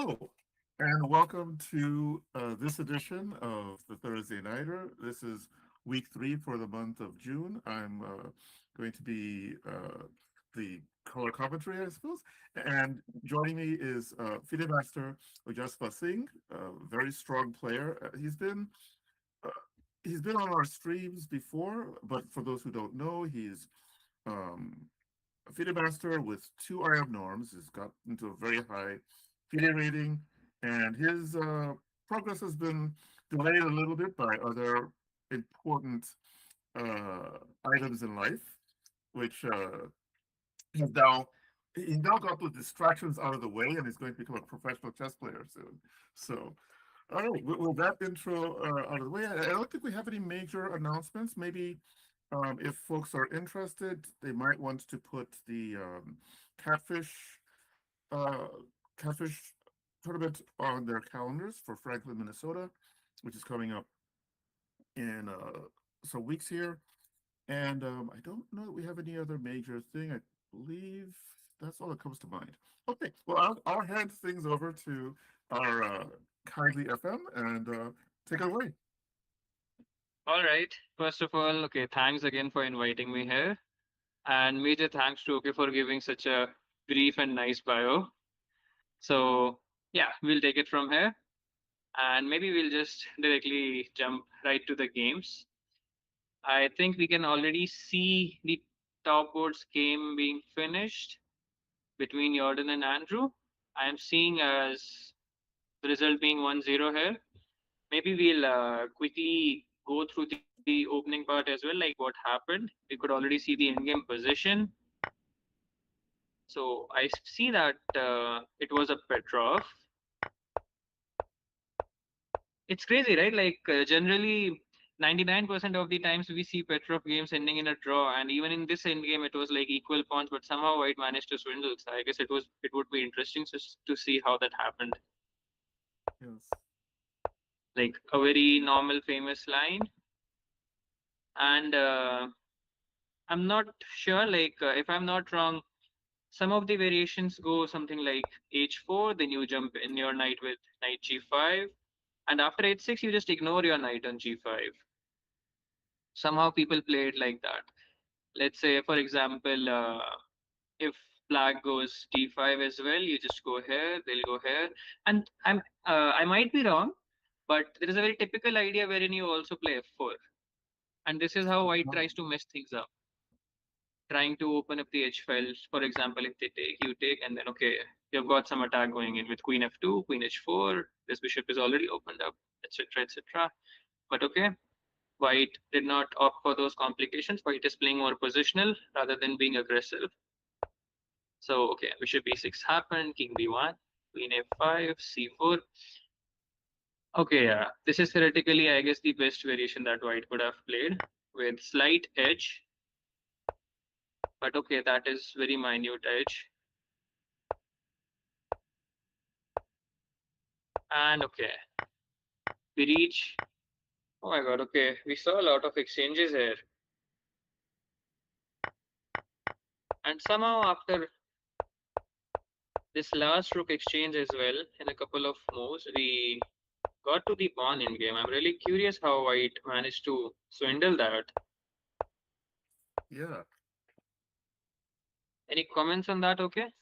Hello, and welcome to this edition of the Thursday Nighter. This is week 3 for the month of June. I'm going to be the color commentary, I suppose. And joining me is FIDE Master Ojasva Singh, a very strong player. Uh, he's been on our streams before, but for those who don't know, he's um, a FIDE Master with 2 IM norms. He's got into a very high FIDE rating, and his progress has been delayed a little bit by other important items in life, which he's now got the distractions out of the way, and he's going to become a professional chess player soon. So, all right, with that intro out of the way, I don't think we have any major announcements. Maybe if folks are interested, they might want to put the catfish uh, catfish tournament on their calendars for Franklin, Minnesota, which is coming up in some weeks here. And I don't know that we have any other major thing. I believe that's all that comes to mind. Okay, well, I'll hand things over to our kindly FM and take it away. All right. First of all, okay, thanks again for inviting me here. And major thanks to OK for giving such a brief and nice bio. So, yeah, we'll take it from here. And maybe we'll just directly jump right to the games. I think we can already see the top boards game being finished between Jordan and Andrew. I am seeing as the result being 1-0 here. Maybe we'll quickly go through the opening part as well, like what happened. We could already see the in-game position. So I see that it was a Petrov. It's crazy, right? Like generally 99% of the times we see Petrov games ending in a draw, and even in this end game it was like equal pawns, but somehow White managed to swindle. So I guess it would be interesting to see how that happened. Yes. Like a very normal famous line. And I'm not sure, like if I'm not wrong, some of the variations go something like h4, then you jump in your knight with knight g5, and after h6 you just ignore your knight on g5. Somehow people play it like that. Let's say, for example, if black goes d5 as well, you just go here, they'll go here, and I might be wrong, but there is a very typical idea wherein you also play f4, and this is how white tries to mess things up, trying to open up the h files. For example, if they take, you take, and then okay, you've got some attack going in with queen f2, queen h4. This bishop is already opened up, etc., etc. But okay, white did not opt for those complications. White is playing more positional rather than being aggressive. So okay, bishop e6 happened, king b1, queen f5, c4. Okay, yeah, this is theoretically, I guess, the best variation that white could have played with slight edge. But okay, that is very minute edge. And okay, we reach, oh my god, okay, we saw a lot of exchanges here. And somehow after this last rook exchange as well, in a couple of moves, we got to the pawn in game. I'm really curious how white managed to swindle that. Yeah. Any comments on that, okay?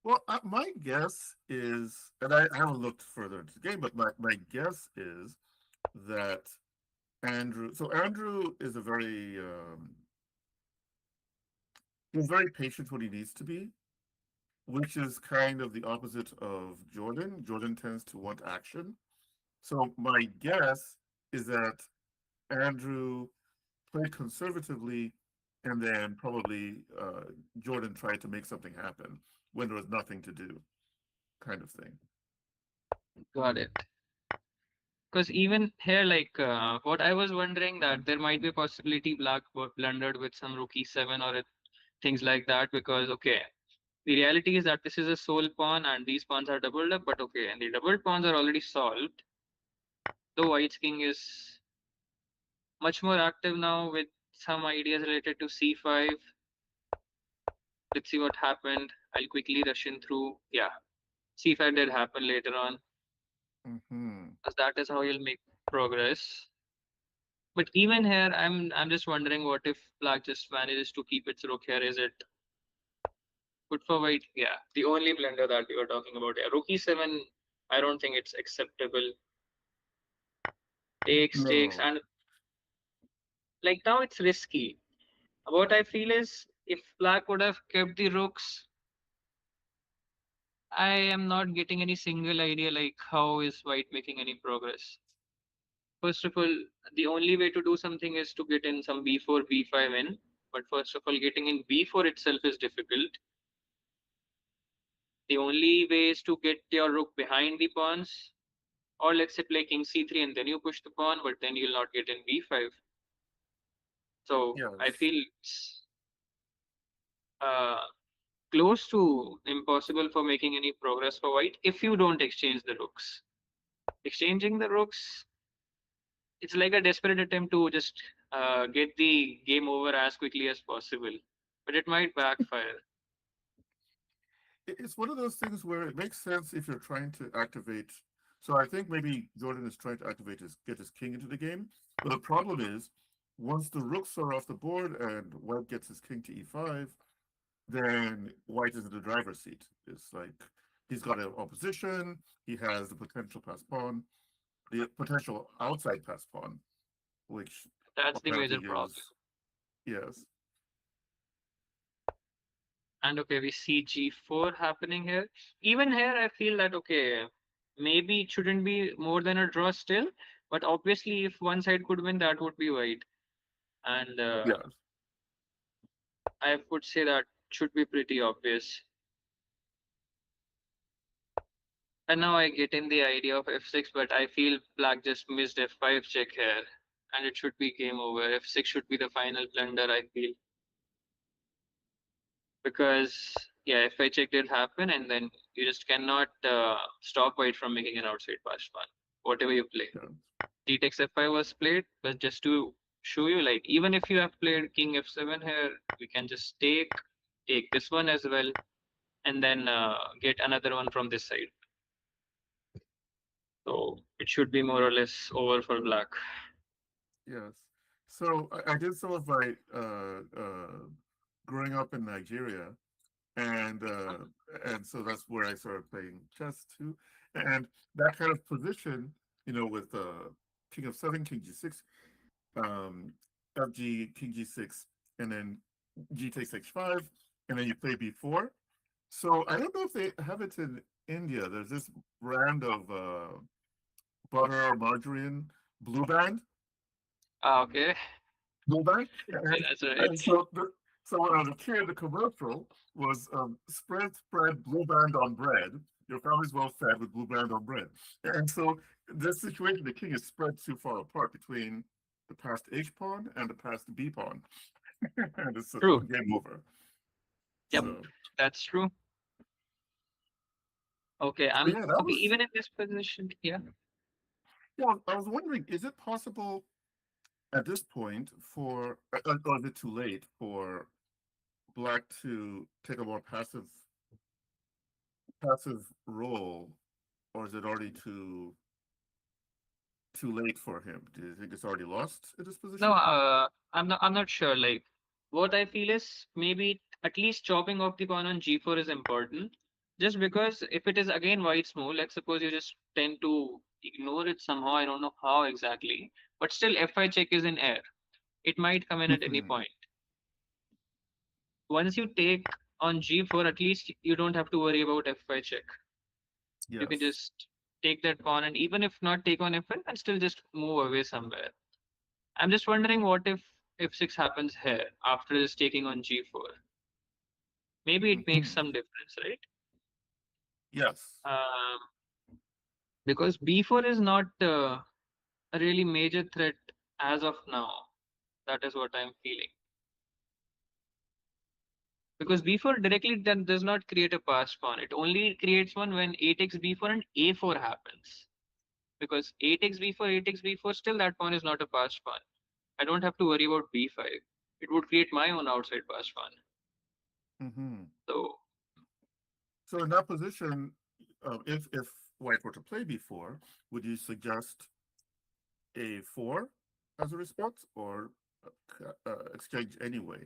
Well, my guess is, and I haven't looked further into the game, but my guess is that Andrew is he's very patient when he needs to be, which is kind of the opposite of Jordan. Jordan tends to want action. So my guess is that Andrew played conservatively, and then probably Jordan tried to make something happen when there was nothing to do, kind of thing. Got it. Because even here, like what I was wondering, that there might be a possibility black blundered with some rook e7 or things like that, because okay, the reality is that this is a sole pawn and these pawns are doubled up, but okay, and the doubled pawns are already solved. Though white's king is much more active now with some ideas related to c5. Let's see what happened. I'll quickly rush in through. Yeah. c5 did happen later on, Mm-hmm. as that is how you'll make progress. But even here, I'm just wondering what if black just manages to keep its rook here? Is it good for white? Yeah, the only blunder that we were talking about. Yeah, rook e7. I don't think it's acceptable. Takes, No. and like now it's risky. What I feel is if black would have kept the rooks, I am not getting any single idea like how is white making any progress. First of all, the only way to do something is to get in some b4, b5 in. But first of all, getting in b4 itself is difficult. The only way is to get your rook behind the pawns, or let's say play king c3 and then you push the pawn, but then you'll not get in b5. So I Yes. feel it's uh, close to impossible for making any progress for white if you don't exchange the rooks. Exchanging the rooks, it's like a desperate attempt to just get the game over as quickly as possible, but it might backfire. It's one of those things where it makes sense if you're trying to activate. So I think maybe Jordan is trying to activate his get his king into the game. But the problem is once the rooks are off the board and white gets his king to e5, then white is in the driver's seat. It's like he's got an opposition, he has the potential pass pawn, the potential outside pass pawn, which That's the apparently major is problem. yes. And okay, we see g4 happening here. Even here, I feel that okay, maybe it shouldn't be more than a draw still, but obviously, if one side could win, that would be white. And Yes. I would say that should be pretty obvious. And now I get in the idea of f6, but I feel black just missed f5 check here. And it should be game over. F6 should be the final blunder, I feel. Because, yeah, f5 check did happen, and then you just cannot stop white from making an outside pass pawn, whatever you play. Yeah. D takes f5 was played, but just to show you, like, even if you have played king f7 here, we can just take this one as well, and then get another one from this side. So it should be more or less over for black. Yes. So I did some of my growing up in Nigeria, and so that's where I started playing chess too. And that kind of position, with King of Seven, King G6, um, FG, King G6, and then G takes H5, and then you play B4. So I don't know if they have it in India. There's this brand of butter or margarine, Blue Band. Ah, okay. Blue Band, Yeah, and that's right. and so so when I was a kid, the commercial was spread Blue Band on bread. Your family's well fed with Blue Band on bread, and so this situation, the king is spread too far apart between the passed H pawn and the passed B pawn, and it's a True. game over. Yep, So, that's true. Okay, but I'm yeah, that okay. was Even in this position, yeah. yeah. I was wondering, is it possible at this point or is it too late for black to take a more passive role, or is it already too late for him? Do you think it's already lost in this No, position? I'm not sure. Like, what I feel is maybe at least chopping off the pawn on g4 is important. Just because if it is again white's move, let's suppose you just tend to ignore it somehow. I don't know how exactly, but still f5 check is in air. It might come in at any Hmm. point. Once you take on g4, at least you don't have to worry about f5 check. You can Yes. just take that pawn, and even if not take on f5, and still just move away somewhere. I'm just wondering what if f6 happens here after just taking on g4. Maybe it makes Hmm. some difference, right? Yes. Um, because b4 is not a really major threat as of now. That is what I'm feeling. Because b4 directly then does not create a passed pawn. It only creates one when a takes b4 and a4 happens. Because a takes b4, a takes b4, still that pawn is not a passed pawn. I don't have to worry about b5. It would create my own outside passed pawn. Hmm. So So in that position, if white were to play b4, would you suggest a4 as a response, or exchange anyway?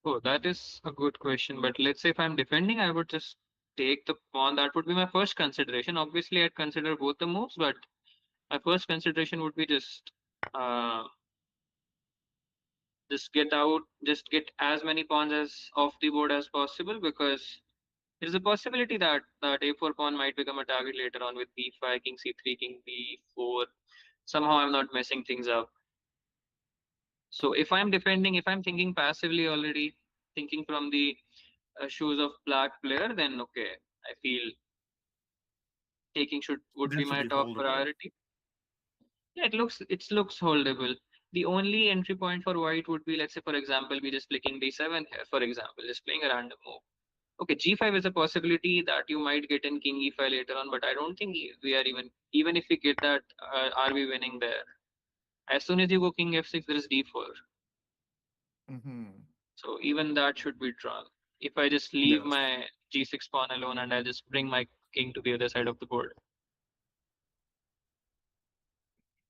Oh, that is a good question. But let's say if I'm defending, I would just take the pawn. That would be my first consideration. Obviously, I'd consider both the moves, but my first consideration would be uh, just get out, just get as many pawns as off the board as possible, because there's a possibility that that a4 pawn might become a target later on with b5, king c3, king b4. Somehow I'm not messing things up. So if I'm defending, if I'm thinking passively already, thinking from the shoes of black player, then okay, I feel taking should would Then be it should my be top holdable. priority. Yeah, it looks holdable. The only entry point for white would be, let's say for example, we just flicking d7 here, for example, just playing a random move. Okay, g5 is a possibility that you might get in king e5 later on, but I don't think we are even if we get that, are we winning there? As soon as you go king f6, there is d4. Hmm. So even that should be drawn. If I just leave Yes. my g6 pawn alone and I just bring my king to the other side of the board.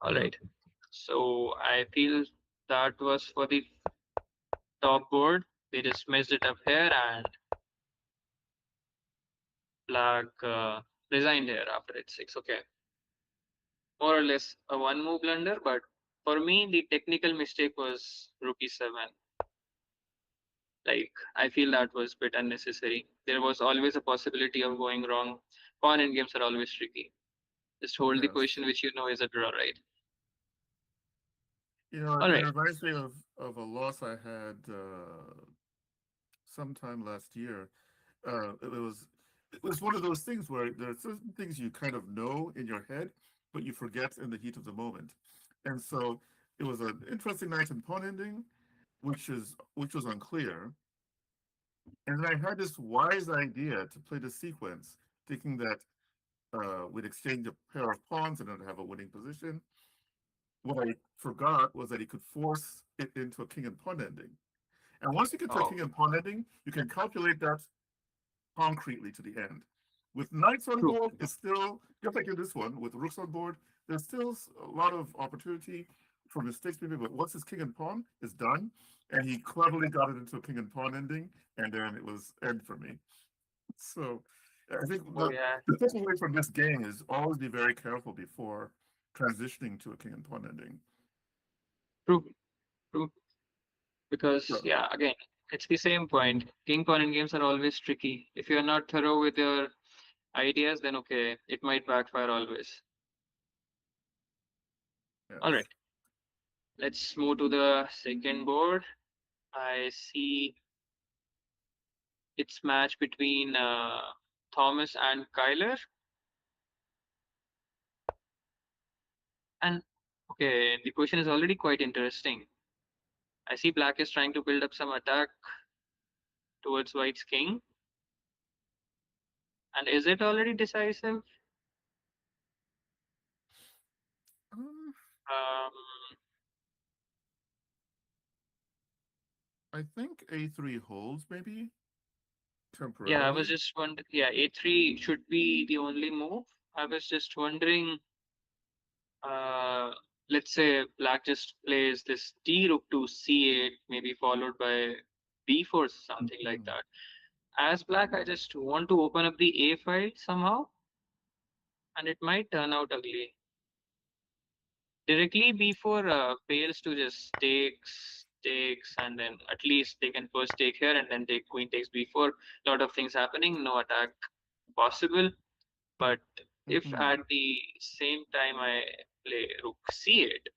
All right. So I feel that was for the top board. They just messed it up here, and black resigned here after h6. Okay. More or less a one move blunder, but for me, the technical mistake was rook e7. Like, I feel that was a bit unnecessary. There was always a possibility of going wrong. Pawn in games are always tricky. Just hold the Yes. position which you know is a draw, right? You know, All it right. reminds me of a loss I had sometime last year. It was one of those things where there are certain things you kind of know in your head, but you forget in the heat of the moment. And so it was an interesting night in pawn ending, which was unclear. And then I had this wise idea to play the sequence, thinking that we'd exchange a pair of pawns and then have a winning position. What I forgot was that he could force it into a king and pawn ending. And once you get to a Oh, king and pawn ending, you can calculate that concretely to the end. With knights on true. board, it's still, just like in this one, with rooks on board, there's still a lot of opportunity for mistakes maybe, but once his king and pawn is done, and he cleverly got it into a king and pawn ending, and then it was end for me. So I think Oh, yeah. the takeaway from this game is always be very careful before transitioning to a king and pawn ending. True. True. Because, So, yeah, again, it's the same point. King pawn in games are always tricky. If you're not thorough with your ideas, then okay, it might backfire always. All right. yes. Let's move to the second board. I see it's match between Thomas and Kyler. And okay, the question is already quite interesting. I see black is trying to build up some attack towards white's king. And is it already decisive? Um, Um, I think a3 holds maybe yeah, I was temporarily. just wondering. Yeah, a3 should be the only move. I was just wondering. Uh, let's say black just plays this d rook to c8, maybe followed by b4, something like Mhm. that. As black, I just want to open up the a file somehow, and it might turn out ugly. Directly b4 fails to just takes, and then at least they can first take here and then take queen takes b4. Lot of things happening, no attack possible. But if Mhm. at the same time I play rook c8,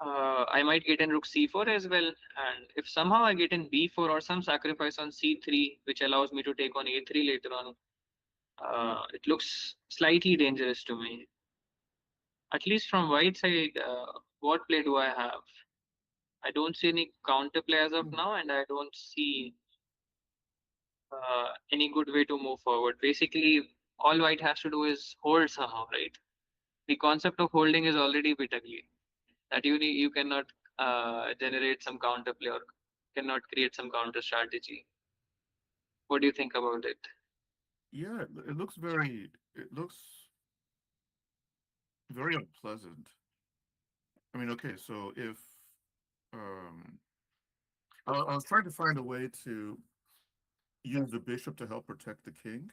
I might get in rook c4 as well. And if somehow I get in b4 or some sacrifice on c3, which allows me to take on a3 later on, it looks slightly dangerous to me. At least from white side, what play do I have? I don't see any counter play as of Mhm. now, and I don't see any good way to move forward. Basically, all white has to do is hold somehow, right? The concept of holding is already a bit ugly. That you cannot generate some counter play or cannot create some counter strategy. What do you think about it? Yeah, it looks very unpleasant. I mean, okay, so if um, I was trying to find a way to use the bishop to help protect the king,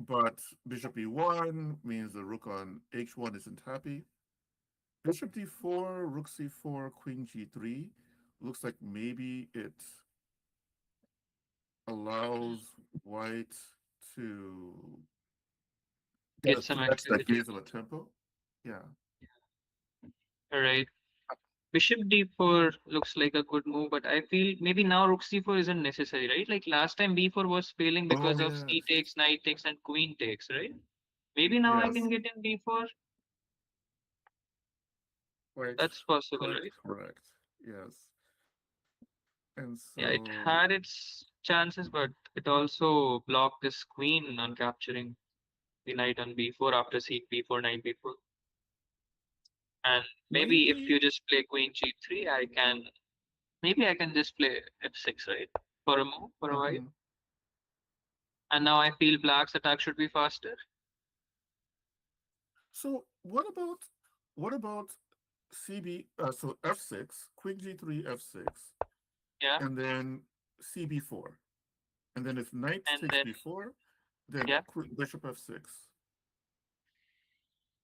but bishop e1 means the rook on h1 isn't happy. Bishop d4, rook c4, queen g3. Looks like maybe it allows white to get a Get some threat that activity. gives him a tempo. Yeah. All right. Bishop d4 looks like a good move, but I feel maybe now rook c4 isn't necessary, right? Like last time b4 was failing Oh because of c yes. takes, knight takes, and queen takes, right? Maybe now I Yes. can get in d4. Quite That's possible, quite right? correct. Yes. And Yeah, it so had its chances, but it also blocked this queen on capturing the knight on b4 after c b4, knight b4. And maybe if maybe you just play queen g3, maybe I can just play f6, right? For a move, for a while. mhm. And now I feel black's attack should be faster. So what about CB so F6, Queen G3 F6, Yeah. and then CB4. And then if knight And takes then, B4, then yeah. bishop F6.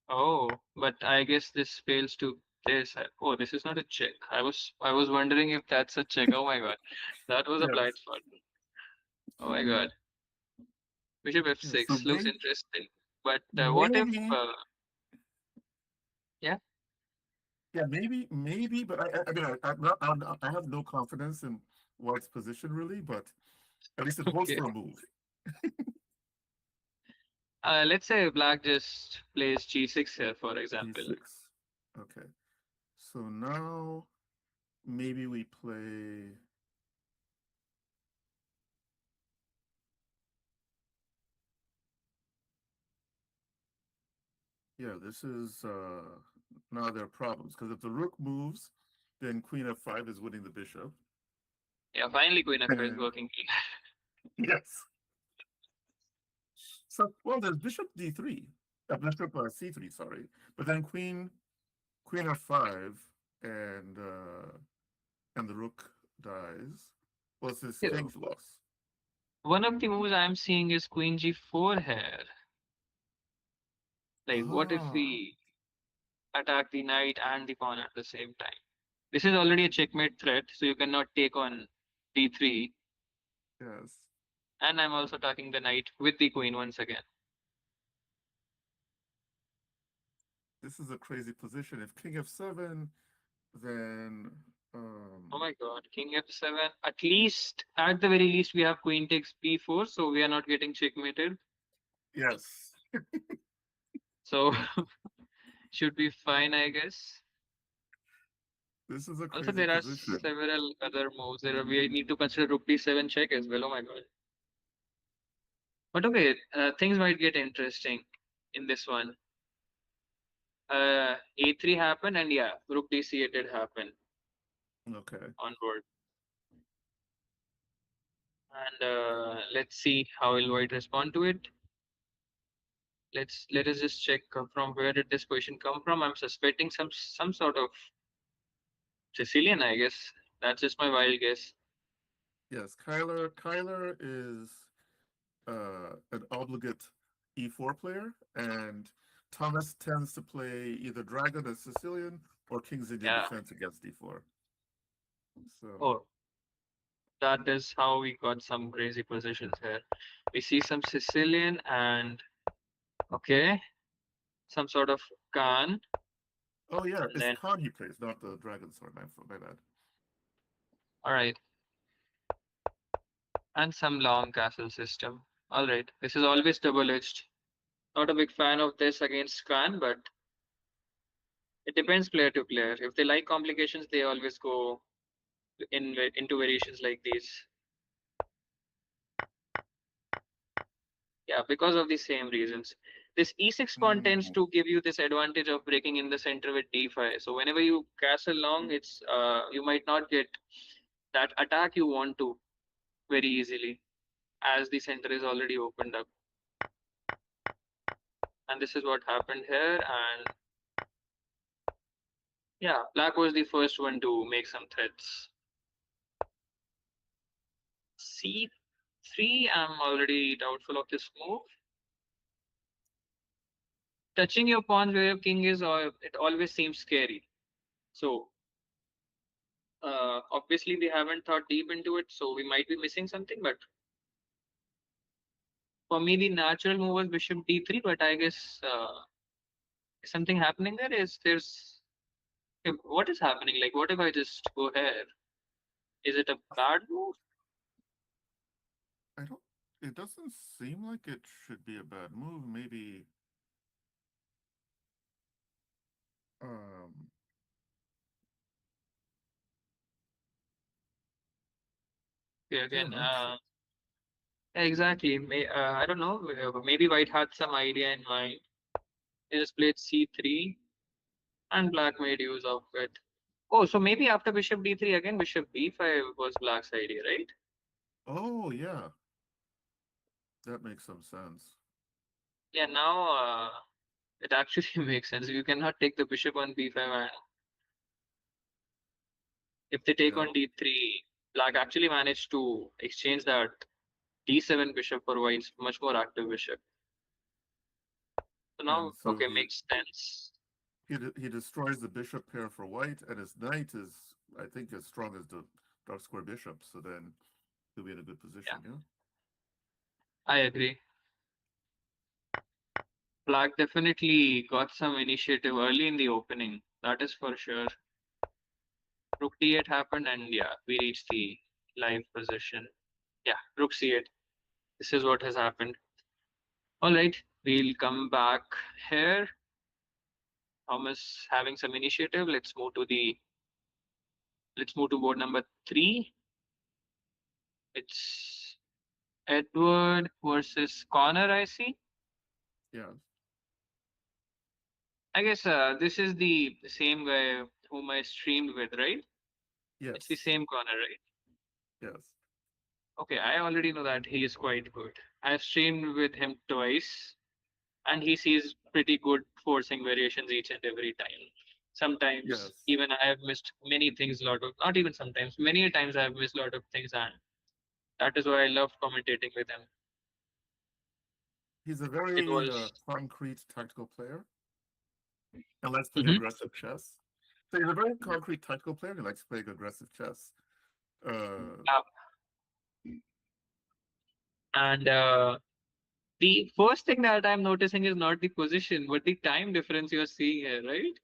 Oh, but I guess this fails to this. Oh, this is not a check. I was wondering if that's a check. Oh my god. That was a Yes. blind spot. Oh my god. Bishop Yeah, so f6 looks maybe interesting. But what if, maybe yeah, yeah, maybe, but I mean, I have no confidence in White's position really, but at least it holds okay. for a move. Let's say black just plays g6 here, for example. G6. Okay. So now maybe we play. Yeah, this is now there are problems because if the rook moves, then Queen F5 is winning the bishop. Yeah, finally queen f5 is And working. yes. So well, there's Bishop D3, Bishop C3, sorry, but then Queen F5, and uh, and the rook dies. Well, it's this Yeah. king's loss. One of the moves I'm seeing is queen g4 here. Like, what if Ah, we attack the knight and the pawn at the same time? This is already a checkmate threat, so you cannot take on d3. yes. And I'm also attacking the knight with the queen once again. This is a crazy position. If King F7, then Oh my god, king f7. At the very least, we have queen takes b4, so we are not getting checkmated. yes, So should be fine, I guess. this is a Also, crazy there are position. several other moves. We need to consider rook d7 check as well. Oh my god. But okay, things might get interesting in this one. A3 happened, and yeah, rook d8 did happen Okay. on board. And let's see how will white respond to it. Let us just check from where did this question come from. I'm suspecting some sort of Sicilian, I guess. That's just my wild guess. Yes, Kyler is an obligate e4 player, and Thomas tends to play either Dragon as Sicilian or King's Indian Yeah. Defense against d4. So, Oh, that is how we got some crazy positions here. We see some Sicilian and okay, some sort of Khan, oh yeah, and it's then Khan he plays, not the Dragon Sword. My bad. all right, and some long castle system. All right, this is always double-edged. Not a big fan of this against Khan, but it depends player to player. If they like complications, they always go into variations like these. Yeah, because of the same reasons. This e6 pawn tends Mm, to give you this advantage of breaking in the center with d5. So whenever you castle long, it's you might not get that attack you want to very easily. as the center is already opened up. And this is what happened here. And yeah, black was the first one to make some threats. C3, I'm already doubtful of this move. Touching your pawn where your king is, or it always seems scary. So obviously we haven't thought deep into it, so we might be missing something. But for me, the natural move was bishop d3. But I guess is something happening there. Is there's what is happening? Like, what if I just go here? Is it a bad move? I don't. It doesn't seem like it should be a bad move. Maybe. Um. Okay, Yeah, I'm again, not sure. exactly. I don't know. Maybe white had some idea in mind. He just played c3, and black made use of it. Oh, so maybe after bishop d3 again, bishop b5 was black's idea, right? Oh yeah, that makes some sense. Yeah, now it actually makes sense. You cannot take the bishop on b5, and if they take Yeah, on d3, black actually managed to exchange that d7 bishop for white's much more active bishop. So now, and so okay, makes sense. he destroys the bishop pair for white, and his knight is, I think, as strong as the dark square bishop. So then he'll be in a good Yeah, position. Yeah. I agree. Black definitely got some initiative early in the opening. That is for sure. Rook d8 happened, and yeah, we reached the live position. Yeah, rook c8. This is what has happened. All right, we'll come back here. Thomas having some initiative. Let's move to board number 3. It's Edward versus Connor, I see. Yeah. I guess this is the same guy whom I streamed with, right? It's the Yes. same Connor, right? Yes. Okay, I already know that he is quite good. I've streamed with him twice, and he sees pretty good forcing variations each and every time. Sometimes Yes. even I have missed many things, not even sometimes, many times I have missed a lot of things, and that is why I love commentating with him. He's a It very was. concrete tactical player and likes playing Mhm. aggressive chess. So he's a very concrete tactical player. He likes playing aggressive chess. Uh, Yeah. And the first thing that I'm noticing is not the position, but the time difference you're seeing here, right?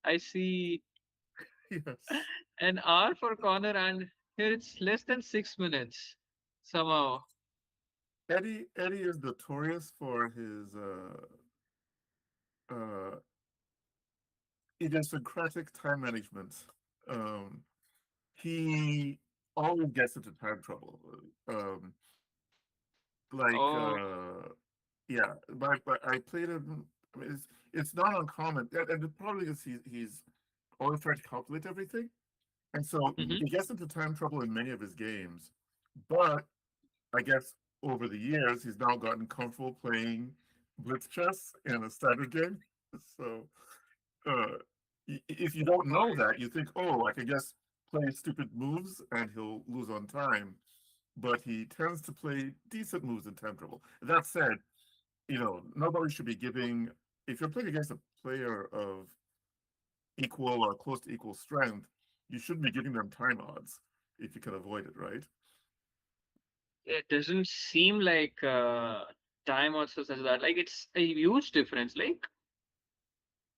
I see yes. an hour for Connor, and here it's less than 6 minutes somehow. Eddie is notorious for his uh, idiosyncratic time management. Um, he always gets into time trouble. Um, like Oh, yeah, but I played him. I mean, it's not uncommon, and the problem is he's always trying to calculate everything, and so hmm. he gets into time trouble in many of his games. But I guess over the years he's now gotten comfortable playing blitz chess in a standard game. So uh, if you don't know that, you think, oh, I can just play stupid moves and he'll lose on time. But he tends to play decent moves in time trouble. That said, nobody should be giving, if you're playing against a player of equal or close to equal strength, you shouldn't be giving them time odds if you can avoid it, right? It doesn't seem like time also says that. Like it's a huge difference. Like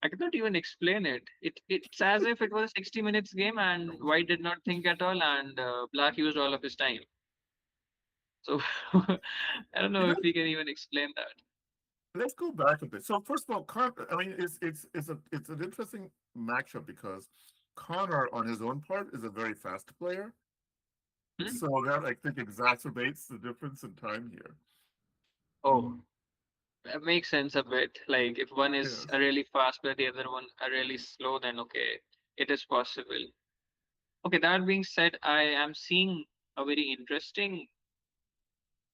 I cannot even explain it. It's as if it was a 60 minutes game and White did not think at all and Black used all of his time. So I don't You know know, if we can even explain that. let's go back a bit. So first of all, I mean, it's an interesting matchup because Connor, on his own part, is a very fast player. Hmm? So that I think exacerbates the difference in time here. Oh, that makes sense a bit. Like if one is Yes. a really fast player, the other one a really slow, then okay, it is possible. Okay, that being said, I am seeing a very interesting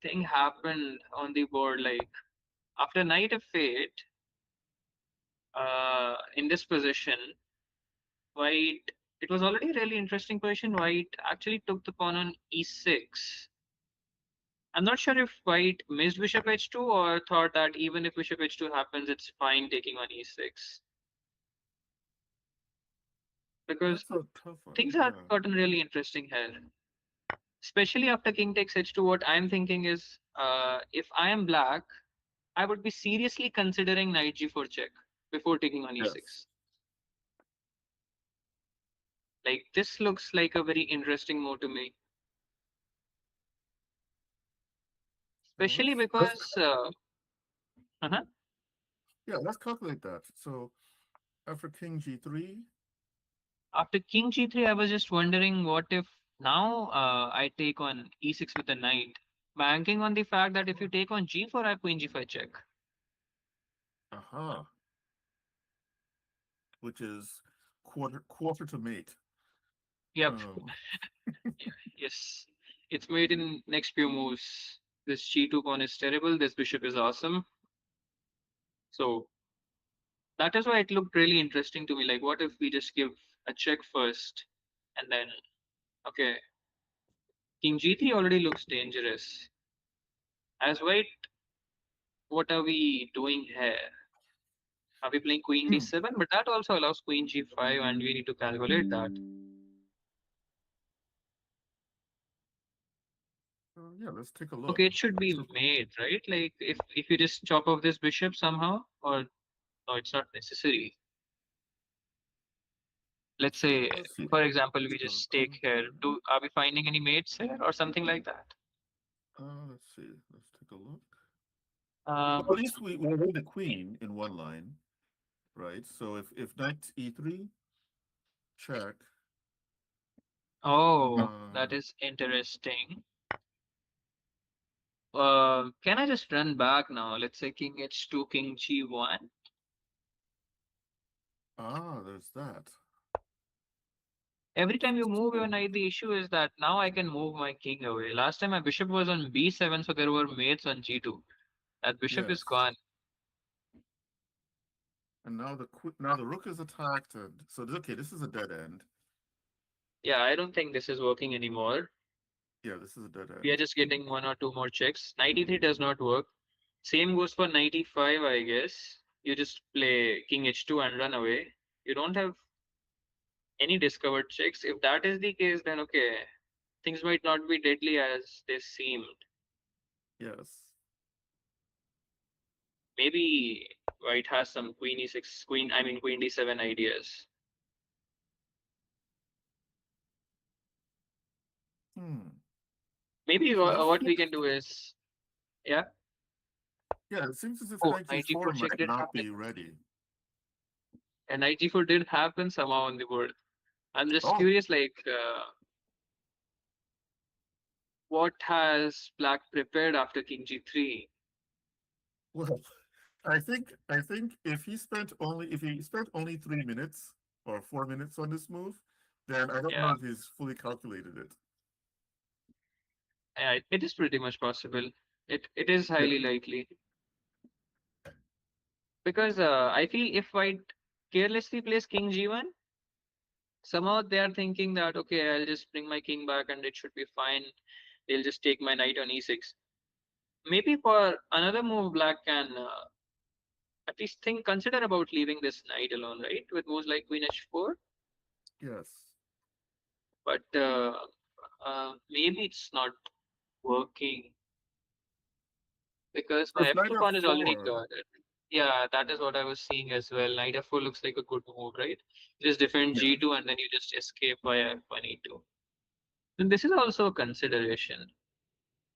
thing happened on the board. Like after knight of fate, in this position, white. It was already a really interesting position. White actually took the pawn on e6. I'm not sure if white missed bishop h2 or thought that even if bishop h2 happens, it's fine taking on e6. Because That's a tough one. things have Yeah. gotten really interesting here. Especially after king takes h2, what I'm thinking is if I am black, I would be seriously considering knight g4 check before taking on Yes. e6. Like this looks like a very interesting move to me. Well, Especially let's because uh-huh. yeah, let's calculate that. So after king g3, After king g3, I was just wondering what if now I take on e6 with a knight, banking on the fact that if you take on g4, I have queen g5 check. aha, which is quarter to mate. Yep. Um, Yes. It's made in next few moves. This g2 pawn is terrible. This bishop is awesome. So that is why it looked really interesting to me. Like, what if we just give a check first and then, okay, king g3 already looks dangerous. As white, what are we doing here? Are we playing queen hmm, d7? But that also allows queen g5, and we need to calculate that. yeah, let's take a look. Okay, it should be So made, right? Like if you just chop off this bishop somehow, or no, it's not necessary. Let's say, let's see. for example, we So, just take here. Do Are we finding any mates here or something like that? let's see. Let's take a look. Uh, Well, at least we win the queen in one line, right? So if knight e3 check, oh, that uh, is interesting. Can I just run back now? Let's say king h2, king g1. there's that. Every time you move your knight, the issue is that now I can move my king away. Last time my bishop was on b7, so there were mates on g2. That bishop is Yes. gone. And now the rook is attacked, and so okay, this is a dead end. Yeah, I don't think this is working anymore. Yeah, this is a dead We are end. just getting one or two more checks. Knight e3 does not work. Same goes for knight e5, I guess. You just play king h2 and run away. You don't have any discovered checks. If that is the case, then okay, things might not be deadly as they seemed. Yes. Maybe white has some queen e6, queen d7 ideas. Hmm. Maybe So this what we can do is, yeah. yeah, it seems as if Oh, knight knight g4 g4 check might did not happen. be ready. And knight g4 did happen somehow on the board. I'm just Oh, curious, like, what has black prepared after king g3? well, I think if he spent only 3 minutes or 4 minutes on this move, then I don't know Yeah, if he's fully calculated it. yeah, it is pretty much possible. It is Yeah. highly likely because I feel if white carelessly plays king g1, somehow they are thinking that okay, I'll just bring my king back and it should be fine. They'll just take my knight on e6. Maybe for another move, black can at least consider about leaving this knight alone, right? With moves like queen h4, Yes. but maybe it's not working because So my if knight f2 pawn is already f4, guarded. Yeah, that is what I was seeing as well. Knight f4 looks like a good move, right? Just defend yeah, g2 and then you just escape via f1 e2. And this is also a consideration.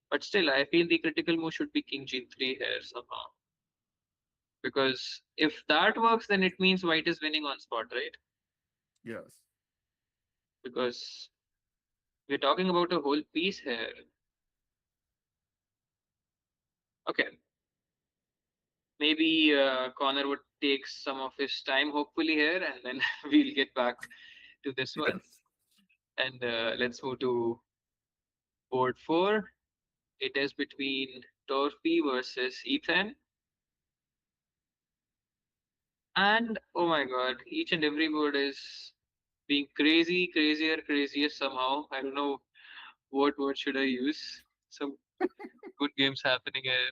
But still, I feel the critical move should be king g3 here somehow. Because if that works, then it means white is winning on spot, right? yes. Because we're talking about a whole piece here. Okay, maybe Connor would take some of his time, hopefully, here, and then we'll get back to this one. Yes. And let's move to board 4. It is between Torphy versus Ethan. And oh my god, each and every board is being crazy, crazier, crazier somehow. I don't know what word should I use. Some good games happening here.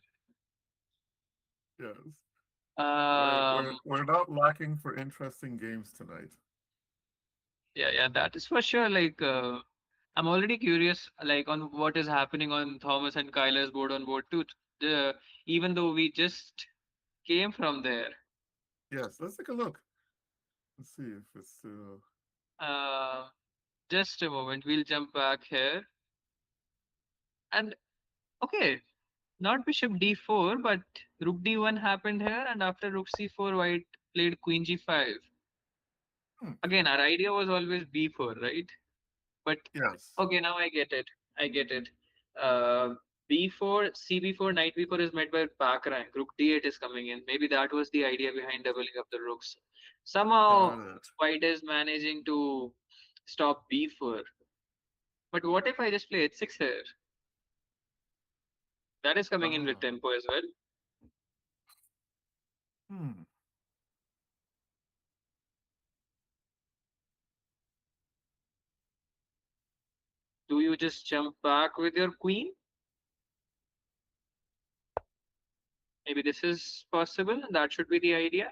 Yes. We're we're Um, we're not lacking for interesting games tonight. yeah, that is for sure. I'm already curious, like on what is happening on Thomas and Kyler's board on board two. The even though we just came from there. Yes, let's take a look. Let's see if it's Uh, just a moment, we'll jump back here. And okay, not bishop d4, but rook d1 happened here, and after rook c4, white played queen g5. hmm, Again, our idea was always b4, right? But yes. okay, now I get it. I get it. Uh, b4, cb4, knight b4 is met by back rank. Rook d8 is coming in. Maybe that was the idea behind doubling up the rooks. Got Somehow, it. white is managing to stop b4. But what if I just play h6 here? That is coming in with Ah. tempo as well. Hmm. Do you just jump back with your queen? Maybe this is possible. That should be the idea.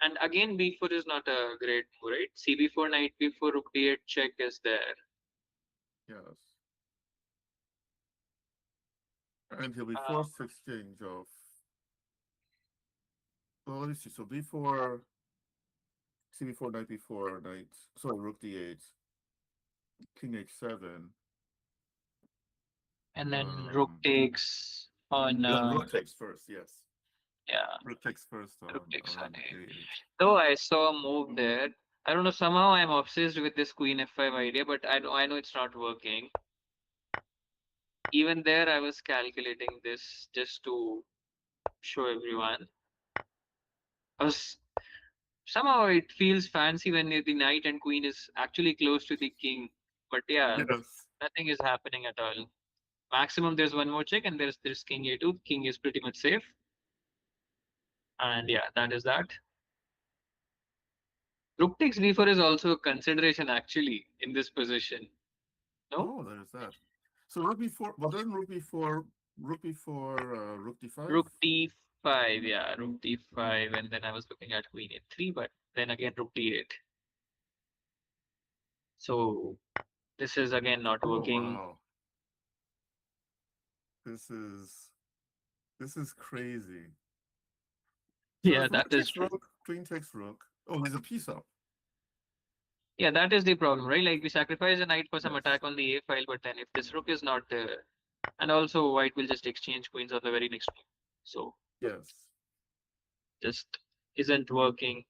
And again, b4 is not a great move, right? cb4, knight b4, rook d8 check is there. Yes. And he'll be Uh, forced to exchange of. Well, let me see. So b4, c4, knight b4, knight. Sorry, rook d8, king h7. and then rook Um, takes on, no, rook takes first. Yes, yeah, rook takes first rook takes on on a. a8. Though I saw a move there. I don't know, somehow I'm obsessed with this queen f5 idea, but I know it's not working. Even there, I was calculating this just to show everyone. I was somehow it feels fancy when the knight and queen is actually close to the king. But yeah, Yes. nothing is happening at all. Maximum there's one more check and there's king a2. King is pretty much safe. And yeah, that is that. Rook takes b4 is also a consideration actually in this position. No? Oh, there's that. So rook b4. Well, then rook b4, rook d5. Rook d5, yeah, rook d5, and then I was looking at queen a3, but then again rook d8. So this is again not Oh working. wow, this is this is crazy. So Yeah, if that rook is takes true. rook, queen takes rook. Oh, there's a piece up. Yeah, that is the problem, right? Like we sacrifice a knight for some Yes. attack on the a file, but then if this rook is not there, and also white will just exchange queens on the very next move. So Yes. just isn't working.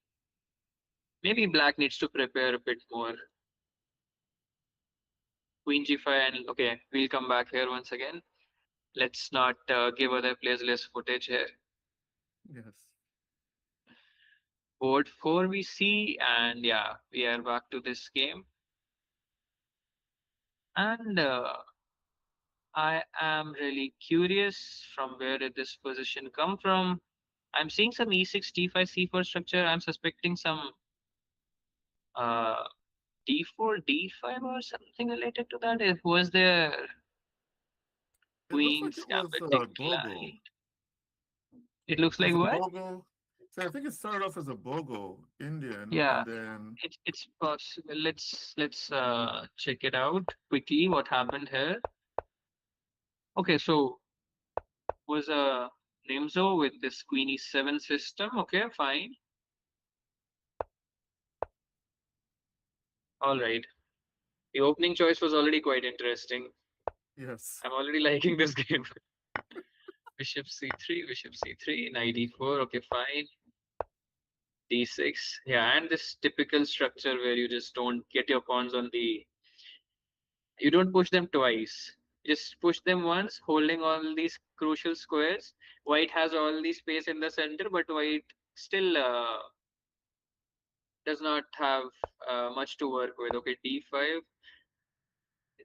Maybe black needs to prepare a bit more. Queen g5 and okay, we'll come back here once again. Let's not give other players less footage here. Yes. Board 4 we see, and yeah, we are back to this game. And I am really curious from where did this position come from. I'm seeing some e6, d5, c4 structure. I'm suspecting some uh, d4, d5 or something related to that. It was there It looks like Queen's it was Gambit Bogo. decline. It looks Was like it what? Bogo? So I think it started off as a Bogo Indian, Yeah, and then it's possible. Let's check it out quickly. What happened here? Okay, so was a Nimzo with this Queen e7 system. Okay, fine. All right. The opening choice was already quite interesting. yes, I'm already liking this game. Bishop c3, bishop c3, knight e4. Okay, fine. d6. Yeah, and this typical structure where you just don't get your pawns on the. You don't push them twice. Just push them once, holding all these crucial squares. White has all the space in the center, but white still does not have much to work with. Okay, d5.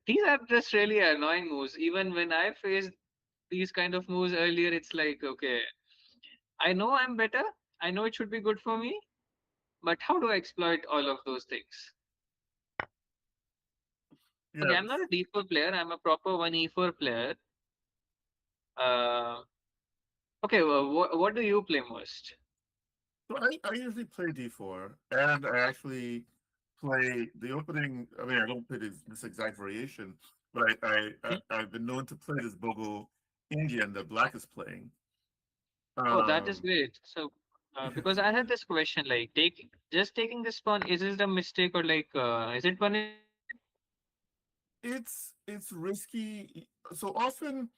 These are just really annoying moves. Even when I faced these kind of moves earlier, it's like, okay, I know I'm better. I know it should be good for me, but how do I exploit all of those things? Okay, I'm not Yes. a D4 player. I'm a proper 1E4 player. Uh, okay, well, what do you play most? So I usually play d4, and I actually play the opening. I mean, I don't play this exact variation, but I've been known to play this Bogo Indian that Black is playing. Oh, that is Um, great. So, because I had this question, like, taking this pawn, is it a mistake or like, is it punishable? it's risky. So often,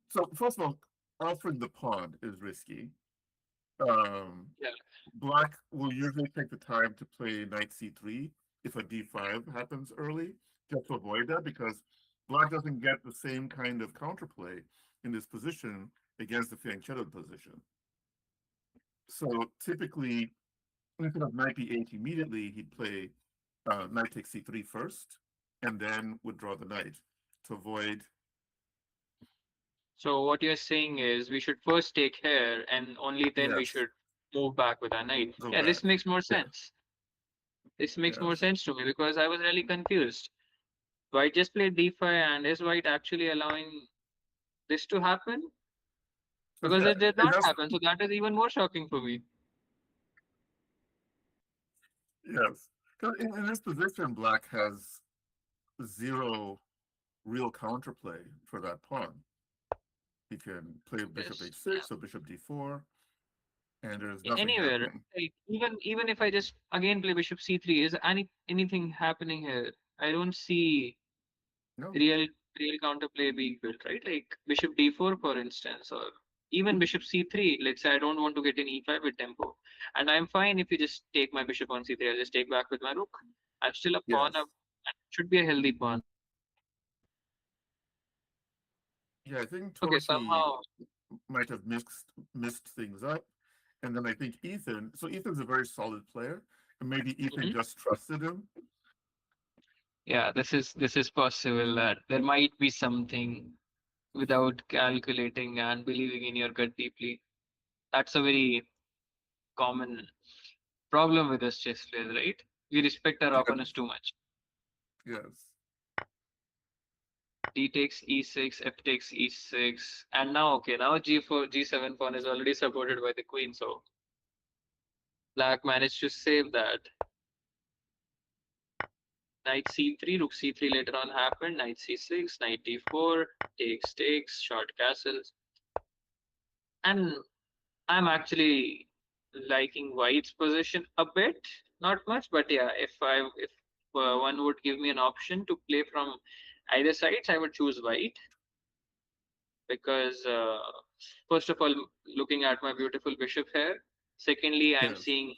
so first of all, offering the pawn is risky. Um, Yeah. Black will usually take the time to play knight c3 if a d5 happens early, just to avoid that, because Black doesn't get the same kind of counterplay in this position against the fianchettoed position. So typically, instead of knight b8 immediately, he'd play knight takes c3 first, and then withdraw the knight to avoid. So what you're saying is we should first take here, and only then we Yes, should move back with our knight. go Yeah, this back. makes more Yeah, sense. This makes more yes. sense to me because I was really confused. White just played d5, and is White actually allowing this to happen? So Because yeah, it did it not has, happen. So that is even more shocking for me. yes. 'Cause in this position, Black has zero real counterplay for that pawn. He can play bishop Yes. Yeah. h6 or bishop d4, and there's nothing Anywhere, happening. like even if I just again play bishop c3, is anything happening here? I don't see No, real real counterplay being built, right? Like bishop d4, for instance, or even bishop c3. Let's say I don't want to get in e5 with tempo, and I'm fine if you just take my bishop on c3. I'll just take back with my rook. I'm still a pawn yes. up, and it should be a healthy pawn. Yeah, I think Okay, Toshi somehow. might have mixed things up. And then I think Ethan, so Ethan's a very solid player, and maybe Ethan Mhm. just trusted him. Yeah, this is possible that there might be something without calculating and believing in your gut deeply. That's a very common problem with us chess players, right? We respect our opponents Yes, too much. yes. D takes e6, f takes e6, and now okay, now g4, g7 pawn is already supported by the queen, so black managed to save that. Knight c3, rook c3 later on happened, knight c6, knight d4, takes, short castles, and I'm actually liking white's position a bit, not much, but yeah, if one would give me an option to play from either sides, I would choose white because first of all, looking at my beautiful bishop here. Secondly, I'm Yes. seeing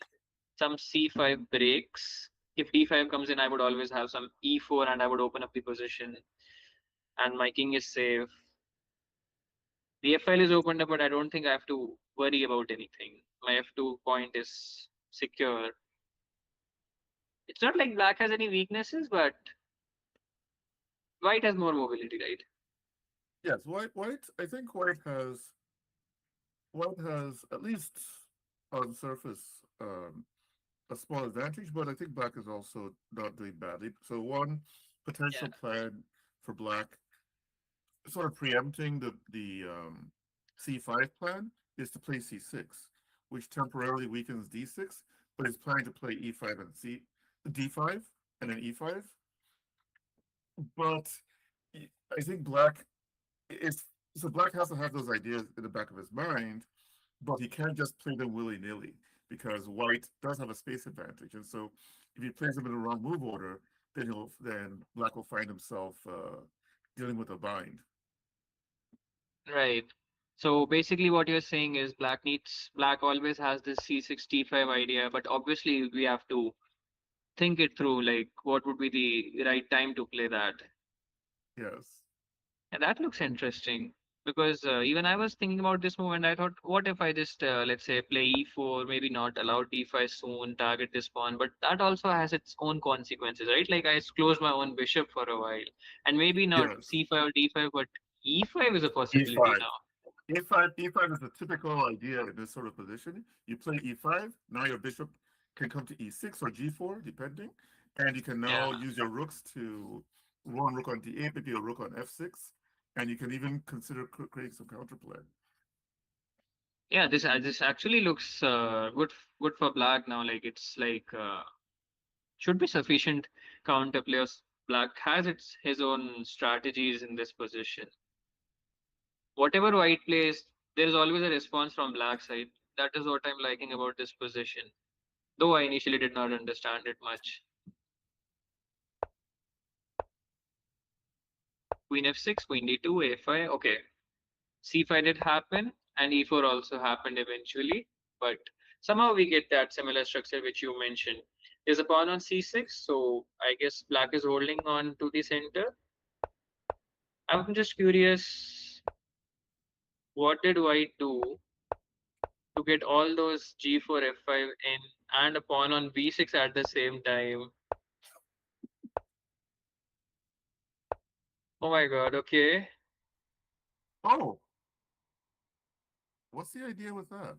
some c5 breaks. If d5 comes in, I would always have some e4, and I would open up the position, and my king is safe. The F file is opened up, but I don't think I have to worry about anything. My F2 point is secure. It's not like black has any weaknesses, but white has more mobility, right? Yes, white, I think white has at least on surface a small advantage, but I think black is also not doing badly. So one Yeah. potential plan for black, sort of preempting the c5 plan, is to play c6, which temporarily weakens d6, but he's planning to play e5 and d5 and then e5. But I think black is so black has to have those ideas in the back of his mind, but he can't just play them willy-nilly because white does have a space advantage. And so if he plays them in the wrong move order, then black will find himself dealing with a bind. Right. So basically, what you're saying is black always has this c6 t5 idea, but obviously we have to think it through, like what would be the right time to play that. Yes. And that looks interesting because even I was thinking about this move and I thought, what if I just, let's say, play e4, maybe not allow d5 soon, target this pawn, but that also has its own consequences, right? Like I closed my own bishop for a while and maybe not Yes. c5 or d5, but E5 is a possibility E5. now. E5 is a typical idea in this sort of position. You play E5, now your bishop can come to E6 or G4, depending, and you can Yeah. now use your rooks to one rook on D8, maybe a rook on F6, and you can even consider creating some counterplay. Yeah, this actually looks good for black now. Like it's like should be sufficient counter players. Black has his own strategies in this position. Whatever white plays, there is always a response from black side. That is what I'm liking about this position. Though I initially did not understand it much. Queen f6, queen d2, a5. Okay, c5 did happen, and e4 also happened eventually. But somehow we get that similar structure which you mentioned. There's a pawn on c6, so I guess black is holding on to the center. I'm just curious, what did white do to get all those g4, f5 in and a pawn on b6 at the same time? Oh my god, okay. Oh, what's the idea with that?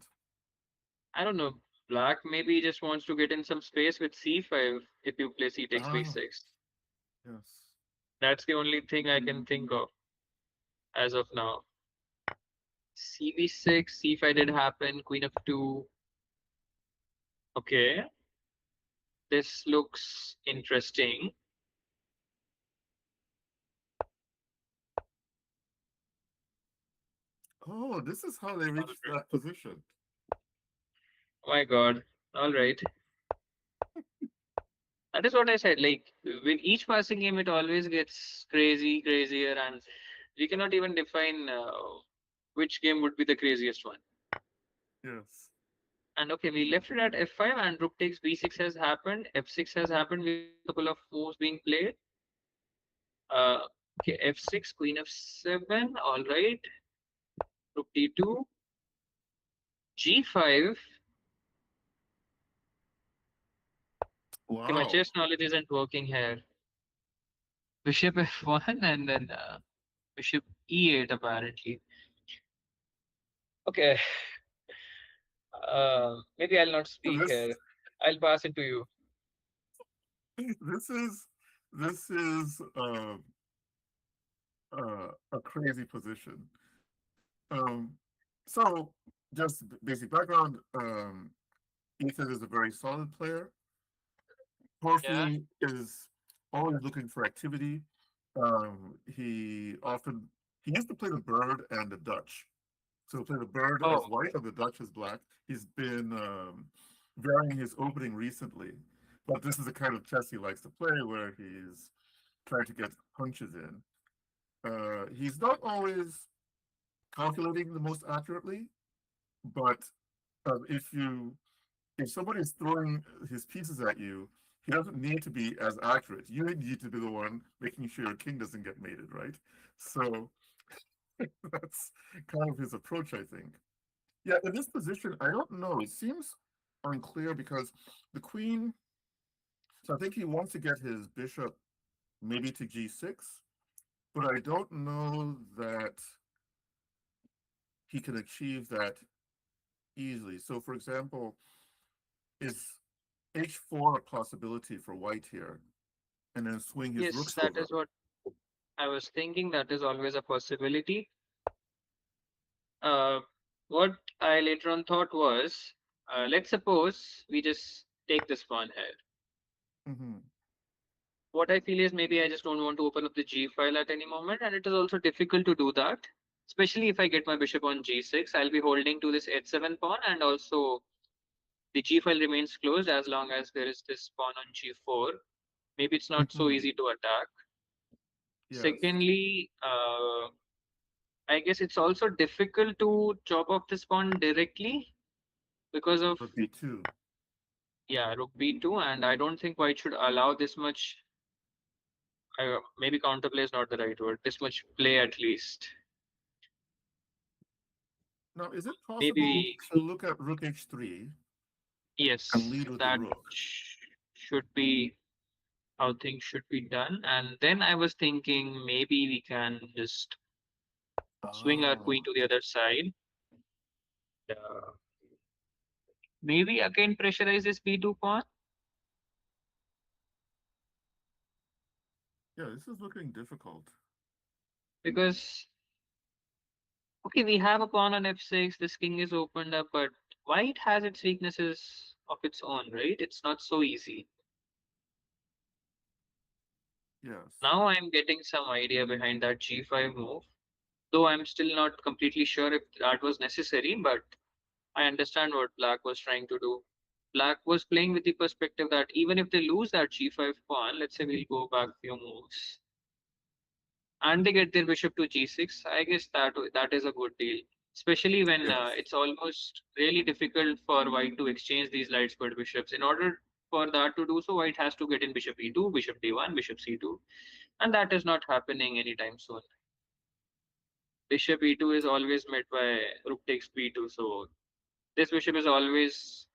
I don't know. Black maybe just wants to get in some space with c5 if you play c takes Ah, b6. yes. That's the only thing I can think of as of now. cb6, c5 did happen, queen of 2. Okay, this looks interesting. Oh, this is how they reached that position. Oh my god. All right. That is what I said. Like with each passing game, it always gets crazier, and we cannot even define which game would be the craziest one. Yes. And okay, we left it at f5, and rook takes b6 has happened. f6 has happened. We have a couple of moves being played. Uh, okay, f6, queen f7. All right. Rook d2, g5. Okay, my Wow. chess knowledge isn't working here. Bishop f1 and then bishop e8 apparently. Okay, maybe I'll not speak This here. I'll pass it to you. this is this is a crazy position. Um, so just basic background. Ethan is a very solid player. Yeah. Porphy is always looking for activity. He used to play the bird and the Dutch. So play the bird as Oh, white and the Dutch as black. He's been varying his opening recently, but this is the kind of chess he likes to play, where he's trying to get punches in. He's not always calculating the most accurately, but if somebody is throwing his pieces at you, he doesn't need to be as accurate. You need to be the one making sure your king doesn't get mated, right? So that's kind of his approach, I think. Yeah, in this position, I don't know. It seems unclear because the queen. So I think he wants to get his bishop maybe to g6, but I don't know that he can achieve that easily. So, for example, is h4 a possibility for white here, and then swing his yes, rooks that over? is what I was thinking. That is always a possibility. Uh, what I later on thought was, let's suppose we just take this pawn here. Mm-hmm. What I feel is maybe I just don't want to open up the G file at any moment, and it is also difficult to do that. Especially if I get my bishop on G6, I'll be holding to this H7 pawn, and also the G file remains closed as long as there is this pawn on G4. Maybe it's not so Mm-hmm. easy to attack. Yes. Secondly, I guess it's also difficult to chop off this pawn directly because of, Rook b2. yeah, rook b2, and I don't think white should allow this much. Maybe counterplay is not the right word. This much play at least. Now, is it possible Maybe to look at rook h3 and yes, lead with the that rook? should be how things should be done. And then I was thinking maybe we can just Swing our Ah, queen to the other side. Uh, Maybe again pressurize this b2 pawn yeah, this is looking difficult. because okay, we have a pawn on f6. This king is opened up, but white has its weaknesses of its own, right? It's not so easy. Yes. Now I'm getting some idea behind that g5 move, though I'm still not completely sure if that was necessary, but I understand what black was trying to do. Black was playing with the perspective that even if they lose that g5 pawn, let's say we'll go back few moves, and they get their bishop to g6, I guess that is a good deal. Especially when Yes. it's almost really difficult for white to exchange these light squared bishops. In order for that to do so, white has to get in bishop e2, bishop d1, bishop c2, and that is not happening anytime soon. Bishop e2 is always met by rook takes b2, so this bishop is always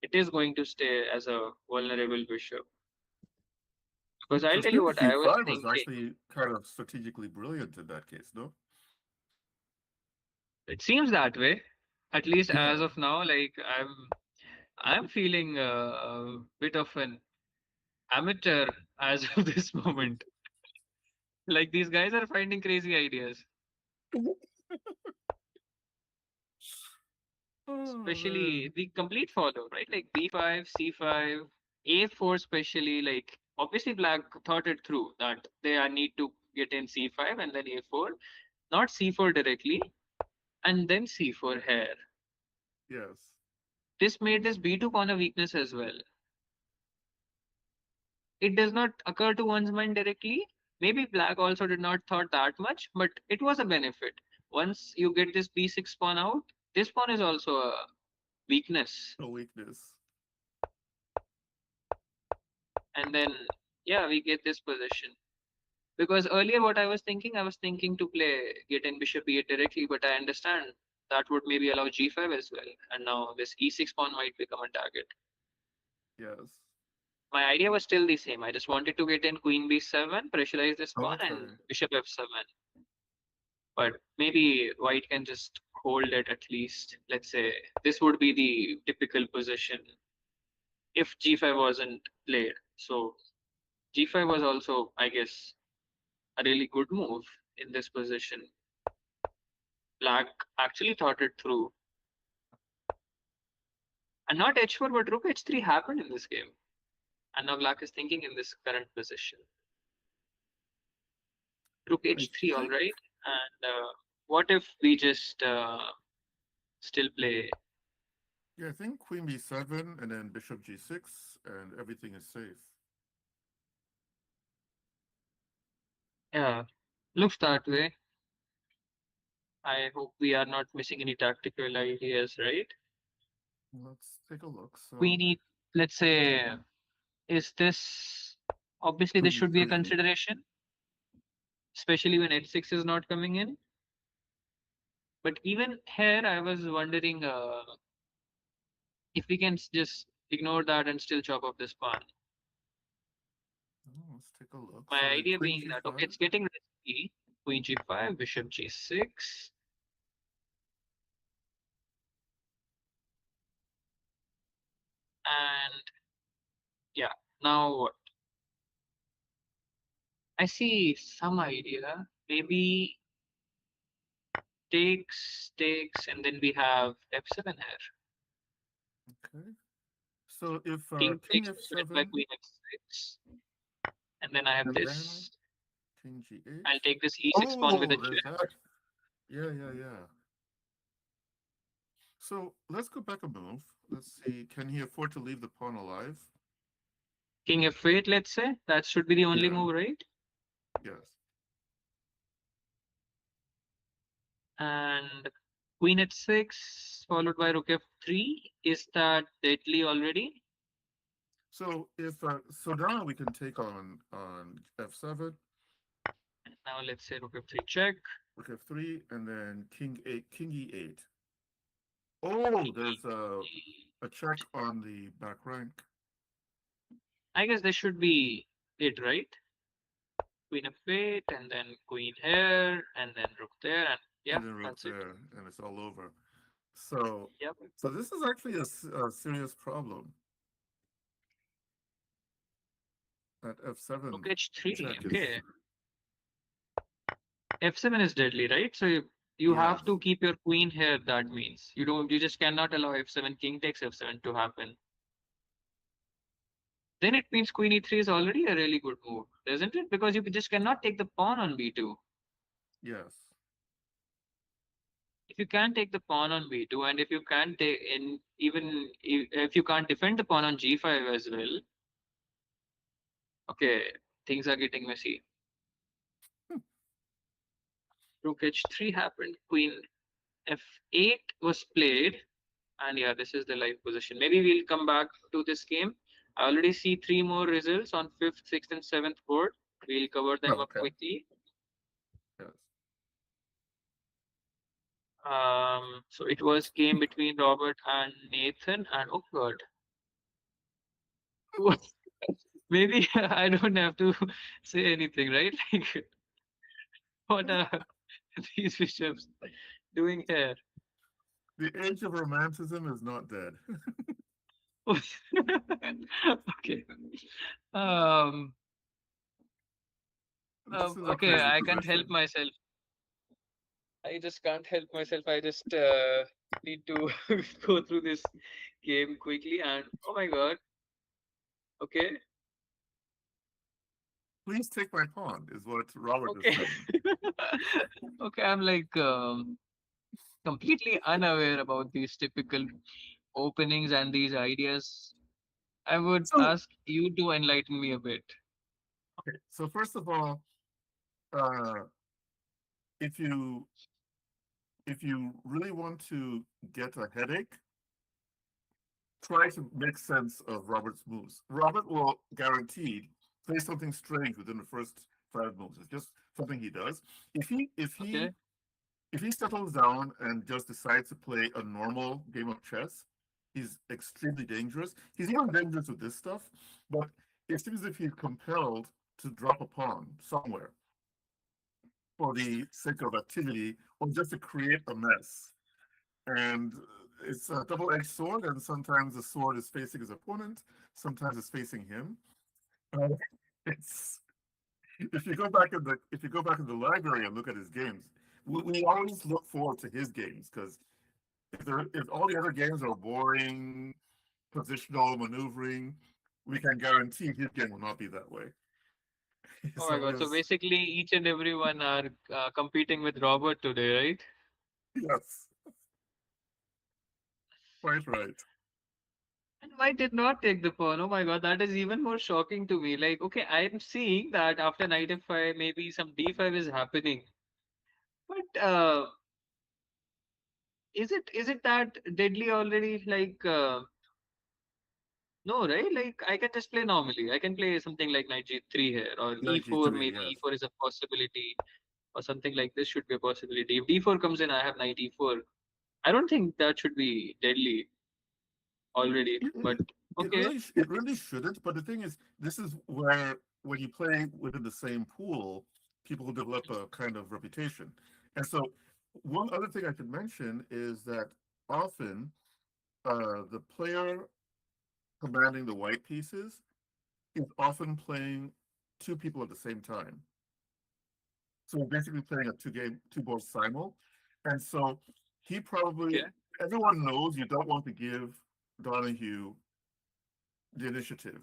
it is going to stay as a vulnerable bishop. Because So I'll tell you queen what I was g5 was thinking. actually kind of strategically brilliant in that case, no? It seems that way, at least as Yeah. of now. Like I'm feeling a bit of an amateur as of this moment. Like these guys are finding crazy ideas, Oh especially man. the complete follow, right? Like b5, c5, a4, especially. Like obviously, black thought it through that they need to get in c5 and then a4, not c4 directly, and then c4 here. Yes. This made this b2 pawn a weakness as well. It does not occur to one's mind directly. Maybe black also did not thought that much, but it was a benefit. Once you get this b6 pawn out, this pawn is also a weakness. A weakness. And then, yeah, we get this position. Because earlier, what I was thinking to play get in bishop e8 directly, but I understand that would maybe allow g5 as well. And now this e6 pawn might become a target. Yes. My idea was still the same. I just wanted to get in queen b7, pressurize this pawn, and Okay. bishop f7. But maybe white can just hold it at least. Let's say this would be the typical position if g5 wasn't played. So g5 was also, I guess, a really good move in this position. Black actually thought it through. And not h4, but rook h3 happened in this game. And now black is thinking in this current position. Rook I h3, all think, right. And what if we just still play? yeah, I think queen b7 and then bishop g6 and everything is safe. Yeah, looks that way. I hope we are not missing any tactical ideas, right? Let's take a look. We So need, let's say, is this obviously this queen should be a e3. consideration, especially when h6 is not coming in. But even here, I was wondering if we can just ignore that and still chop off this pawn. Oh, let's take a look. My So then idea queen being that okay, g5. it's getting risky. Queen g5, bishop g6, and yeah. Now what? I see some idea. Maybe takes, and then we have f7 here. Okay. So if King king takes precedent by f7 queen f6, and then I have and then this. king g8. I'll take this e6 pawn with a Oh, check. there's that. Yeah, yeah, yeah. So let's go back a move. Let's see. Can he afford to leave the pawn alive? King f8, let's say. That should be the only Yeah. move, right? Yes. And queen h6 followed by rook f3. Is that deadly already? So if so now we can take on f7, And now let's say rook f3 check. rook f3, and then king 8, king e8. Oh, King there's e3. a check on the back rank. I guess this should be it, right? Queen f8, and then queen here, and then rook there, and yeah, and then rook that's it. there, and it's all over. So, Yep. so this is actually a serious problem. At Rook f7 h3. check is Okay. F7 is deadly, right? So you have yes, to keep your queen here. That means you just cannot allow f7, king takes f7 to happen. Then it means queen e3 is already a really good move, doesn't it? Because you just cannot take the pawn on b2. yes. If you can't take the pawn on b2, and if you can't take in even if you can't defend the pawn on g5 as well, okay, things are getting messy. Rook h3 happened, queen f8 was played, and yeah, this is the live position. Maybe we'll come back to this game. I already see three more results on fifth, sixth, and seventh board. We'll cover them Oh, up okay. quickly. Yes. So it was game between Robert and Nathan, and oh god, maybe I don't have to say anything, right? Like, what are these bishops doing here? The age of romanticism is not dead. Okay. Um. This is a Okay, crazy I can't help position. myself. I just can't help myself. I just need to go through this game quickly. And oh my god. Okay. Please take my pawn, is what Robert is Okay. saying. Okay. I'm like completely unaware about these typical openings and these ideas. I would So, ask you to enlighten me a bit. okay. So first of all, uh, if you if you really want to get a headache, try to make sense of Robert's moves. Robert will guaranteed play something strange within the first five moves. It's just something he does. If he if he Okay. if he settles down and just decides to play a normal game of chess, he's extremely dangerous. He's even dangerous with this stuff, but it seems as if he's compelled to drop a pawn somewhere for the sake of activity or just to create a mess. And it's a double-edged sword, and sometimes the sword is facing his opponent, sometimes it's facing him. Uh, it's if you go back in the library and look at his games, we always look forward to his games because if all the other games are boring, positional maneuvering, we can guarantee his game will not be that way. Oh It's my god. So always basically, each and everyone are competing with Robert today, right? yes, quite right. And why did not take the pawn? Oh my god, that is even more shocking to me. Like, okay, I'm seeing that after knight f5, maybe some d5 is happening. But is it that deadly already? Like, no, right? Like, I can just play normally. I can play something like knight g3 here, or Knight e4. g3, Maybe yes. e4 is a possibility, or something like this should be a possibility. If d4 comes in, I have knight e4. I don't think that should be deadly already. It, But it, okay, it really shouldn't. But the thing is, this is where when you play within the same pool, people will develop a kind of reputation. And so, one other thing I should mention is that often the player commanding the white pieces is often playing two people at the same time. So we're basically playing a two board simul. And so he probably, okay. everyone knows you don't want to give Donahue the initiative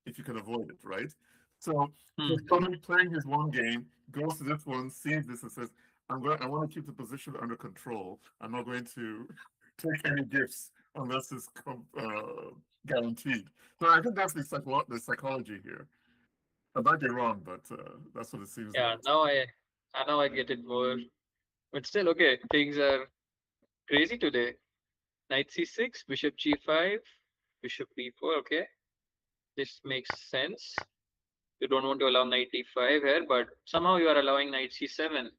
if you can avoid it, right? So he's Hmm. probably playing his one game, goes to this one, sees this, and says, I want to keep the position under control. I'm not going to take any gifts unless it's guaranteed. So I think that's the psychology here. I might be wrong, but that's what it seems Yeah, like. now I get it more. But still, okay, things are crazy today. Knight c6, bishop g5, bishop b4. Okay, this makes sense. You don't want to allow knight d5 here, but somehow you are allowing knight c7.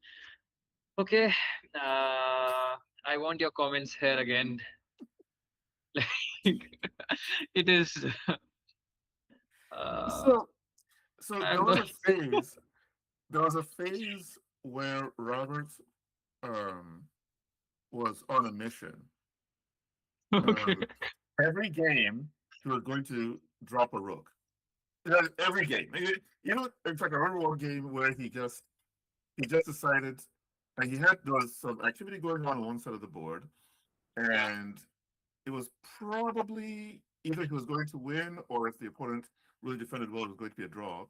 Okay, I want your comments here again. Like, it is. Uh, So, so there I'm was not. a phase. there was a phase where Robert um, was on a mission. Okay. Um, every game, he was going to drop a rook. Every game. You know, in fact, I remember one game where he just decided, and there was some activity going on one side of the board, Yeah. and it was probably either he was going to win or if the opponent really defended well, it was going to be a draw.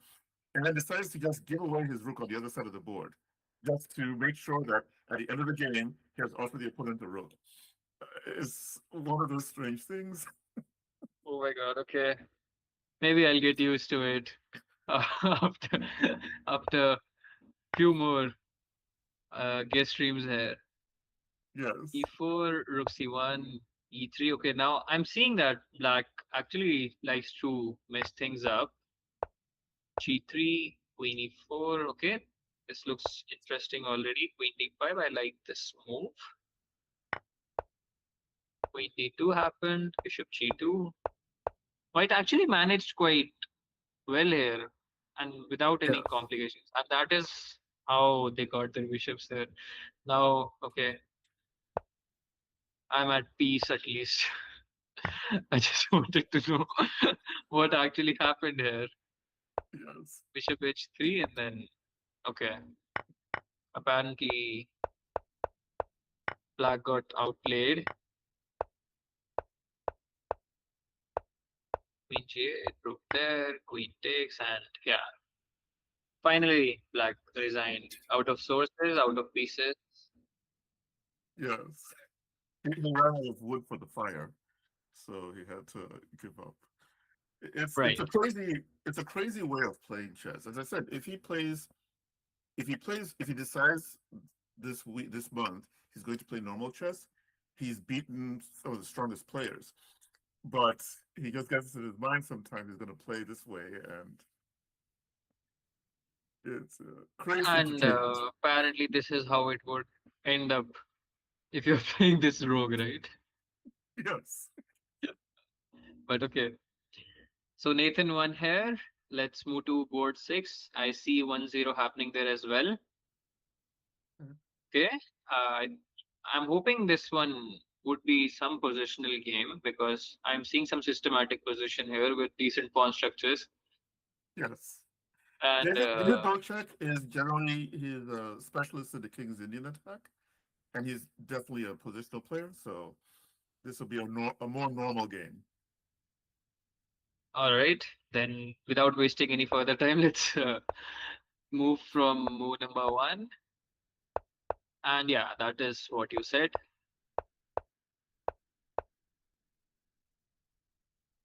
And then decides to just give away his rook on the other side of the board, just to make sure that at the end of the game, he has offered the opponent a rook. It's one of those strange things. Oh my God. Okay. Maybe I'll get used to it after after few more guest streams here. Yes. E4, rook c1, e3. Okay, now I'm seeing that black actually likes to mess things up. G3, queen e4. Okay, this looks interesting already. Queen d5. I like this move. Queen d2 happened. Bishop g2. White actually managed quite well here and without any Yes. complications. And that is how they got their bishops there. Now, okay, I'm at peace at least. I just wanted to know what actually happened here. Yes. Bishop h3 and then, okay, apparently black got outplayed. Queen g8, rook there, queen takes, and yeah, finally black resigned out of sources, out of pieces. Yes. He ran out of wood for the fire, so he had to give up. It's Right. a crazy way of playing chess. As I said, if he decides this month he's going to play normal chess, he's beaten some of the strongest players. But he just gets in his mind sometimes he's going to play this way, and it's crazy And entertainment. apparently this is how it would end up if you're playing this rogue, right? Yes. But okay. So Nathan won here. Let's move to board 6. I see 1-0 happening there as well. Okay. I'm hoping this one would be some positional game because I'm seeing some systematic position here with decent pawn structures. Yes. And David Bocek is generally he's a specialist in the King's Indian attack, and he's definitely a positional player. So this will be a more normal game. all right, then without wasting any further time, let's move from move number 1. And yeah, that is what you said.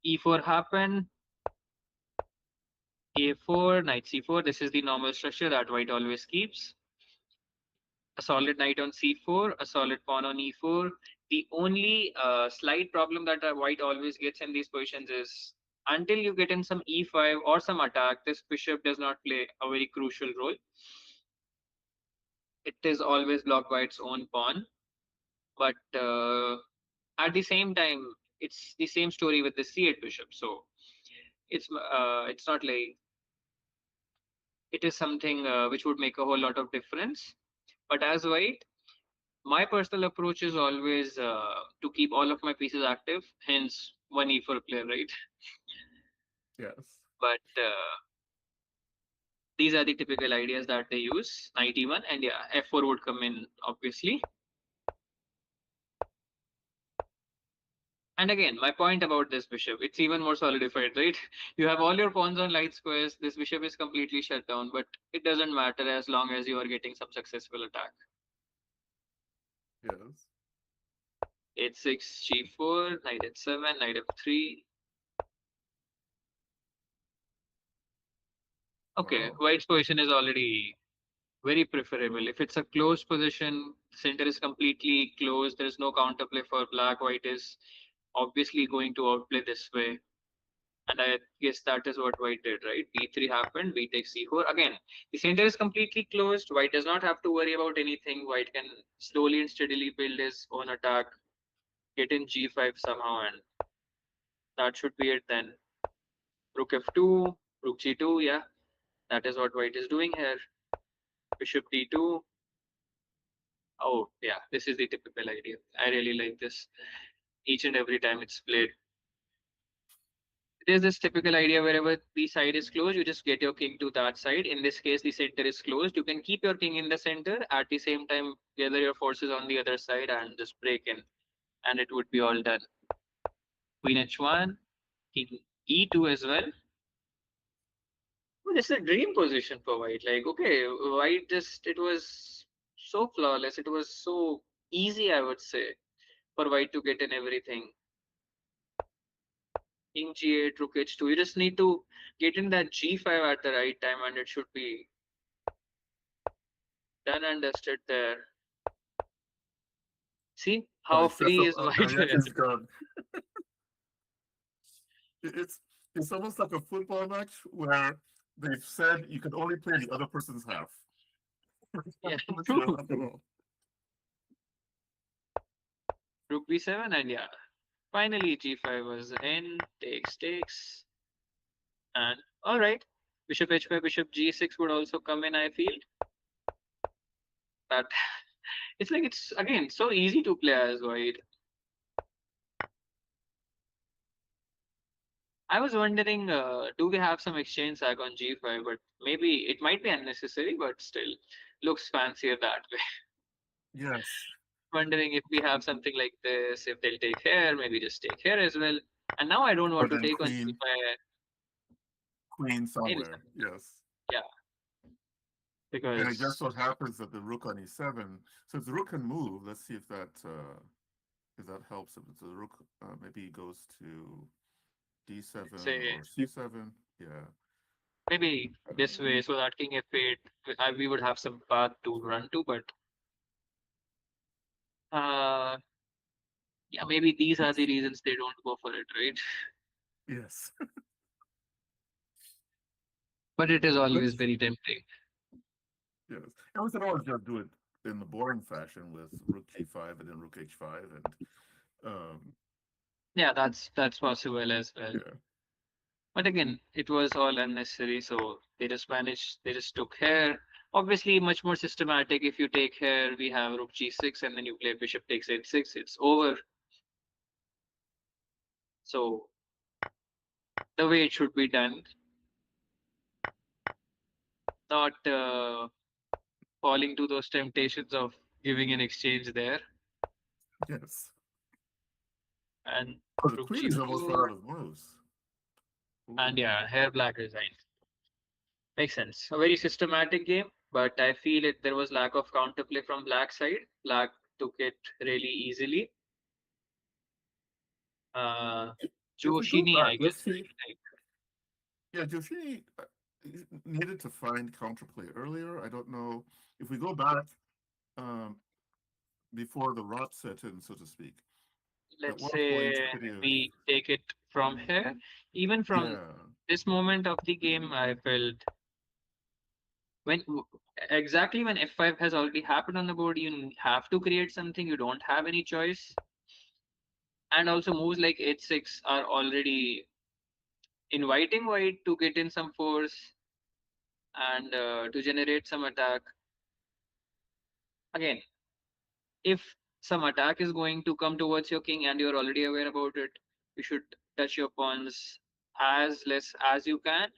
E4 happened. A4, knight c4. This is the normal structure that white always keeps. A solid knight on c4, a solid pawn on e4. The only slight problem that a white always gets in these positions is until you get in some e5 or some attack, this bishop does not play a very crucial role. It is always blocked by its own pawn. But at the same time, it's the same story with the c8 bishop. So it's not like it is something which would make a whole lot of difference. But as white, my personal approach is always to keep all of my pieces active, hence one e4 player, right? Yes. But these are the typical ideas that they use, knight e1, and yeah, f4 would come in, obviously. And again, my point about this bishop, it's even more solidified, right? You have all your pawns on light squares, this bishop is completely shut down, but it doesn't matter as long as you are getting some successful attack. Yes. H6, g4, knight h7, knight f3. Okay, Wow. white's position is already very preferable. If it's a closed position, center is completely closed, there's no counterplay for black, white is obviously going to outplay this way. And I guess that is what white did, right? B3 happened, B takes C4. Again, the center is completely closed. White does not have to worry about anything. White can slowly and steadily build his own attack, get in G5 somehow, and that should be it then. Rook F2, Rook G2, yeah. That is what white is doing here. Bishop d2. Oh, yeah, this is the typical idea. I really like this each and every time it's played. There's this typical idea wherever the side is closed, you just get your king to that side. In this case, the center is closed. You can keep your king in the center. At the same time, gather your forces on the other side and just break in. And it would be all done. Queen h1, king e2 as well. Well, this is a dream position for white. Like, okay, white just, it was so flawless. It was so easy, I would say, for white to get in everything. King g8, rook h2. You just need to get in that g5 at the right time and it should be done and dusted there. See Oh, how it's just free is white yeah, here. it's gone. It's it's almost like a football match where they've said you can only play the other person's half. Yeah, It's true. your half at all. Rook b7 and yeah. Finally g5 was in, takes. And alright. Bishop h5, bishop g6 would also come in, I feel. That it's like it's again so easy to play as white. I was wondering, do we have some exchange sack on g5? But maybe it might be unnecessary, but still looks fancier that way. Yes. Wondering if we have something like this, if they'll take here, maybe just take here as well. And now I don't Or want to then take on g5. queen Maybe somewhere. some, Yes. yeah, And it just because so happens that the rook on e7. So if the rook can move, let's see if that helps. If the rook maybe goes to let's d7 say or c7. Yeah. maybe this way, so that king f8, we would have some path to run to, but uh, yeah, maybe these are the reasons they don't go for it, right? Yes. But it is always Let's very tempting. yes. And we can always just do it in the boring fashion with rook g5 and then rook h5 and Yeah, that's possible as well. yeah. But again, it was all unnecessary, so they just managed, they just took here. Obviously, much more systematic. If you take here, we have rook g6, and then you play bishop takes h6, it's over. So the way it should be done, not falling to those temptations of giving an exchange there. Yes. And Oh, the rook queen is almost run g2, out of moves. and Ooh. yeah, here black resigned. Makes sense. A very systematic game, but I feel it there was lack of counterplay from black side. Black took it really easily. Uh, If we go Joshini, back, I guess. let's see. Yeah, Joshi needed to find counterplay earlier. I don't know if we go back um, before the rot set in, so to speak. At Let's one point, say could you? we take it from here. Even from Yeah. this moment of the game, I felt when exactly when f5 has already happened on the board, you have to create something. You don't have any choice. And also moves like h6 are already inviting white to get in some force and to generate some attack. Again, if some attack is going to come towards your king and you're already aware about it, you should touch your pawns as less as you can.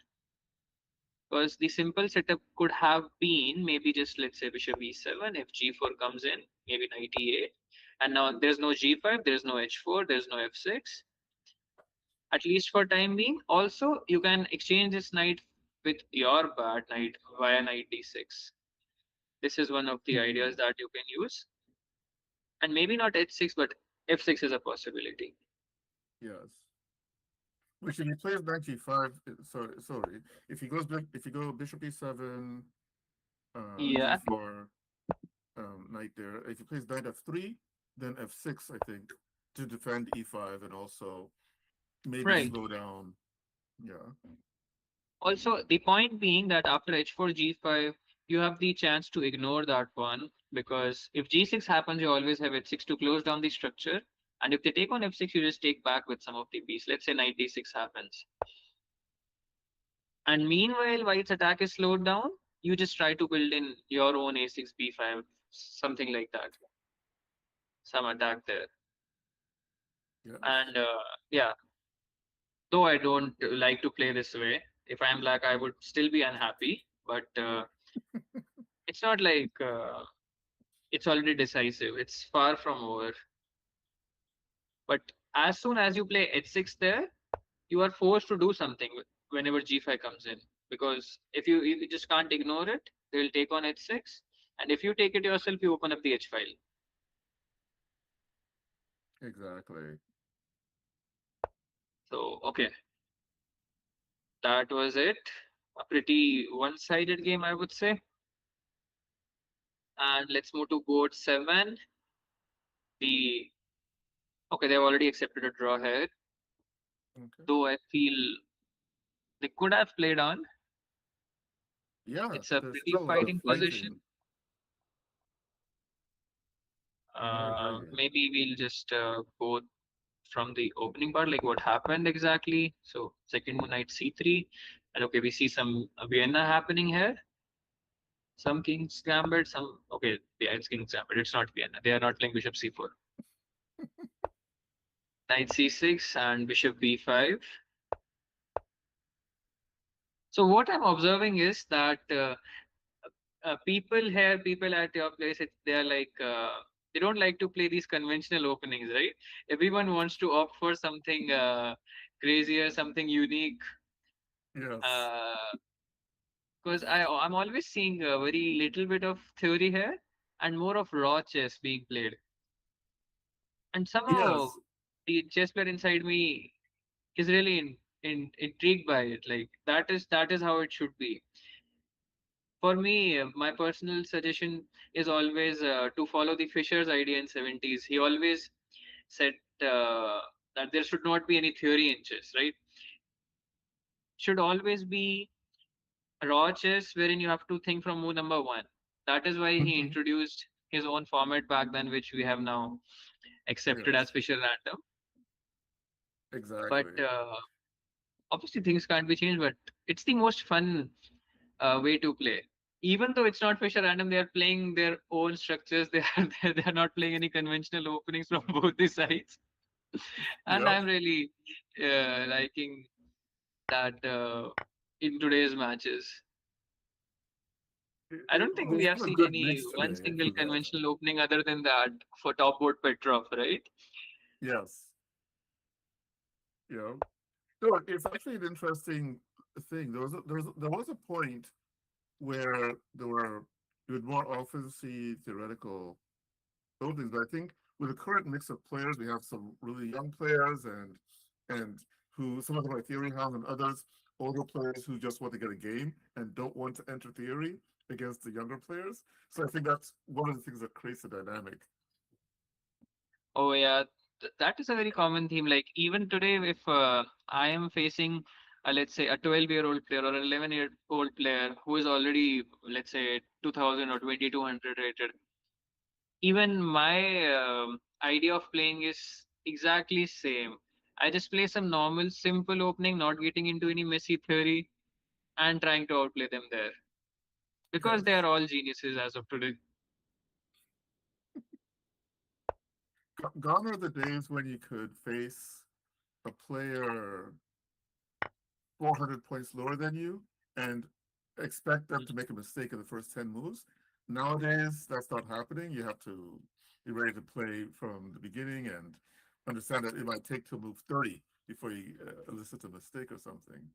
Because the simple setup could have been maybe just let's say bishop e7, if g4 comes in, maybe knight e8. And now there's no g5, there's no h4, there's no f6, at least for time being. Also, you can exchange this knight with your bad knight via knight d6. This is one of the ideas Hmm. that you can use. And maybe not h6, but f6 is a possibility. Yes. Which if he plays knight g5, sorry. If he goes if you go bishop e7, Yeah, g4, knight there. If he plays knight f3, then f6, I think, to defend e5 and also maybe right. slow down. Yeah. Also, the point being that after h4, g5, you have the chance to ignore that one because if g6 happens, you always have h6 to close down the structure. And if they take on f6, you just take back with some of the piece. Let's say knight d6 happens. And meanwhile, white's attack is slowed down. you just try to build in your own a6 b5, something like that, some attack there. Yes. And yeah, though I don't like to play this way. If I'm black, I would still be unhappy, but it's not like it's already decisive. It's far from over. But as soon as you play h6 there, you are forced to do something whenever g5 comes in. Because if you just can't ignore it, they will take on h6. And if you take it yourself, you open up the h file. Exactly. So, okay, that was it. A pretty one sided game, I would say. And let's move to board 7. The Okay, they've already accepted a draw here, Okay. though I feel they could have played on. Yeah, It's a there's pretty still fighting position. fighting. I agree. Maybe we'll just go from the opening part, like what happened exactly. So second move knight c3, and okay, we see some Vienna happening here. Some king's gambit, some okay, yeah, it's king's gambit. It's not Vienna. They are not playing bishop c4. Knight c6 and bishop b5. So what I'm observing is that people here, people at your place, they are like they don't like to play these conventional openings, right? Everyone wants to opt for something crazier, something unique. Yes. Uh, because I'm always seeing a very little bit of theory here and more of raw chess being played. And somehow Yes. the chess player inside me is really intrigued by it. Like that is how it should be. For me, my personal suggestion is always to follow the Fisher's idea in 70s. He always said that there should not be any theory in chess, right? Should always be raw chess wherein you have to think from move number one. That is why he Hmm. introduced his own format back then, which we have now accepted as Yes. Fisher Random. But Exactly. obviously things can't be changed, but it's the most fun way to play. Even though it's not Fisher Random, they are playing their own structures. They are not playing any conventional openings from both the sides, and Yep. I'm really liking that in today's matches. I don't think we There's have been a seen good any mix one today single for that. conventional opening other than that for top board Petrov, right? Yes. Yeah. So it's actually an interesting thing. There was a point where you would more often see theoretical openings, but I think with the current mix of players, we have some really young players and who some of them are theory hounds and others older players who just want to get a game and don't want to enter theory against the younger players. So I think that's one of the things that creates the dynamic. Oh yeah, that is a very common theme. Like even today, if I am facing, let's say, a 12-year-old player or an 11-year-old player who is already, let's say, 2000 or 2200 rated, even my idea of playing is exactly same. I just play some normal, simple opening, not getting into any messy theory, and trying to outplay them there because they Yes. are all geniuses as of today. Gone are the days when you could face a player 400 points lower than you and expect them to make a mistake in the first 10 moves. Nowadays, that's not happening. You have to be ready to play from the beginning and understand that it might take to move 30 before you elicit a mistake or something.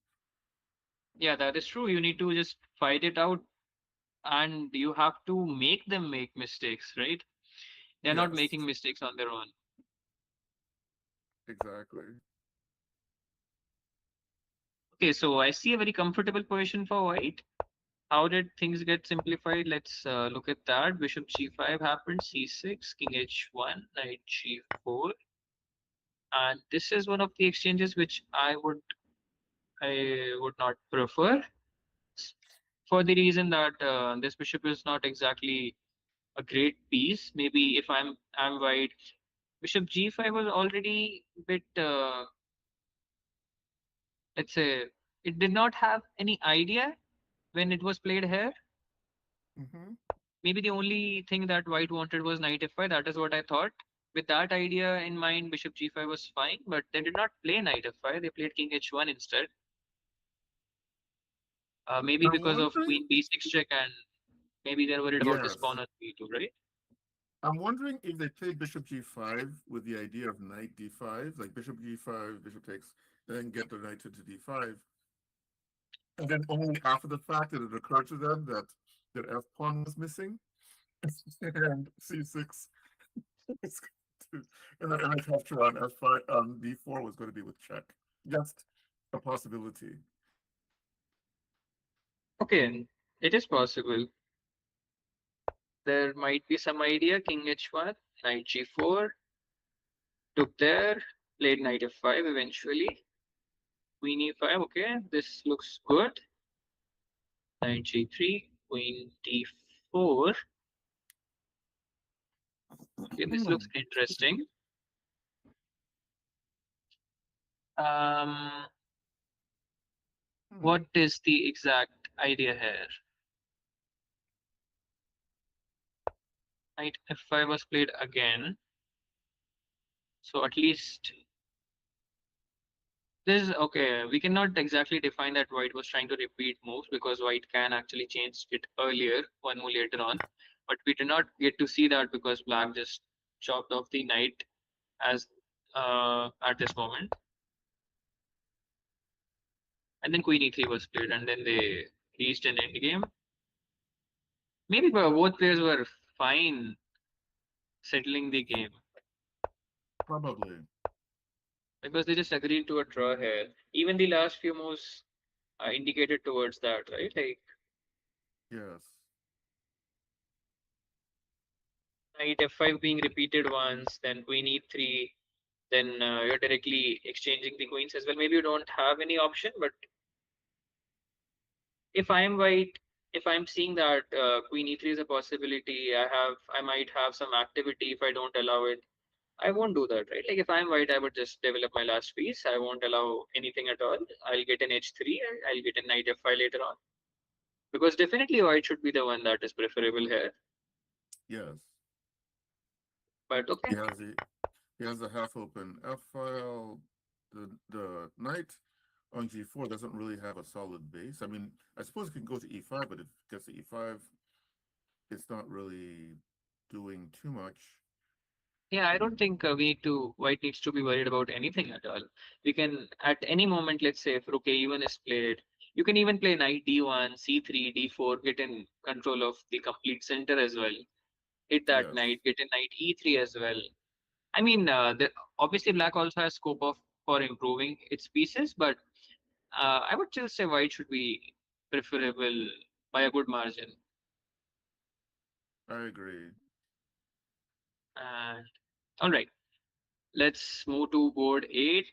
Yeah, that is true. You need to just fight it out and you have to make them make mistakes, right? They're not Yes, making mistakes on their own. exactly. Okay, so I see a very comfortable position for white. How did things get simplified? Let's look at that. Bishop g5 happened, c6, king h1, knight g4. And this is one of the exchanges which I would not prefer for the reason that this bishop is not exactly a great piece. Maybe if I'm white, bishop g5 was already a bit let's say it did not have any idea when it was played here. Mm-hmm. Maybe the only thing that white wanted was knight f5. That is what I thought. With that idea in mind, bishop g5 was fine, but they did not play knight f5. They played king h1 instead. Maybe I'm because of wondering, queen b6 check, and maybe they're worried about this yes, pawn on b2, right? I'm wondering if they played bishop g5 with the idea of knight d5, like bishop g5, bishop takes, then get the knight into d5, and then only after the fact did it occur to them that their f pawn was missing, and c6 is going to, and I have to run f5, d4 was going to be with check. Just a possibility. Okay, it is possible. There might be some idea. King h1, knight g4, took there, played knight f5 eventually. Queen e5, okay, this looks good. Knight g3, queen d4. Okay, this looks Hmm. interesting. Um, Hmm. what is the exact idea here? Knight f5 was played again. So at least this is okay. We cannot exactly define that white was trying to repeat moves because white can actually change it earlier, one move later on. But we did not get to see that because black just chopped off the knight as at this moment. And then queen e3 was played, and then they reached an endgame. Maybe both players were fine settling the game Probably. because they just agreed to a draw here. Even the last few moves indicated towards that, right? Like Yes. knight f5 being repeated once, then queen e3, then you're directly exchanging the queens as well. Maybe you don't have any option, but if I'm white, if I'm seeing that queen e3 is a possibility, I might have some activity if I don't allow it. I won't do that, right? Like if I'm white, I would just develop my last piece. I won't allow anything at all. I'll get an h3. I'll get a knight f5 later on. Because definitely white should be the one that is preferable here. Yes. But okay. He has the he has a half open F file. The knight on G4 doesn't really have a solid base. I mean, I suppose it can go to E5, but if it gets to E5, it's not really doing too much. Yeah, I don't think white needs to be worried about anything at all. We can, at any moment, let's say if rook a1 is played, you can even play knight d1, c3, d4, get in control of the complete center as well. Hit that Yes, knight, get a knight e3 as well. I mean, obviously black also has scope of for improving its pieces, but I would still say white should be preferable by a good margin. I agree. And all right, let's move to board 8.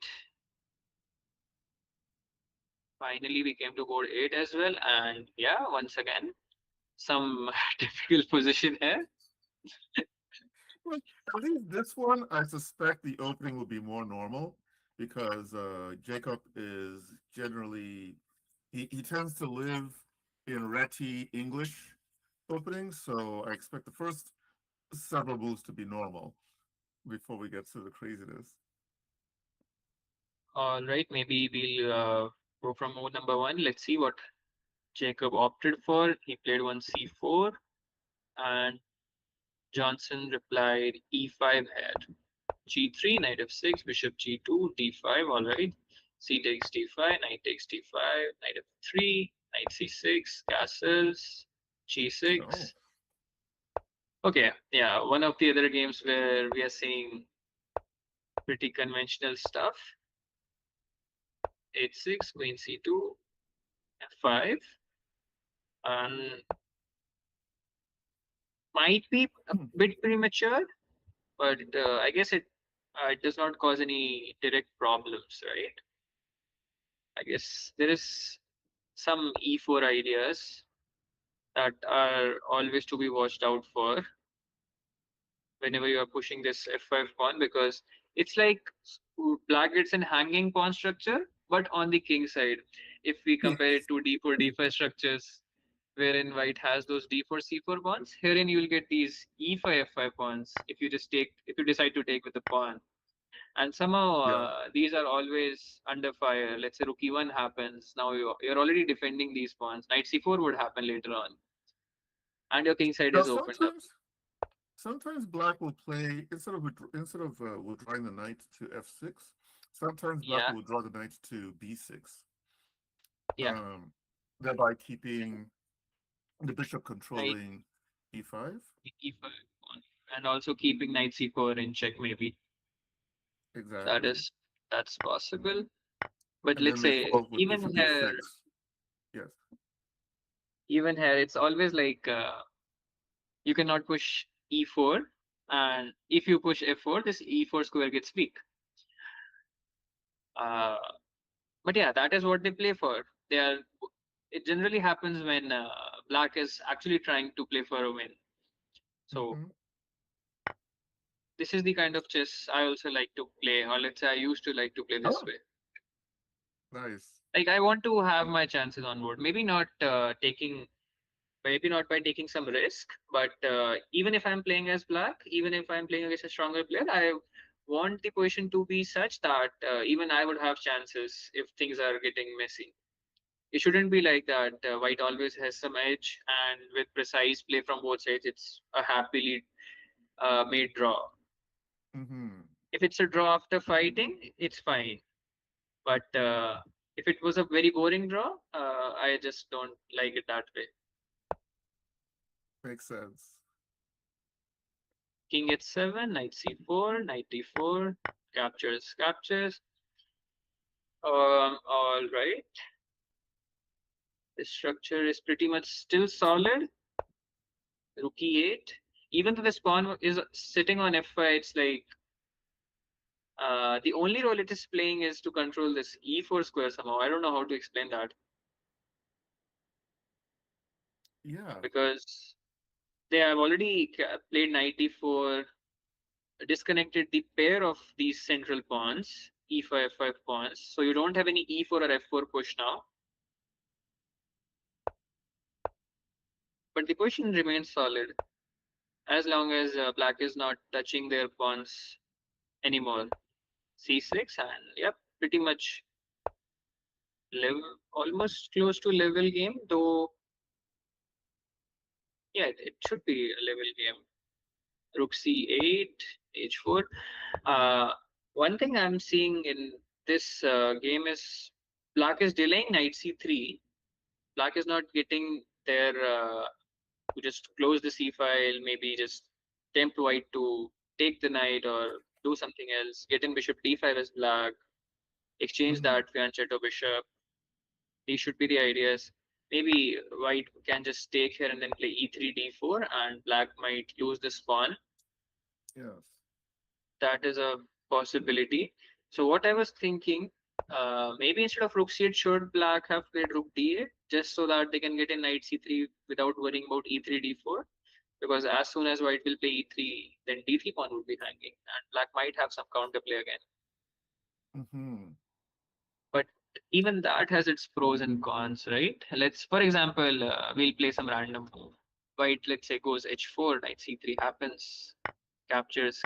Finally, we came to board 8 as well. And yeah, once again, some difficult position here. Well, at least this one, I suspect the opening will be more normal because Jacob is generally he tends to live in Reti English openings, so I expect the first several moves to be normal before we get to the craziness. All right, maybe we'll go from mode number 1. Let's see what Jacob opted for. He played one c4, and Johnson replied e5 here. G3, knight f6, bishop g2, d5. All right. C takes d5, knight takes d5, knight f3, knight c6, castles, Oh, g6. Okay, yeah, one of the other games where we are seeing pretty conventional stuff. H6, queen c2, f5, and might be a hmm, bit premature, but I guess it does not cause any direct problems, right? I guess there is some e4 ideas that are always to be watched out for whenever you are pushing this f5 pawn because it's like black gets an hanging pawn structure, but on the king side. If we compare yes, it to d4, d5 structures, wherein white has those d4 c4 pawns. Herein you will get these e5 f5 pawns if you decide to take with the pawn. And somehow Yeah. these are always under fire. Let's say rook e1 happens. Now you're already defending these pawns. Knight c4 would happen later on, and your king side Now is opened up. sometimes black will play instead of withdrawing the knight to f6. Sometimes black Yeah, will withdraw the knight to b6, yeah. um, thereby keeping the bishop Knight controlling e5. e5 pawn, and also keeping knight c4 in check maybe. That Exactly. is that's possible. But And let's then they say follow with bishop e6. Yes. even here, it's always like you cannot push e4, and if you push f4, this e4 square gets weak. Uh, but yeah, that is what they play for. They are. It generally happens when black is actually trying to play for a win. So Mm-hmm. this is the kind of chess I also like to play, or let's say I used to like to play this Oh, way. nice. Like I want to have my chances on board. Maybe not by taking some risk, but even if I'm playing as black, even if I'm playing against a stronger player, I want the position to be such that even I would have chances if things are getting messy. It shouldn't be like that. White always has some edge, and with precise play from both sides, it's a happily made draw. Mm-hmm. If it's a draw after fighting, it's fine. But if it was a very boring draw, I just don't like it that way. Makes sense. King h7, knight c4, knight d4, captures. All right. The structure is pretty much still solid. Rook e8. Even though this pawn is sitting on f5, it's like the only role it is playing is to control this e4 square somehow. I don't know how to explain that Yeah. because they have already played knight d4, disconnected the pair of these central pawns, e5, f5 pawns. So you don't have any e4 or f4 push now. But the position remains solid as long as black is not touching their pawns anymore. C6 and yep, pretty much level, almost close to level game. Though yeah, it should be a level game. Rook C8, H4. Uh, One thing I'm seeing in this game is black is delaying knight C3. Black is not getting their to just close the C file, maybe just tempt white to take the knight or do something else, get in bishop D5 as black, exchange Mm-hmm. that fianchetto bishop. These should be the ideas. Maybe white can just take here and then play E3, D4, and black might lose this pawn. Yes. That is a possibility. So what I was thinking, maybe instead of rook c8, should black have played rook d8 just so that they can get in knight c3 without worrying about e3, d4? Because as soon as white will play e3, then d3 pawn would be hanging, and black might have some counterplay again. Mm-hmm. But even that has its pros and cons, right? Let's, for example, we'll play some random move. White, let's say, goes h4, knight c3 happens, captures,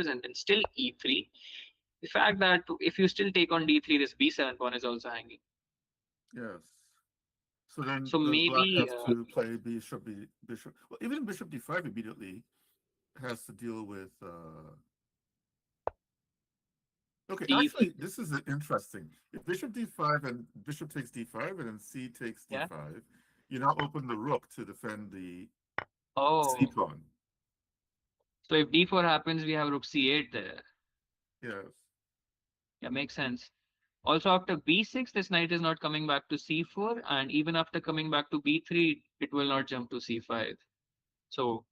and then still e3. The fact that if you still take on d3, this b7 pawn is also hanging. Yes. So then So does black maybe have to play bishop? Well, even bishop d5 immediately has to deal with. Okay, d4, actually, this is interesting. If bishop d5 and bishop takes d5 and then c takes yeah. d5, you now open the rook to defend the c Oh, pawn. so if d4 happens, we have rook c8 there. Yes. Yeah, makes sense. Also, after b6, this knight is not coming back to c4, and even after coming back to b3, it will not jump to c5. So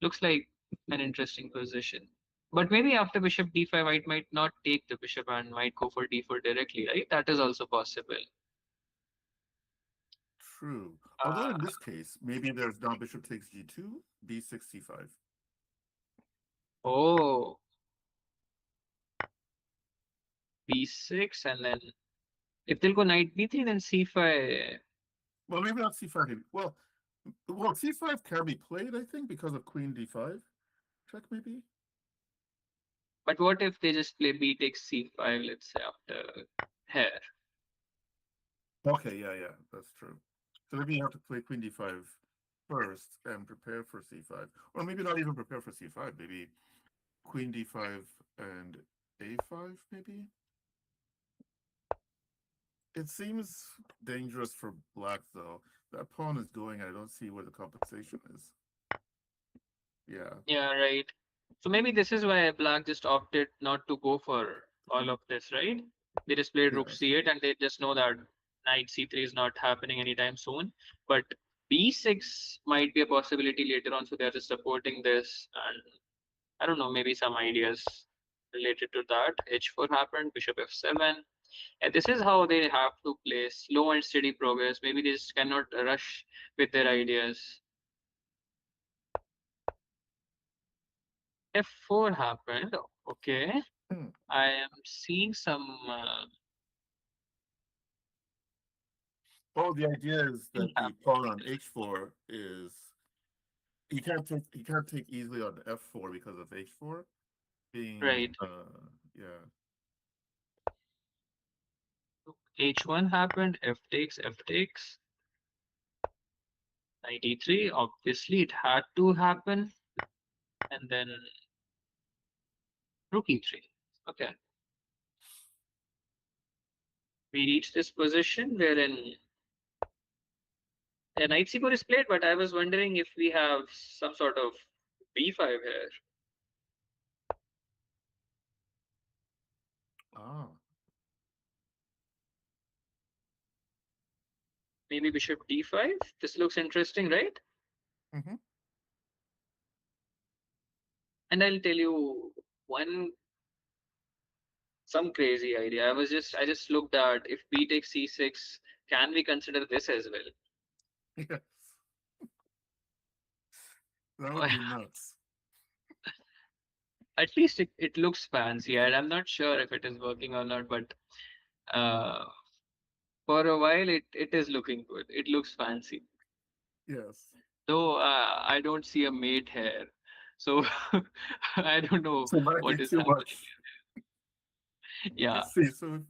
looks like an interesting position. But maybe after bishop d5, white might not take the bishop and might go for d4 directly, right? That is also possible. True. Although Uh, in this case, maybe there's now bishop takes g2, b6, c5. oh, b6, and then if they'll go knight b3, then c5. Well, maybe not c5. Well, c5 can be played, I think, because of queen d5. Check maybe. But what if they just play b takes c5, let's say after hair? Okay, yeah, that's true. So maybe you have to play queen d5 first and prepare for c5, or maybe not even prepare for c5. Maybe queen d5 and a5. Maybe it seems dangerous for black though. That pawn is going. I don't see where the compensation is. Yeah, Yeah, right. So maybe this is why black just opted not to go for all of this, right? They just played rook yes. c8 and they just know that knight c3 is not happening anytime soon. But b6 might be a possibility later on, so they're just supporting this. And I don't know, maybe some ideas related to that. h4 happened, bishop f7. And this is how they have to play slow and steady progress. Maybe they just cannot rush with their ideas. f4 happened. Okay. Hmm. I am seeing some Oh, the idea is thing that the happen. pawn on h4 is he can't take easily on f4 because of h4 being Right. yeah. H1 happened. F takes. Knight e3. Obviously, it had to happen. And then rook e3. Okay. We reach this position wherein knight c4 is played, but I was wondering if we have some sort of b5 here. Ah. Maybe bishop d5. This looks interesting, right? Mm-hmm. And I'll tell you one some crazy idea. I just looked at if b takes c6, can we consider this as Yes, that would well? be nuts. At least it looks fancy. And I'm not sure if it is working or not, but uh, for a while it is looking good. It looks fancy. Yes. Though I don't see a mate here. So I don't know So might be what is too happening. much. Yeah. Let's see. So if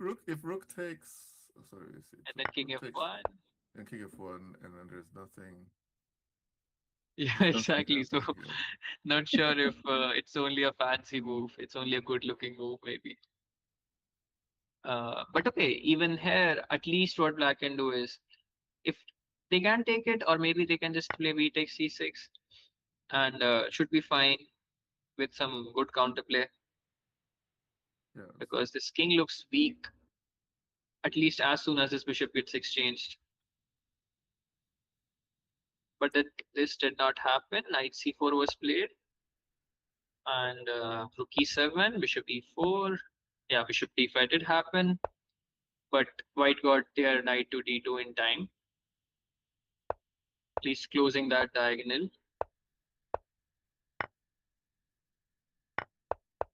rook takes, sorry, let's see. And So then king rook takes f1. and king f1, and then Yeah, there's nothing exactly. So happening here. not sure if it's only a fancy move. It's only a good looking move, maybe. But okay, even here, at least what black can do is if they can take it, or maybe they can just play b takes c6 and should be fine with some good counterplay Yes. because this king looks weak, at least as soon as this bishop gets exchanged. But that this did not happen. Knight c4 was played, and rook e7, bishop e4. Yeah, bishop d5 did happen, but white got their knight to d2 in time, at least closing that diagonal.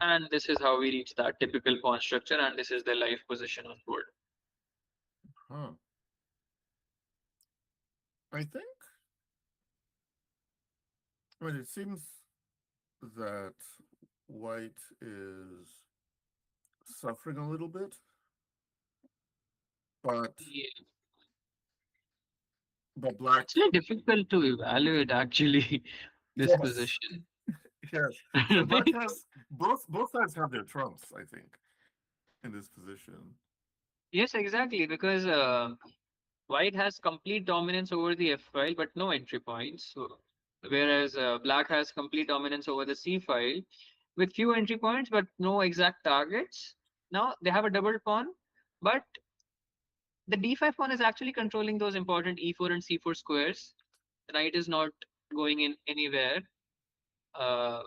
And this is how we reach that typical pawn structure, and this is the live position on board. Huh. I think. I mean, it seems that white is suffering a little bit, but Yeah. black. It's very difficult to evaluate actually this Yes. position. Yes. So black has both sides have their trumps, I think, in this position. Yes, exactly, because white has complete dominance over the f file, but no entry points. So, whereas black has complete dominance over the c file with few entry points, but no exact targets. Now they have a double pawn, but the d5 pawn is actually controlling those important e4 and c4 squares. The knight is not going in anywhere. Uh,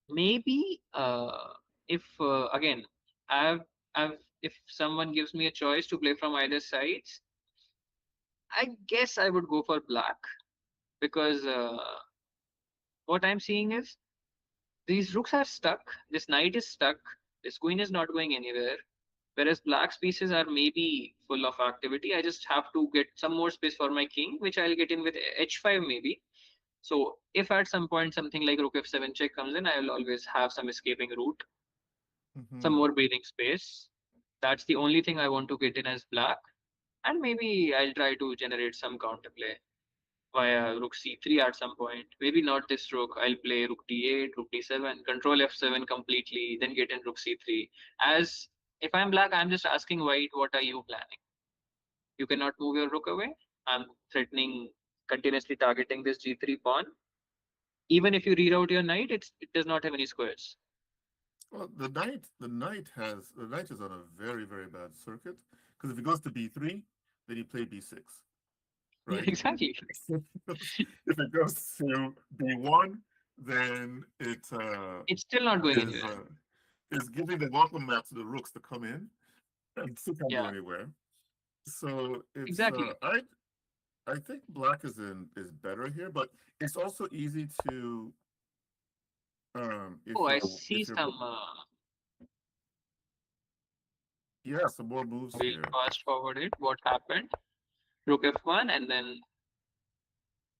maybe if again, I've, if someone gives me a choice to play from either sides, I guess I would go for black because what I'm seeing is these rooks are stuck. This knight is stuck. This queen is not going anywhere. Whereas black's pieces are maybe full of activity. I just have to get some more space for my king, which I'll get in with h5 maybe. So if at some point something like rook f7 check comes in, I will always have some escaping route, some Hmm. more breathing space. That's the only thing I want to get in as black. And maybe I'll try to generate some counterplay via rook c3 at some point. Maybe not this rook. I'll play rook d8, rook d7, control f7 completely, then get in rook c3. As if I'm black, I'm just asking white, what are you planning? You cannot move your rook away. I'm threatening continuously targeting this g3 pawn. Even if you reroute your knight, it does not have any squares. Well, the knight is on a very, very bad circuit because if it goes to b3, then you play b6, Yeah, right? exactly. If it goes to b1, then it It's still not going is anywhere. giving the welcome mat to the rooks to come in and still can't go Yeah, anywhere. So it's exactly. I think black is better here, but it's also easy to Oh, I see if you're some. yeah, some more moves We'll here. fast forward it. What happened? Rook f1 and then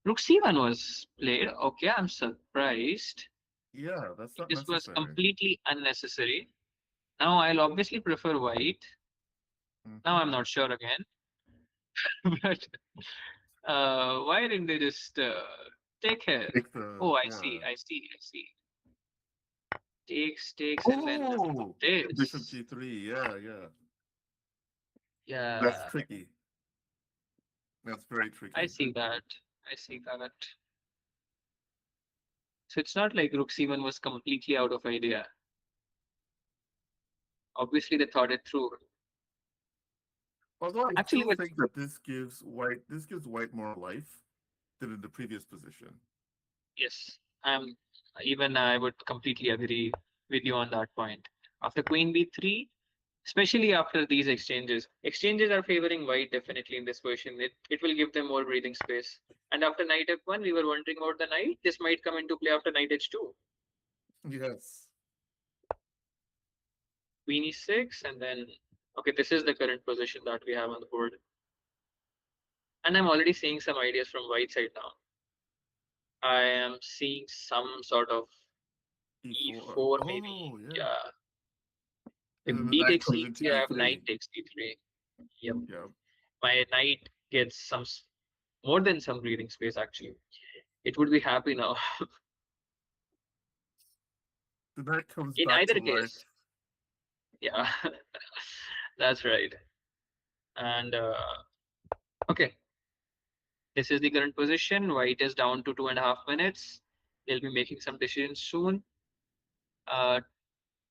rook c1 was played. Okay, I'm surprised. Yeah, that's not This was necessary. completely unnecessary. Now I'll obviously prefer white. Now Hmm. I'm not sure again. But why didn't they just take here? Take the Oh, I see, yeah. I see, I see. Takes, and then Oh, bishop this. g3. Yeah, yeah. That's Yeah, tricky. That's very I tricky. see that. I see that. So it's not like rook c1 was completely out of idea. Obviously, they thought it through. Although I Actually, still with think that this gives white more life than in the previous position. yes, even I would completely agree with you on that point. After queen b3, especially after these exchanges, exchanges are favoring white definitely in this position. It will give them more breathing space. And after knight f1, we were wondering about the knight. This might come into play after knight h2. Yes. Queen e6, and then okay, this is the current position that we have on the board. And I'm already seeing some ideas from white side now. I am seeing some sort of e4. e4 maybe. Oh, yeah. Yeah. If And then the d knight takes comes into e3, I have e3. knight takes d3. Yep. Yeah. My knight gets more than some breathing space actually. It would be happy now. The knight comes In back to either life. case, yeah, that's right. And okay, this is the current position. White is down to 2.5 minutes. They'll be making some decisions soon. Uh,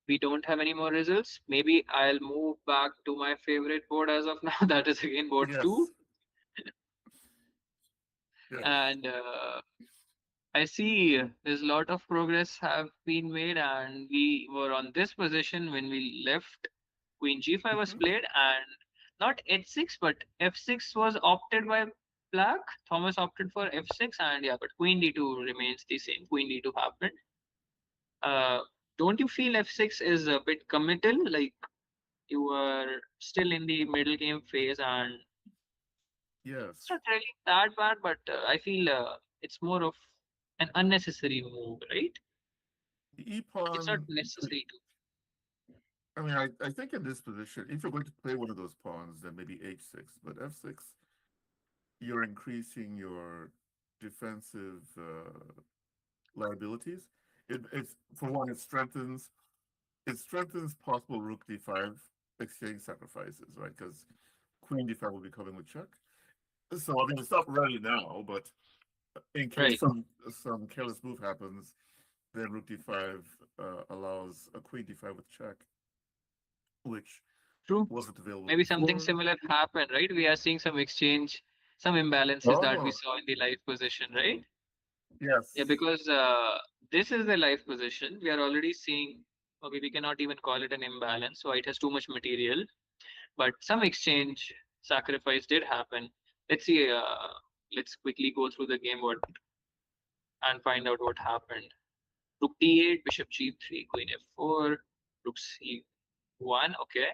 we don't have any more results. Maybe I'll move back to my favorite board as of now. That is again board Yes. two. Yes. And I see there's a lot of progress have been made, and we were on this position when we left. Queen g5 was Hmm. played, and not h6, but f6 was opted by black. Thomas opted for f6, and yeah, but queen d2 remains the same. Queen d2 happened. Uh, don't you feel f6 is a bit committal? Like you are still in the middle game phase, and it's Yes. not really that bad, but I feel it's more of an unnecessary move, right? The e It's not pawn. necessary to. I mean, I think in this position, if you're going to play one of those pawns, then maybe h6. But f6, you're increasing your defensive liabilities. It's for one, it strengthens possible rook d5 exchange sacrifices, right? Because queen d5 will be coming with check. So I mean, it's not ready now, but in case Right. some careless move happens, then rook d5 allows a queen d5 with check, which True. wasn't available Maybe something before. similar happened, right? We are seeing some exchange, some imbalances that we Oh, saw in the live position, right? Yeah, yes. because this is the live position. We are already seeing, okay, we cannot even call it an imbalance. So it has too much material, but some exchange sacrifice did happen. Let's see. Let's quickly go through the game what and find out what happened. Rook d8, bishop g3, queen f4, rook c1. Okay.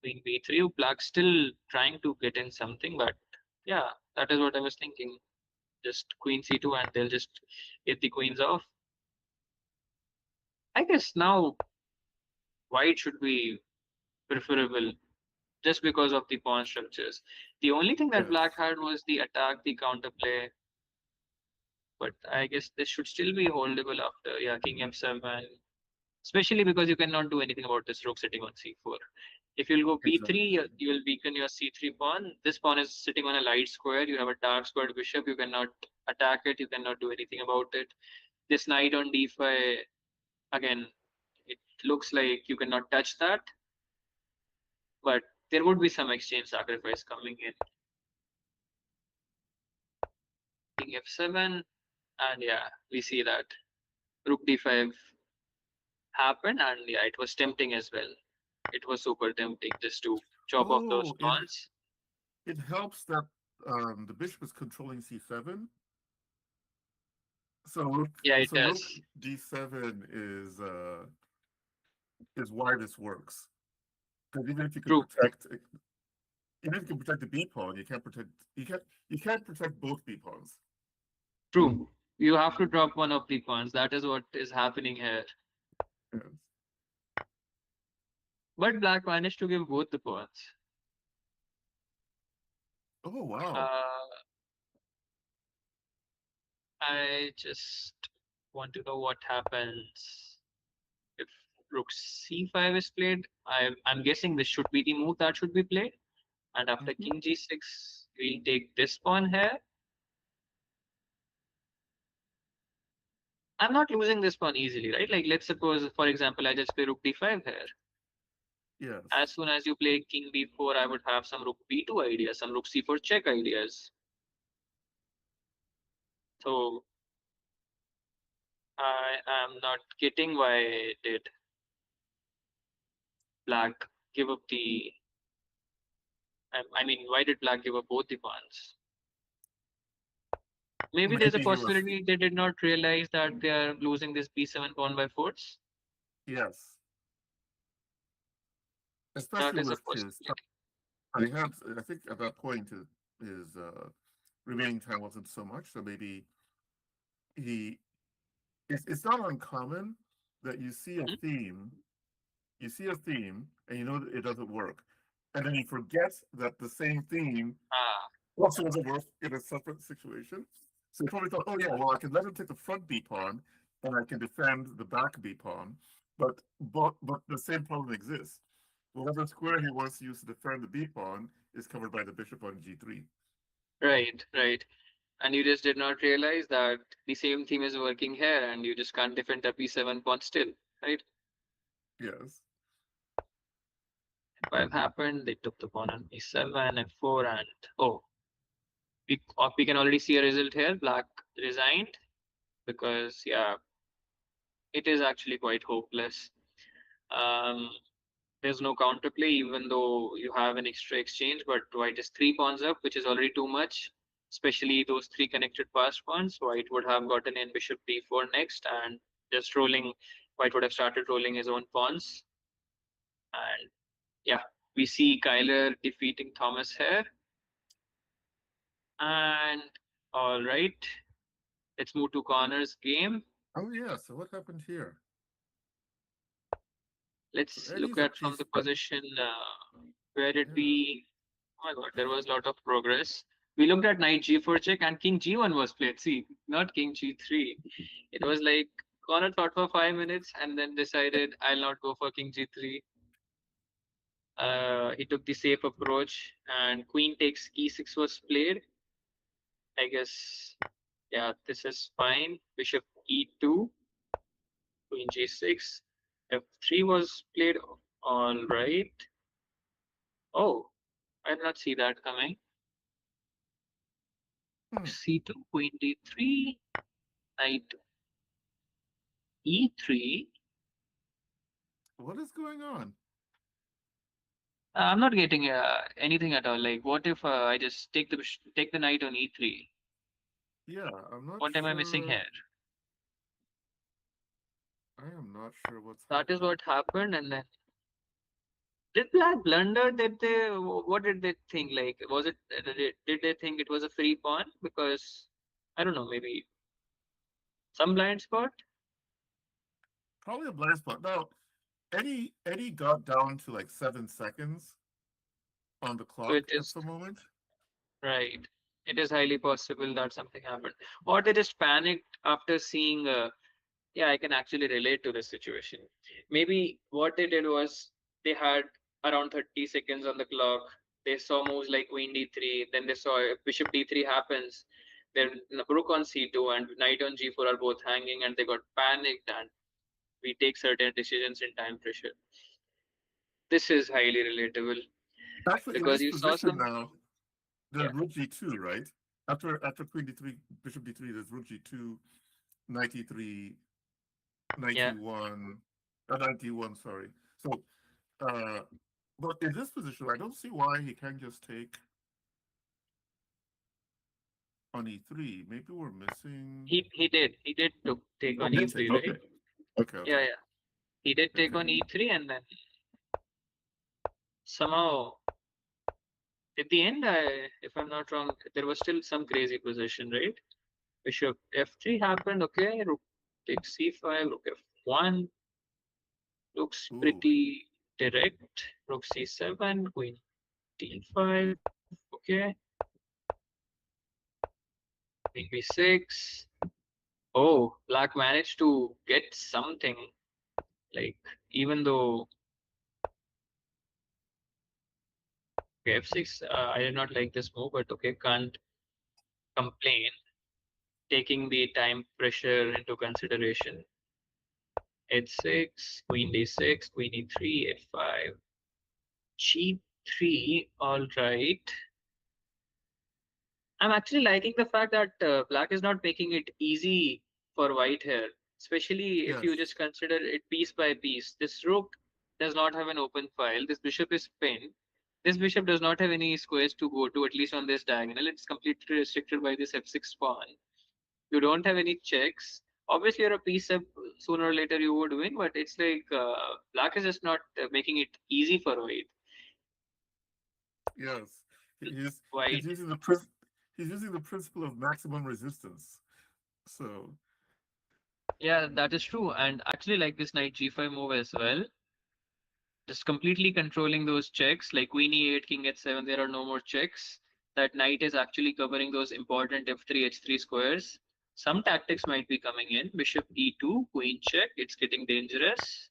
Queen b3. Black still trying to get in something, but yeah, that is what I was thinking. Just queen c2 and they'll just get the queens off. I guess now white should be preferable just because of the pawn structures. The only thing that Yes, black had was the attack, the counterplay, but I guess this should still be holdable after, yeah, king f7, especially because you cannot do anything about this rook sitting on c4. If you'll go b3, exactly. you will weaken your c3 pawn. This pawn is sitting on a light square. You have a dark squared bishop. You cannot attack it. You cannot do anything about it. This knight on d5, again, it looks like you cannot touch that, but there would be some exchange sacrifice coming in. King f7, and yeah, we see that rook d5 happened, and yeah, it was tempting as well. It was super tempting just to chop off those Oh, pawns. it helps that the bishop is controlling c7. So Yeah, it rook does. d7 is why this works. Because even if you can True, protect, even if you can protect the b pawn, you can't protect both b pawns. true. You have to drop one of the pawns. That is what is happening here. Yes. But black managed to give both the pawns. Oh wow. Uh, I just want to know what happens if rook c5 is played. I'm guessing this should be the move that should be played. And after Mhm. king g6, we'll take this pawn here. I'm not losing this pawn easily, right? Like, let's suppose, for example, I just play rook d5 here. Yes. As soon as you play king b4, I would have some rook b2 ideas, some rook c4 check ideas. So I am not getting why did black give up the. I mean, why did black give up both the pawns? Maybe there's a Maybe he was. possibility they did not realize that they are losing this b7 pawn by force. Yes. That Especially is a with his possibility. time. He had, I think, at that point, his remaining time wasn't so much. So maybe he. It's not uncommon that Mhm. you see a theme, and you know that it doesn't work, and then you forget that the same theme Ah, also doesn't work in a separate situation. So you probably thought, oh yeah, well I can let him take the front b pawn, and I can defend the back b pawn, but the same problem exists. Whatever square he wants to use to defend the b pawn is covered by the bishop on g3. right, right. And you just did not realize that the same theme is working here, and you just can't defend the b7 pawn still, right? Yes. F5 happened. They took the pawn on e7, f4, and oh, we can already see a result here. Black resigned because yeah, it is actually quite hopeless. Um, there's no counterplay, even though you have an extra exchange, but white is 3 pawns up, which is already too much, especially those three connected passed pawns. White would have gotten in bishop d4 next, and just rolling, white would have started rolling his own pawns. And yeah, we see Kyler defeating Thomas here. And all right, let's move to Connor's game. Oh yeah. So what happened here? So Let's look Eddie's a at from piece. the position where did Yeah. we. Oh my god, there was a lot of progress. We looked at knight g4 check and king g1 was played. See, not king g3. It was like Connor thought for 5 minutes and then decided I'll not go for king g3. He took the safe approach and queen takes e6 was played. I guess, yeah, this is fine. Bishop e2, queen g6, f3 was played. All right. Oh, I did not see that coming. Hmm. C2, queen d3, knight e3. What is going on? I'm not getting anything at all. Like, what if I just take the knight on e3? Yeah, I'm not What am I missing sure. here? I am not sure what's That is happening. what happened, and then Did Black blunder? What did they think? Like, was it? Did they think it was a free pawn? Because I don't know, maybe some blind spot. Probably a blind spot. Now, Eddie got down to like 7 seconds on the So it clock at is the moment. right. It is highly possible that something happened, or they just panicked after seeing. Yeah, I can actually relate to this situation. Maybe what they did was they had around 30 seconds on the clock. They saw moves like queen d3, then they saw if bishop d3 happens, then rook on c2 and knight on g4 are both hanging, and they got panicked, and we take certain decisions in time pressure. This is highly relatable Actually, in because this you saw position some. now, Yeah, there's rook g2, right? After queen d3, bishop d3, there's rook g2, knight e3, knight yeah. e1, knight e1, sorry. So, uh, but in this position, I don't see why he can't just take on e3. Maybe we're missing. He did take Oh, on he did take. e3, Okay, right? okay, Yeah, okay, yeah. He did take okay. on e3, and then somehow at the end, if I'm not wrong, there was still some crazy position, right? Bishop f3 happened. Okay, rook takes c5, rook f1 looks Ooh, pretty direct. Rook c7, queen d5. Okay, queen b6. Oh, black managed to get something. Like, even though okay, f6, I did not like this move, but okay, can't complain. Taking the time pressure into consideration. h6, queen d6, queen e3, f5, g3. All right. I'm actually liking the fact that black is not making it easy for white here, especially if you yes, just consider it piece by piece. This rook does not have an open file. This bishop is pinned. This bishop does not have any squares to go to, at least on this diagonal. It's completely restricted by this f6 pawn. You don't have any checks. Obviously, you're a piece up. Sooner or later, you would win, but it's like black is just not making it easy for white. yes. He's White, he's using he's using the principle of maximum resistance. So yeah, that is true. And actually, like this knight g5 move as well, just completely controlling those checks. Like queen e8, king h7, there are no more checks. That knight is actually covering those important f3, h3 squares. Some tactics might be coming in. Bishop e2, queen check. It's getting dangerous.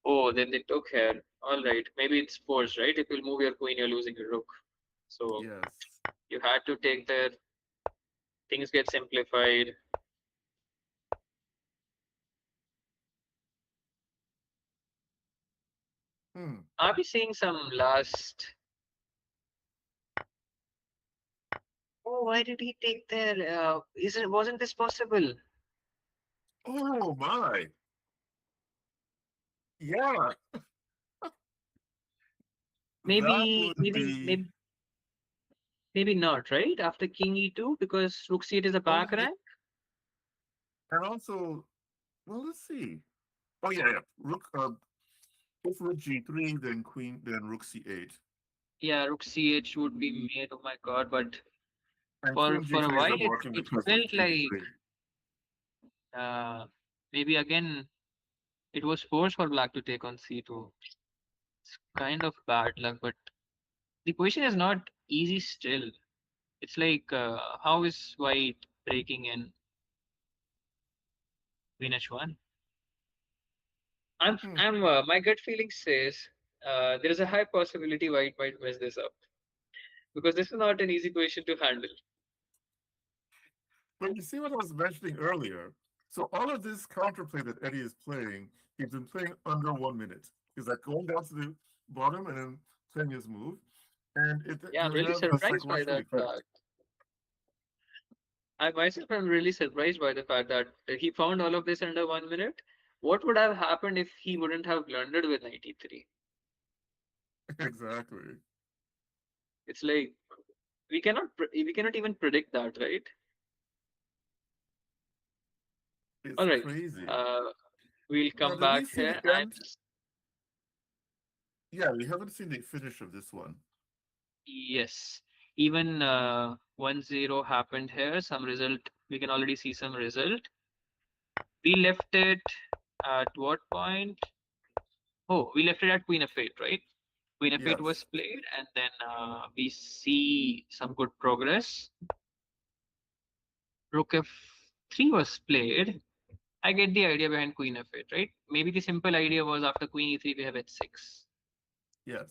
Oh, then they took here. All right. Maybe it's forced, right? If you move your queen, you're losing your rook. So yes. you had to take there. Things get simplified. Hmm. Are we seeing some last? Oh, why did he take there? Wasn't this possible? Oh my. Yeah, that Maybe, would maybe, be. maybe, maybe not, right? After king e2, because rook c8 is a Oh, back rank. and also, well, let's see. Oh yeah, yeah. Rook. If rook g3, then queen, then rook c8, Yeah, rook ch would be made. Oh my god! But and for queen for a g3 while, isn't working it because of felt like g3. uh, maybe again it was forced for black to take on c2. It's kind of bad luck, but the position is not easy still. It's like how is white breaking in queen h1? Hmm. My gut feeling says there is a high possibility white might mess this up because this is not an easy position to handle. But you see what I was mentioning earlier. So all of this counterplay that Eddie is playing, he's been playing under 1 minute. He's like going down to the bottom and then playing his move, and it Yeah, I'm can really have a surprised by psychological that effect. fact. I myself am really surprised by the fact that he found all of this under 1 minute. What would have happened if he wouldn't have blundered with 93? Exactly. It's like we cannot even predict that, right? It's All right. crazy. Uh, we'll Now, come did we back see here. the end? Yeah, we haven't seen the finish of this one. Yes. Even 1-0 happened here. Some result. We can already see some result. We left it at what point? Oh, we left it at Queen of 8, right? Queen of 8 was Yes, played, and then we see some good progress. Rook F3 was played. I get the idea behind Queen F8, right? Maybe the simple idea was after Queen E3 we have H6. yes.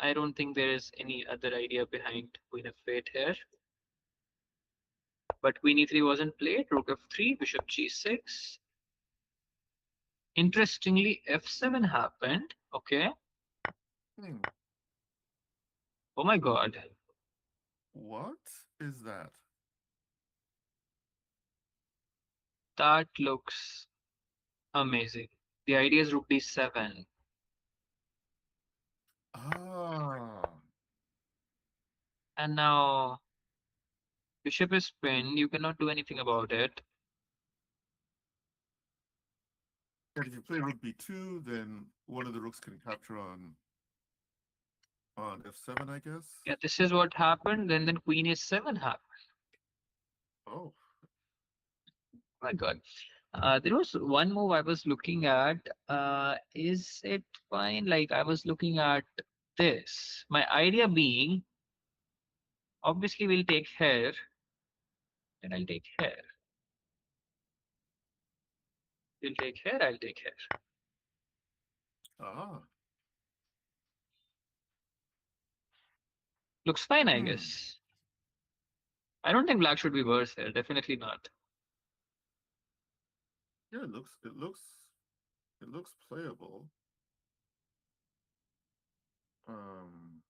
I don't think there is any other idea behind Queen F8 here. But Queen E3 wasn't played. Rook F3, Bishop G6. Interestingly, F7 happened. Okay. Hmm. Oh my god. What is that? That looks amazing. The idea is Rook D7. Ah, And now Bishop is pinned. You cannot do anything about it. and if you play rook b2, then one of the rooks can capture on f7, I guess. Yeah, this is what happened. Then Queen A7 happened. Oh, Oh my god. There was one move I was looking at. Is it fine? Like I was looking at this. My idea being, obviously we'll take here. Then I'll take here. You'll take here. I'll take here. ah, Looks fine, I hmm. guess. I don't think black should be worse here. Definitely not. Yeah, it looks playable. Um,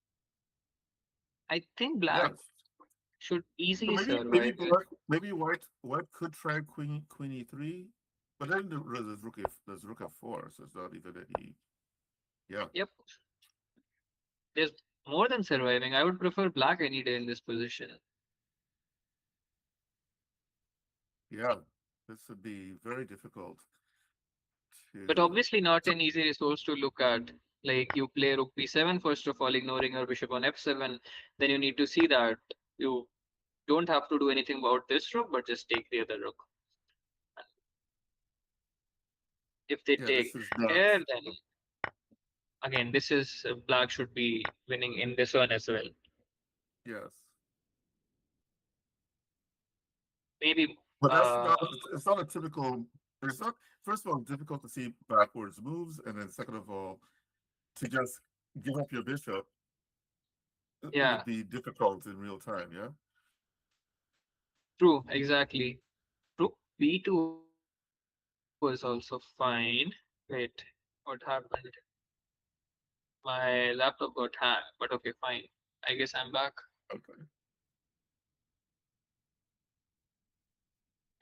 I think black yes. should So easily maybe survive it. maybe white could try queen e3, but then there's rook f4, so it's not even any. Yeah, Yep. There's more than surviving. I would prefer black any day in this position. yeah. This would be very difficult But to. obviously not So, an easy resource to look at. Like you play rook b7 first of all, ignoring your bishop on f7. Then you need to see that you don't have to do anything about this rook, but just take the other rook. If they yeah, this take is not. here, then again, this is black should be winning in this one as well. Yes, Maybe but that's uh not. It's not a typical. It's not. First of all, difficult to see backwards moves, and then second of all, to just give up your bishop yeah, would be difficult in real time. Yeah. true, exactly. Rook b2 was also fine. Wait, what happened? My laptop got hacked, but okay, fine. I guess I'm back. Okay.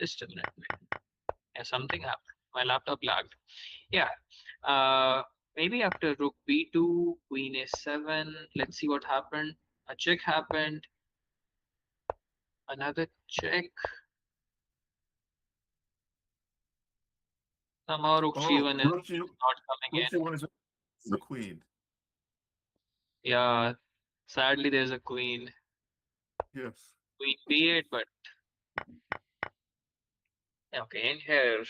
Just a minute. Yeah, something happened. My laptop lagged. Yeah. Uh, maybe after rook b2, queen a7. Let's see what happened. A check happened. Another check. Somehow rook Oh, g1 is not coming rook in. g1 is the queen. Yeah. Sadly, there's a queen. Yes. Queen b8, but okay. In here,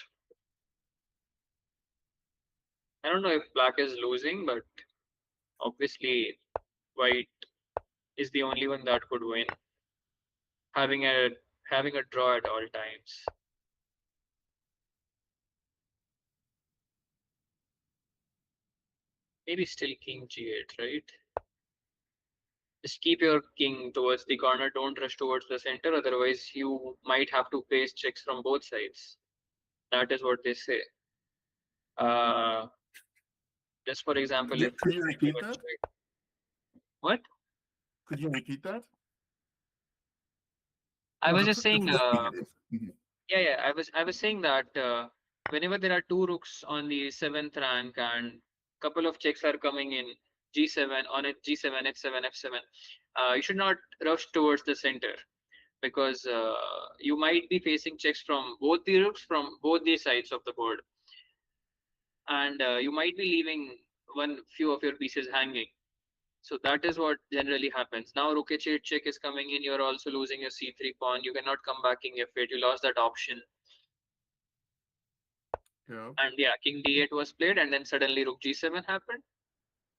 I don't know if black is losing, but obviously white is the only one that could win. Having a having a draw at all times. Maybe still king g8, right? Just keep your king towards the corner. Don't rush towards the center. Otherwise, you might have to face checks from both sides. That is what they say. Uh, just for example, if Could you I give repeat a that? check, what? Could you repeat that? I No, was just saying. the queen it is. Mhm. Yeah. I was saying that whenever there are two rooks on the seventh rank and couple of checks are coming in g7 on it g7 h7 f7, you should not rush towards the center because you might be facing checks from both the rooks from both the sides of the board. and you might be leaving one few of your pieces hanging. So that is what generally happens. Now rook h8 check is coming in. You're also losing your c3 pawn. You cannot come back king f8. You lost that option. Yeah. And yeah, king d8 was played, and then suddenly rook g7 happened.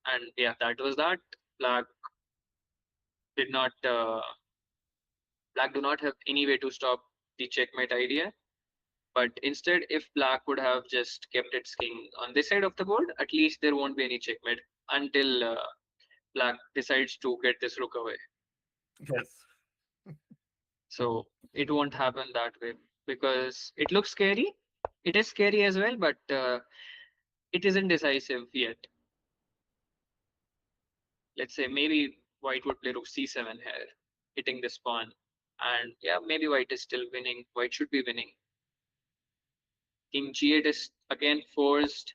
And yeah, that was that. Black did not. Black do not have any way to stop the checkmate idea. But instead, if black would have just kept its king on this side of the board, at least there won't be any checkmate until black decides to get this rook away. Yes. So it won't happen that way because it looks scary. It is scary as well, but it isn't decisive yet. Let's say maybe white would play rook c7 here, hitting this pawn. And yeah, maybe white is still winning. White should be winning. King g8 is again forced,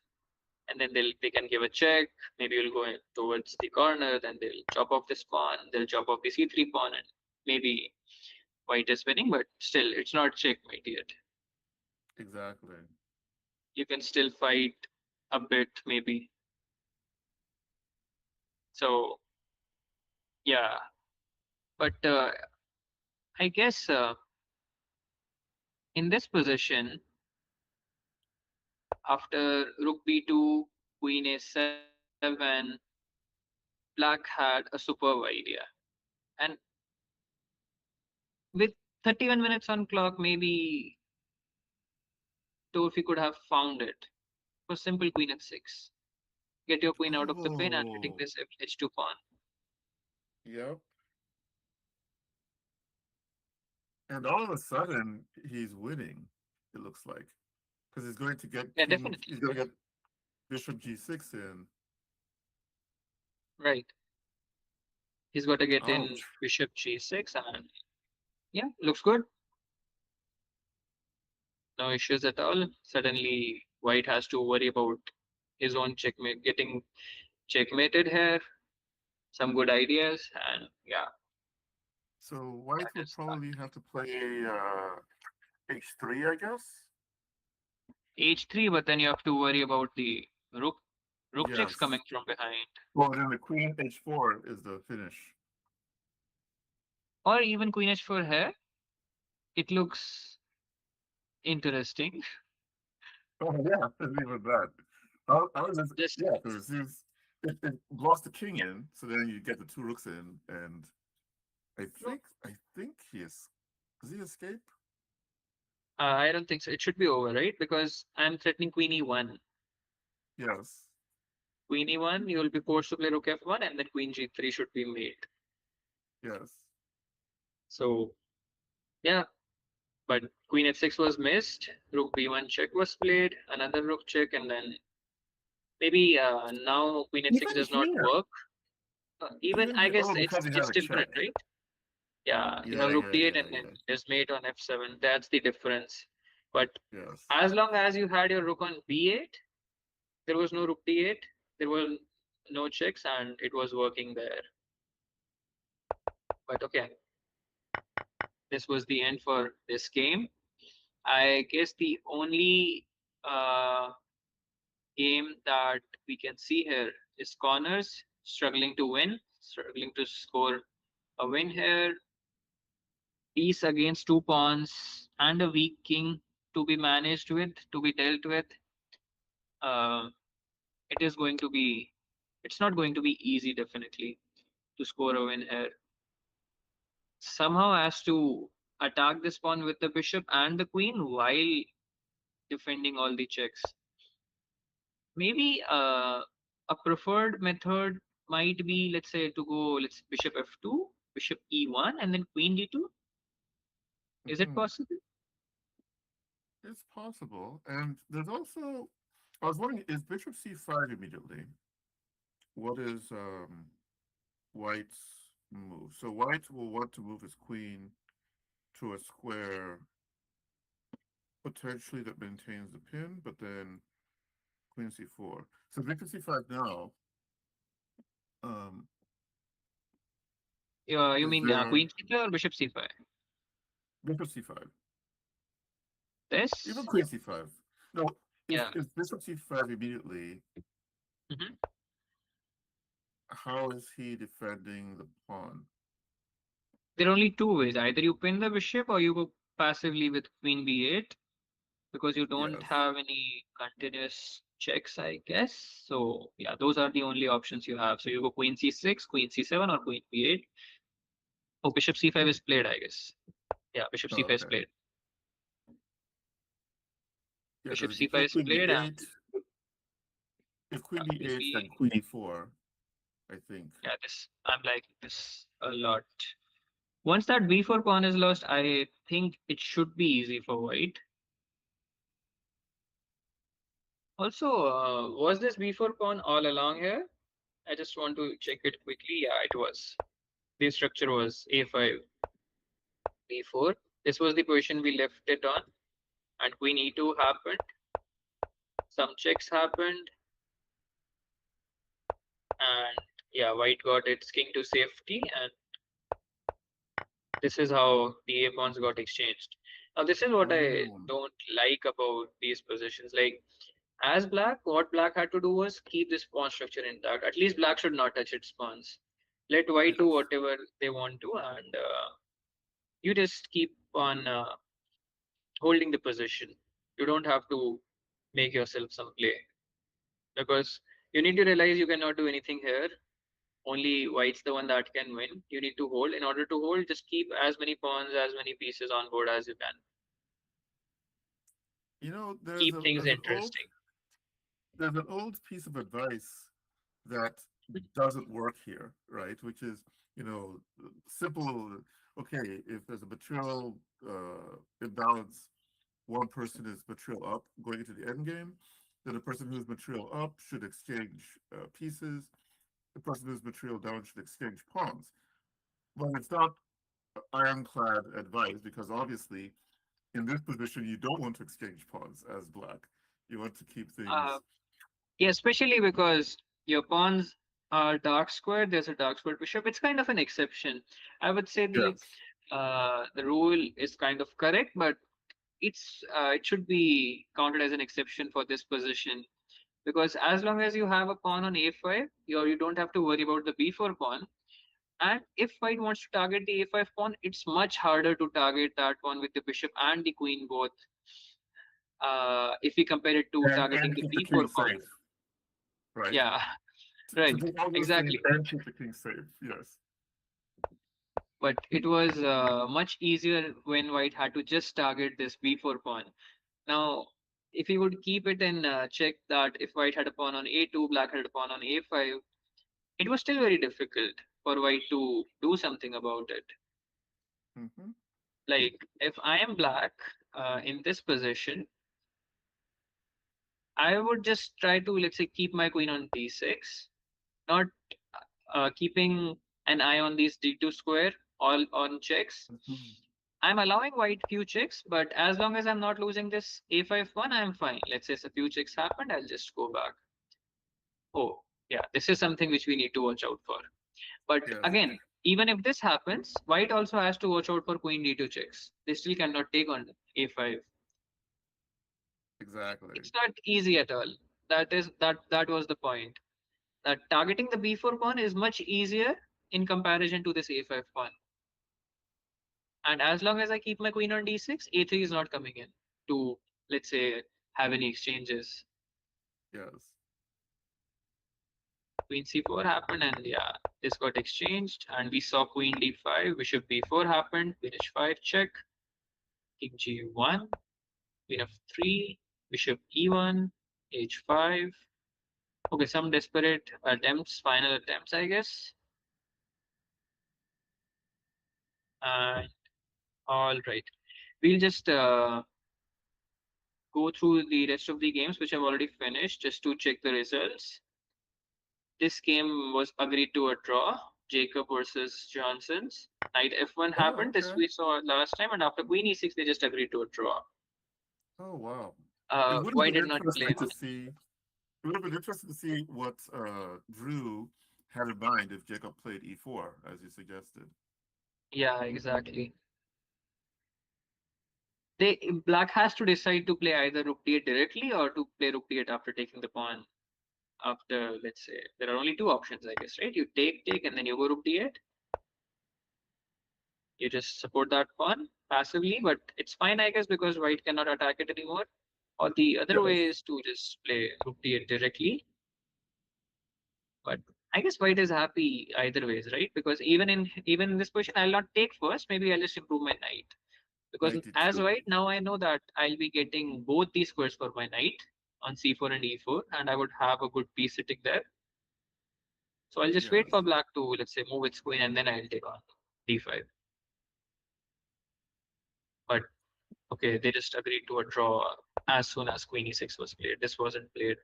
and then they can give a check. Maybe you'll go towards the corner, then they'll chop off this pawn, they'll chop off the c3 pawn, and maybe white is winning, but still it's not checkmate yet. Exactly. You can still fight a bit, maybe. So yeah, but I guess in this position, after rook b2, queen a7, black had a superb idea. And with 31 minutes on clock, maybe Torfi could have found it. For simple queen f6. Get your queen out of the pin and hitting Oh, this h2 pawn. yep. And all of a sudden, he's winning, it looks like. Because he's going to get Yeah, king, definitely. he's going to get bishop g6 in. Right. He's got to get in Ouch. bishop g6 and yeah, looks good. No issues at all. Suddenly, white has to worry about his own checkmate, getting checkmated here. Some good ideas, and yeah, So white that would is that. probably have to play h3, I guess. H3, but then you have to worry about the rook. Rook checks Yes. coming from behind, Well, then the queen h4 is the finish. or even queen h4 here. It looks interesting. Oh, yeah, and even that. I was just, Just yeah, because it lost the king in, so then you get the two rooks in, and no, I think he is. Does he escape? I don't think so. It should be over, right? Because I'm threatening queen e1. Yes. Queen e1, you will be forced to play rook f1, and then queen g3 should be made. Yes. So, yeah, but queen f6 was missed. Rook b1 check was played, another rook check, and then maybe now queen f6 Even does not here, work. Even even I here. guess Oh, because he has it's a different, check. right? Yeah, you have Yeah, rook yeah, d8 yeah, and then yeah. there's mate on f7. That's the difference. But Yes. as long as you had your rook on b8, there was no rook d8, there were no checks, and it was working there. But okay, this was the end for this game. I guess the only uh, game that we can see here is Connors struggling to win, struggling to score a win here. Piece against two pawns and a weak king to be managed with, to be dealt with. Uh, it is going to be, it's not going to be easy, definitely, to score a win here. Somehow has to attack this pawn with the bishop and the queen while defending all the checks. Maybe a preferred method might be, let's say, to go, let's bishop f2, bishop e1, and then queen d2. Is it Hmm. possible? It's possible. And there's also, I was wondering, is bishop c5 immediately? What is white's move? So white will want to move his queen to a square potentially that maintains the pin, but then queen c4. So bishop c5 now, um, You is mean there queen c5 or bishop c5? bishop c5, even This? queen c5? No, If Yeah. if bishop c5 immediately, Mhm. how is he defending the pawn? There are only two ways. Either you pin the bishop or you go passively with queen b8 because you don't Yes. have any continuous checks, I guess. So yeah, those are the only options you have. So you go queen c6, queen c7, or queen b8. Oh, bishop c5 is played, I guess. Yeah, bishop Oh, c5 is okay. played. Yeah, Bishop because if you c5 play is queen played, and b8, if queen queen b8, then b. queen e4, I think. Yeah, this I'm liking this a lot. Once that b4 pawn is lost, I think it should be easy for white. Also, was this b4 pawn all along here? I just want to check it quickly. Yeah, it was. The structure was a5, b4. This was the position we left it on, and queen e2 happened. Some checks happened, and yeah, white got its king to safety, and this is how the a pawns got exchanged. Now, this is what I Oh, don't like about these positions. Like, as black, what black had to do was keep this pawn structure intact. At least black should not touch its pawns. Let white do yes. whatever they want to, and you just keep on holding the position. You don't have to make yourself some play because you need to realize you cannot do anything here. Only white's the one that can win. You need to hold. In order to hold, just keep as many pawns, as many pieces on board as you can. You know, Keep things interesting. there's an old piece of advice that doesn't work here, right? Which is, you know, simple. Okay, if there's a material imbalance, one person is material up going into the end game, then the person who's material up should exchange pieces. The person who's material down should exchange pawns. But it's not ironclad advice because obviously in this position you don't want to exchange pawns as black. You want to keep Uh, things. yeah, especially because your pawns are dark squared. There's a dark squared bishop. It's kind of an exception. I would say Yes. the rule is kind of correct, but it should be counted as an exception for this position because as long as you have a pawn on a5, you don't have to worry about the b4 pawn. And if white wants to target the a5 pawn, it's much harder to target that pawn with the bishop and the queen both. If we compare it to targeting And the keep the king b4 pawn. safe, right? Yeah, To right, do all those things exactly. and keep the king safe. Yes. But it was much easier when white had to just target this b4 pawn. Now, if we would keep it in check that if white had a pawn on a2, black had a pawn on a5, it was still very difficult for white to do something about it. Mm-hmm. Like, if I am black in this position, I would just try to, let's say, keep my queen on d6, not keeping an eye on these d2 square, all on checks. Mm-hmm. I'm allowing white few checks, but as long as I'm not losing this a5 one, I'm fine. Let's say a few checks happened, I'll just go back. Oh, yeah, this is something which we need to watch out for. But Yes, again, even if this happens, white also has to watch out for queen d2 checks. They still cannot take on a5. exactly. It's not easy at all. That was the point. That targeting the b4 pawn is much easier in comparison to this a5 pawn. And as long as I keep my queen on d6, a3 is not coming in to, let's say, have any exchanges. Yes. Queen c4 happened, and yeah, this got exchanged. And we saw queen d5, bishop b4 happened, queen h5 check, king g1, queen f3, bishop e1, h5. Okay, some desperate attempts, final attempts, I guess. And all right, we'll just go through the rest of the games, which I've already finished, just to check the results. This game was agreed to a draw, Jacob versus Johnson's. Knight f1 Oh, happened. This okay. we saw last time, and after queen e6, they just agreed to a draw. Oh, wow. It would have White been did not play interesting to much. see. It would have been interesting to see what Drew had in mind if Jacob played e4, as you suggested. Yeah, exactly. Black has to decide to play either rook d8 directly or to play rook d8 after taking the pawn. After, let's say, there are only two options, I guess, right? You take, and then you go rook d8. You just support that pawn passively, but it's fine, I guess, because white cannot attack it anymore. Or the other way Yes. is to just play rook d8 directly. But I guess white is happy either ways, right? Because even in this position, I'll not take first. Maybe I'll just improve my knight. Because Knight as d2. white, now I know that I'll be getting both these squares for my knight on c4 and e4, and I would have a good piece sitting there. So I'll just wait Yes. for black to, let's say, move its queen, and then I'll take on d5. But okay, they just agreed to a draw as soon as queen e6 was played. This wasn't played.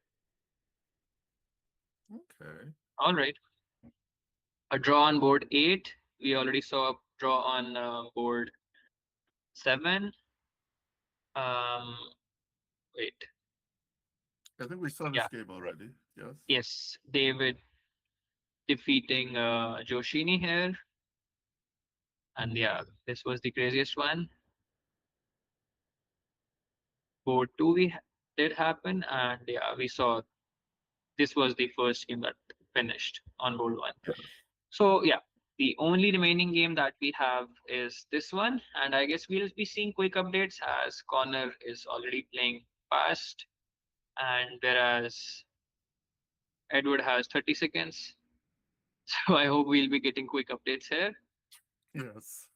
Okay. All right. A draw on board 8. We already saw a draw on board 7. Um, wait. I think we saw this Yeah. game already. Yes. Yes. David defeating Joshini here. And yeah, this was the craziest one. Board 2 did happen. And yeah, we saw this was the first game that finished on board 1. Yes. So yeah, the only remaining game that we have is this one, and I guess we'll be seeing quick updates as Connor is already playing fast, and whereas Edward has 30 seconds. So I hope we'll be getting quick updates here. Yes.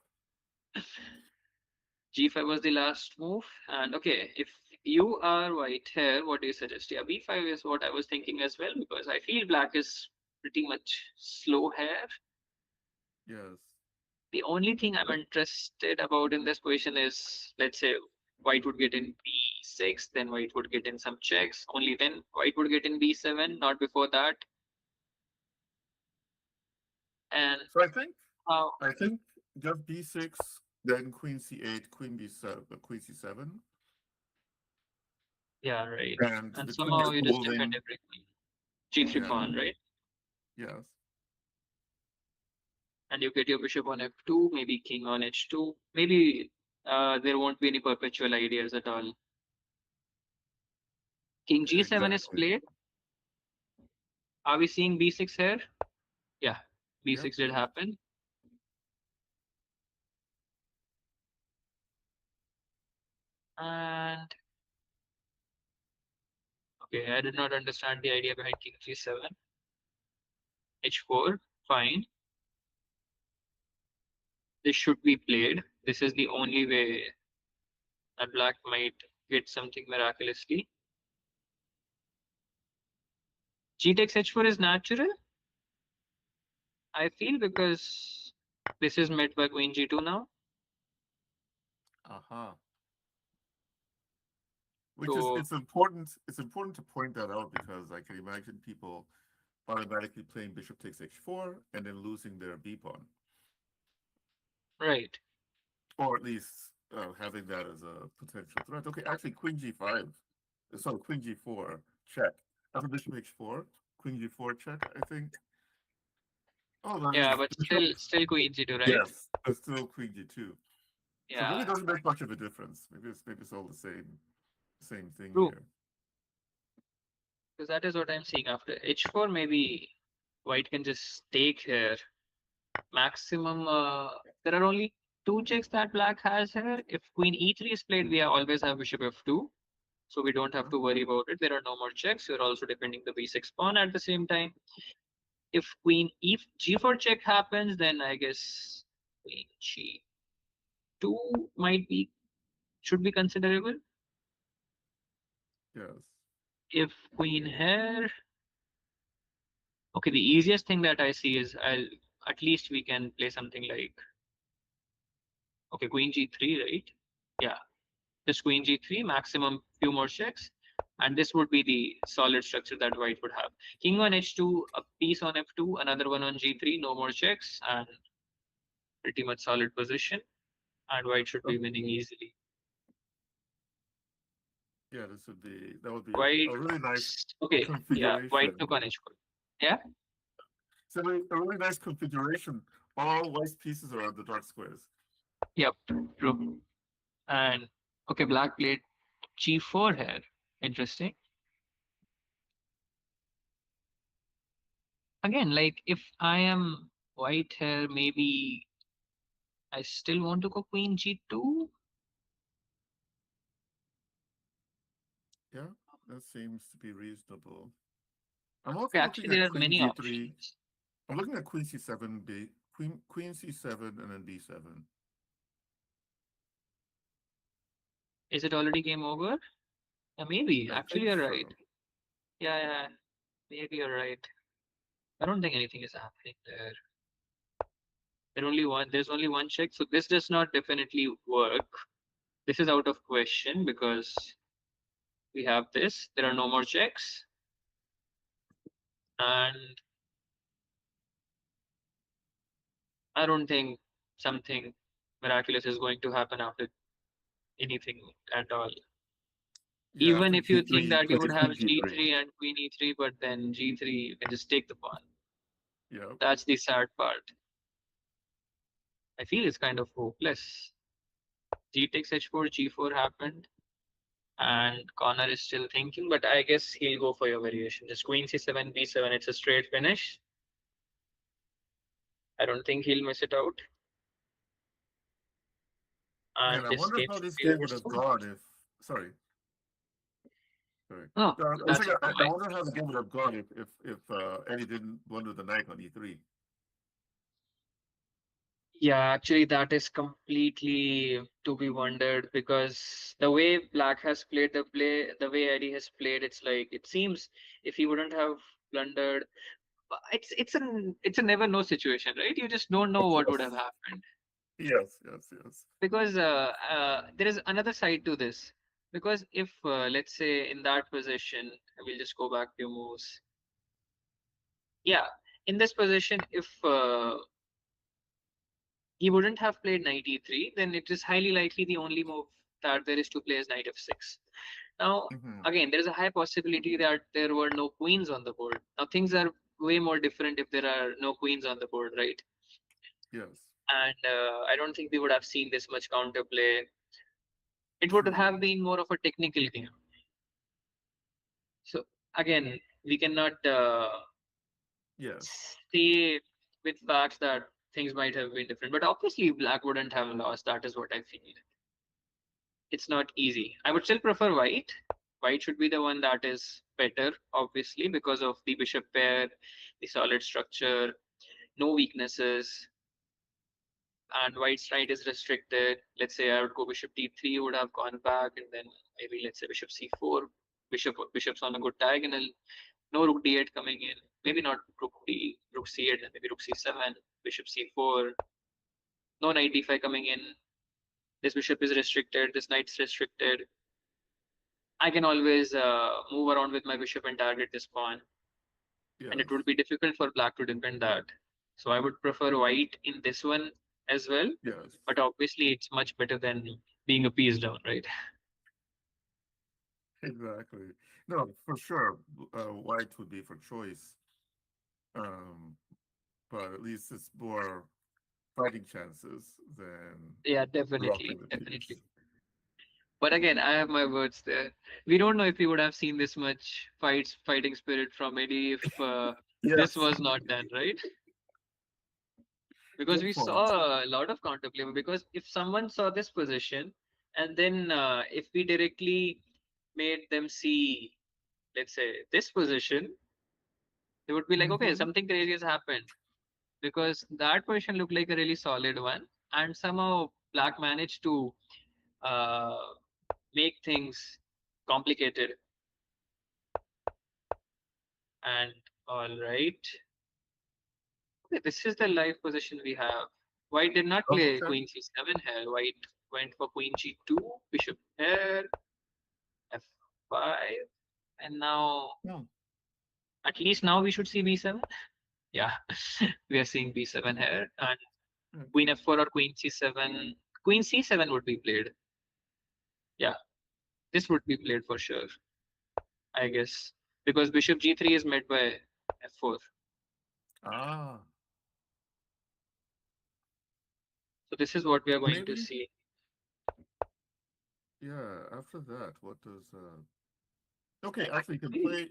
G5 was the last move, and okay, if you are white here, what do you suggest? Yeah, B5 is what I was thinking as well, because I feel black is pretty much slow here. Yes. The only thing I'm interested about in this position is, let's say, white would get in b6, then white would get in some checks. Only then white would get in b7, not before that. And So I think how? I think just b6, then queen c8, queen b7, queen c7, Yeah, right. and And the queen is somehow you just defend moving. everything. G3 Yeah. pawn, right? Yes. And you get your bishop on f2, maybe king on h2. Maybe there won't be any perpetual ideas at all. King g7 is Exactly. played. Are we seeing b6 here? Yeah, Yep. b6 did happen. And okay, I did not understand the idea behind king g7. h4, fine. This should be played. This is the only way that black might get something miraculously. G takes h4 is natural, I feel, because this is met by queen g2 now. Uh-huh. Which is So, it's important to point that out because I can imagine people automatically playing bishop takes h4 and then losing their b pawn, right. or at least having that as a potential threat. Okay, actually queen g5, sorry, queen g4 check after bishop h4, queen g4 check. I think. Oh, that Yeah, is but bishop. still queen g2, right? Yes, but still queen g2. So maybe Yeah, it doesn't make much of a difference. Maybe it's all the same thing true. here. Because that is what I'm seeing after h4. Maybe white can just take here. Maximum, there are only two checks that black has here. If queen e3 is played, we always have bishop f2. So we don't have Uh-huh. to worry about it. There are no more checks. You're also defending the b6 pawn at the same time. If queen e g4 check happens, then I guess queen g2 might be should be considerable. Yes. If queen here, okay, the easiest thing that I see is I'll at least we can play something like, okay, queen g3, right? Yeah, just queen g3, maximum few more checks. And this would be the solid structure that white would have. King on h2, a piece on f2, another one on g3, no more checks, and pretty much solid position. And white should Oh, be winning easily. yeah, that would be White, a really nice okay, yeah, white configuration. took on h4. Yeah, So a really nice configuration. All white pieces are on the dark squares. yep, true. And Okay, black played g4 here. Interesting. Again, like if I am white here, maybe I still want to go queen g2. Yeah, that seems to be reasonable. I'm also Okay, looking actually, at there are queen many g3. options. I'm looking at queen c7, queen c7, and then b7. Is it already game over? Yeah, maybe. I Actually, think you're right. so. Yeah, yeah, maybe you're right. I don't think anything is happening there. There's only one check, so this does not definitely work. This is out of question because we have this. There are no more checks, and I don't think something miraculous is going to happen after anything at all. Yeah, Even after if you think g3, that you would queen have g3. g3 and queen e3, but then g3, you can just take the pawn. Yeah. That's the sad part. I feel it's kind of hopeless. G takes h4, g4 happened, and Connor is still thinking, but I guess he'll go for your variation. Just queen c7, b7, it's a straight finish. I don't think he'll miss it out, Man, and I this wonder game how should this be game over would have soon. gone if. Sorry, sorry. No, No, I was that's thinking, I fine. wonder how the game would have gone if Eddie didn't blunder the knight on e3. Yeah, actually, that is completely to be wondered because the way Black has played the play, the way Eddie has played, it's like it seems if he wouldn't have blundered, it's a never know situation, right? You just don't know what would have Yes, happened yes. because there is another side to this. Because if let's say in that position, we'll just go back few moves. Yeah, in this position, if he wouldn't have played knight e3, then it is highly likely the only move that there is to play is knight f6. Now, Hmm. again, there is a high possibility that there were no queens on the board. Now, things are way more different if there are no queens on the board, right? Yes, And I don't think we would have seen this much counterplay. It would true. have been more of a technical game. So, again, we cannot Yes, say with facts that things might have been different. But obviously, Black wouldn't have lost. That is what I feel. It's not easy. I would still prefer white. White should be the one that is better, obviously, because of the bishop pair, the solid structure, no weaknesses, and white's right is restricted. Let's say I would go bishop d3, would have gone back, and then maybe let's say bishop c4, bishop's on a good diagonal, no rook d8 coming in, maybe not rook c8, and maybe rook c7, bishop c4, no knight d5 coming in. This bishop is restricted, this knight's restricted. I can always move around with my bishop and target this pawn, and it yes, would be difficult for black to defend that. So I would prefer white in this one as well, yes, but obviously it's much better than being a piece down, right? exactly. No, for sure, white would be for choice. Um, but at least it's more fighting chances than Yeah, dropping definitely, the piece. definitely. But again, I have my words there. We don't know if we would have seen this much fighting spirit from Eddie if this Yes, was not done, right? Because good we point. saw a lot of counterplay. Because if someone saw this position and then if we directly made them see, let's say, this position, they would be like, okay, Hmm. something crazy has happened because that position looked like a really solid one, and somehow black managed to uh, make things complicated. And all right, okay, this is the live position we have. White did not play Okay. queen c7 here. White went for queen g2, bishop here, f5, and now Hmm. at least now we should see b7. Yeah, we are seeing b7 here, and queen Okay. f4 or queen c7. Queen c7 would be played. Yeah, this would be played for sure, I guess, because bishop g3 is met by f4. Ah, So this is what we are going to maybe. see. Yeah, after that, what does okay, actually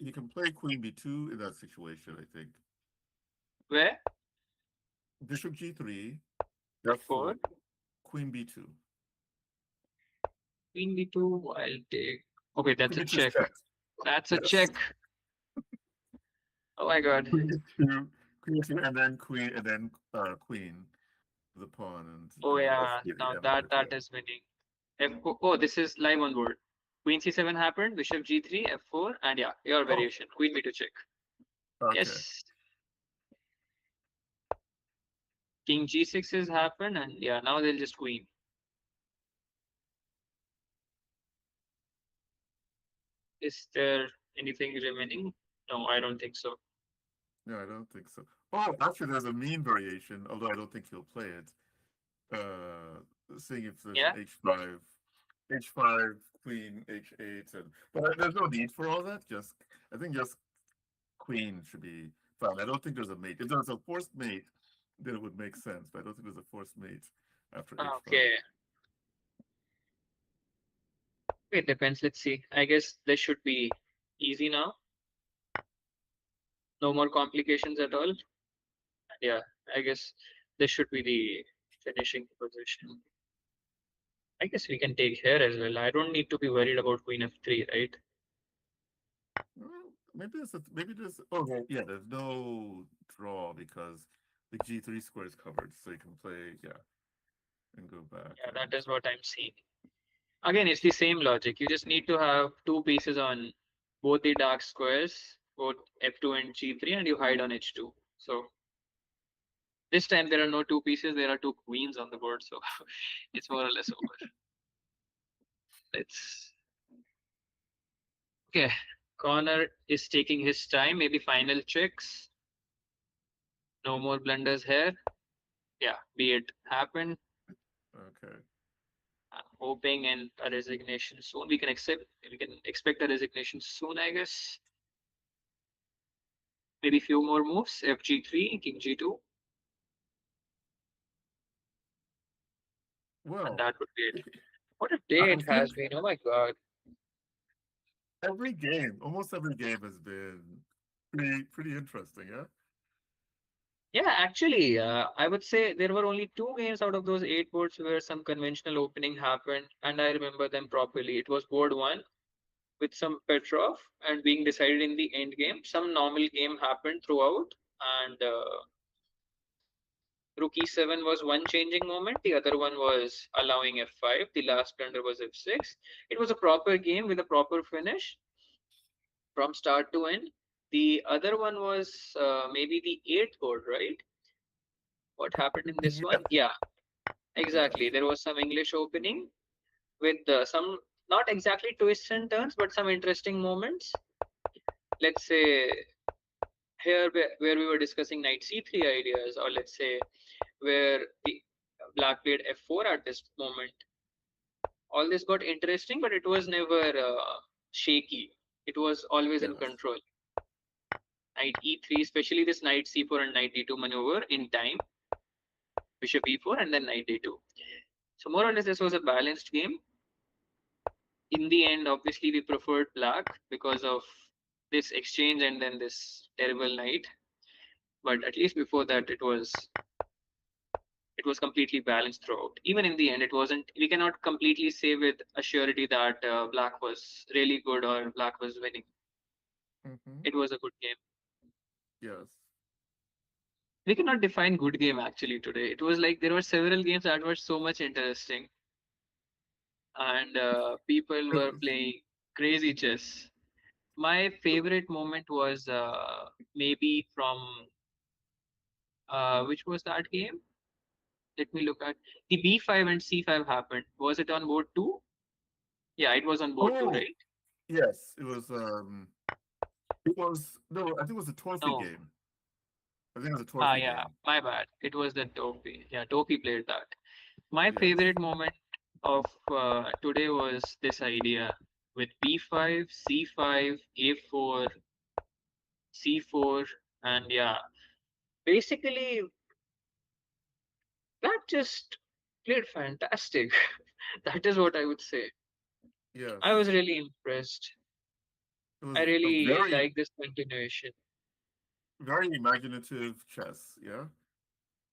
he can play queen b2 in that situation, I think. Where? Bishop g3, f4, F4. queen b2. Queen B2, I'll take. Okay, that's Queen a b2 is check. check. That's a Yes. check. Oh my god. Queen b2, queen b2, and then queen, the pawn, Oh and then yeah, hopefully now the that emirate, that yeah. is winning. F4. Oh, this is live on board. Queen C7 happened, Bishop G3, F4, and yeah, your Oh, variation. Queen B2 check. okay. Yes. King G6 has happened, and yeah, now they'll just queen. Is there anything remaining? No, I don't think so. No, I don't think so. Oh, actually, there's a mean variation, although I don't think he'll play it. Seeing if there's an Yeah. h5, queen h8, but there's no need for all that. I think just queen should be fine. I don't think there's a mate. If there's a forced mate, then it would make sense. But I don't think there's a forced mate after h5. Okay. It depends. Let's see. I guess this should be easy now. No more complications at all. Yeah, I guess this should be the finishing position. I guess we can take here as well. I don't need to be worried about queen f3, right? Well, maybe there's oh well, yeah, there's no draw because the g3 square is covered, so you can play, yeah, and go back Yeah, and that is what I'm seeing. Again, it's the same logic. You just need to have two pieces on both the dark squares, both f2 and g3, and you hide on h2. So this time there are no two pieces, there are two queens on the board, so it's more or less over. Let's okay. Connor is taking his time, maybe final checks. No more blunders here. Yeah, be it happen. okay. I'm hoping and a resignation soon. We can expect a resignation soon, I guess. Maybe few more moves. FG3, King G2, and Well, that would be it. What a day I it think has been. Oh my god. almost every game has been pretty interesting, yeah? Yeah, actually, I would say there were only two games out of those eight boards where some conventional opening happened, and I remember them properly. It was board one with some Petrov and being decided in the end game. Some normal game happened throughout, and Rook e7 was one changing moment. The other one was allowing f5. The last blunder was f6. It was a proper game with a proper finish from start to end. The other one was maybe the eighth board, right? What happened in this Yeah, one? Yeah, yes. exactly. There was some English opening with some not exactly twists and turns, but some interesting moments. Let's say here where we were discussing knight c3 ideas, or let's say where the black played f4 at this moment. All this got interesting, but it was never shaky. It was always in Yes. control. Knight e3, especially this knight c4 and knight d2 maneuver in time, bishop e4, and then knight d2. So more or less, this was a balanced game. In the end, obviously, we preferred black because of this exchange and then this terrible knight. But at least before that, it was completely balanced throughout. Even in the end, it wasn't. We cannot completely say with a surety that black was really good or black was winning. Hmm. It was a good game. Yes. We cannot define good game actually today. It was like there were several games that were so much interesting, and people were Really. playing crazy chess. My favorite moment was maybe from which was that game? Let me look at the B5 and C5 happened. Was it on board two? Yeah, it was on board two, Oh, right? yes. It was no, I think it was a trophy No. game. I think it was a Ah, trophy yeah, game. my bad. It was the Topi. Yeah, Topi played that. My Yes. favorite moment of today was this idea with B5, C5, A4, C4, and yeah, basically that just played fantastic. That is what I would say. Yes. I was really impressed. It was I a really very, like this continuation. very imaginative chess. Yeah.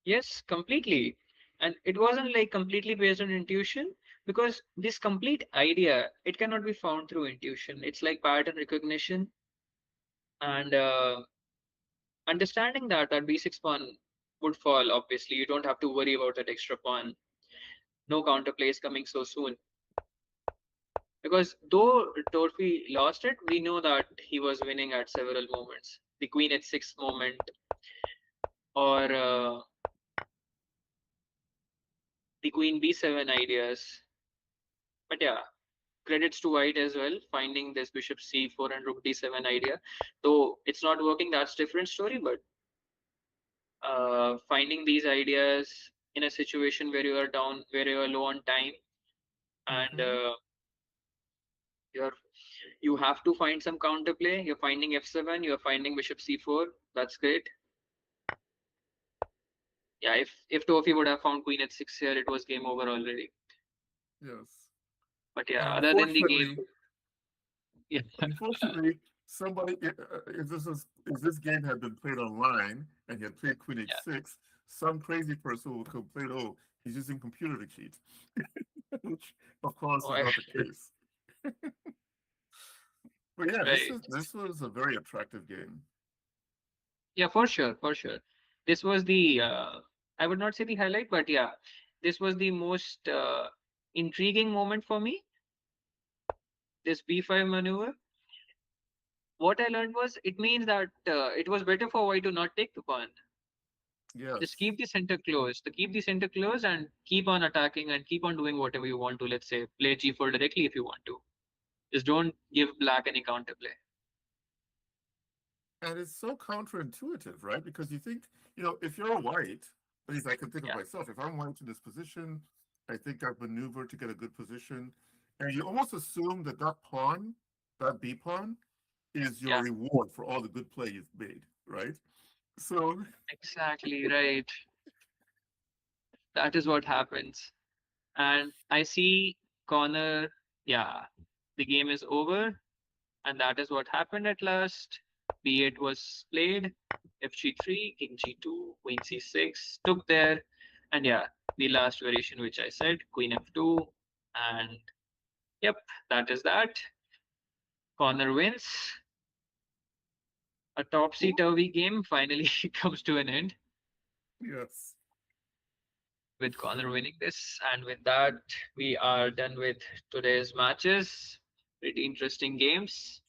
Yes, completely. And it wasn't like completely based on intuition because this complete idea, it cannot be found through intuition. It's like pattern recognition and understanding that that b6 pawn would fall, obviously. You don't have to worry about that extra pawn. No counterplay is coming so soon. Because though Torfi lost it, we know that he was winning at several moments. The queen h6 moment or the queen b7 ideas. But yeah, credits to White as well, finding this bishop c4 and rook d7 idea. Though it's not working, that's different story. But finding these ideas in a situation where you are down, where you are low on time, and Mm-hmm. you're you have to find some counterplay. You're finding f7, you're finding bishop c4. That's great. Yeah, if Tofi would have found queen h6 here, it was game over already. Yes. But yeah, And other than the game, unfortunately, yeah, unfortunately, somebody, if this game had been played online and he had played Queen yeah. H6, some crazy person would complain, oh, he's using computer to cheat, which of course Oh, is not the case. But yeah, right. this was a very attractive game. Yeah, for sure, for sure. This was the I would not say the highlight, but yeah, this was the most intriguing moment for me. This b5 maneuver. What I learned was it means that it was better for white to not take the pawn. Just Yes. keep the center closed. To keep the center closed and keep on attacking and keep on doing whatever you want to. Let's say play g4 directly if you want to. Just don't give black any counterplay. And it's so counterintuitive, right? Because you think, if you're white, at least I can think of Yeah, myself, if I'm white in this position, I think I've maneuvered to get a good position. And you almost assume that that pawn, that B pawn, is your yeah, reward for all the good play you've made, right? So, exactly right. That is what happens. And I see corner. Yeah, the game is over, and that is what happened at last. B8 was played, fg3, king g2, queen c6, took there, and yeah, the last variation which I said, queen f2, and yep, that is that. Corner wins. A cool. topsy-turvy game finally comes to an end Yes. with Connor winning this. And with that, we are done with today's matches. Pretty interesting games.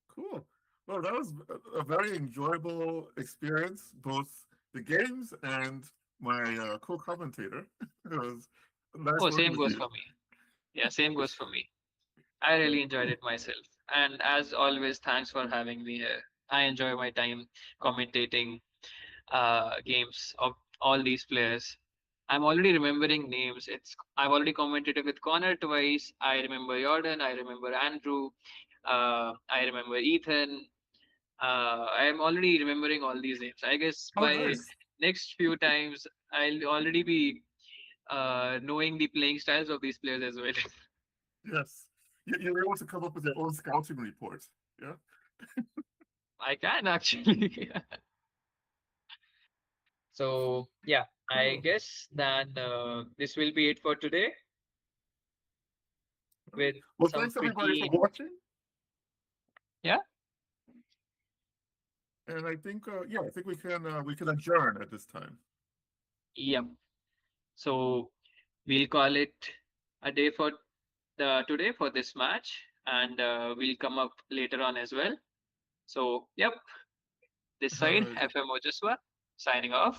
Cool. Well, that was a very enjoyable experience, both the games and my co-commentator. It was nice Oh, working same with goes you. for me. Yeah, same goes for me. I really enjoyed Cool. it myself. And as always, thanks for having me here. I enjoy my time commentating games of all these players. I'm already remembering names. I've already commented with Connor twice. I remember Jordan. I remember Andrew. I remember Ethan. I'm already remembering all these names. I guess Oh, by nice. next few times I'll already be knowing the playing styles of these players as well. Yes. You were able to come up with your own scouting report. Yeah. I can actually. So yeah, I Cool. guess that this will be it for today Okay. with Well, some thanks everybody for pretty watching. yeah. And I think, yeah, I think we can adjourn at this time. Yep. So we'll call it a day for the today for this match, and we'll come up later on as well. So yep, this All side right. FM Ojasva signing off.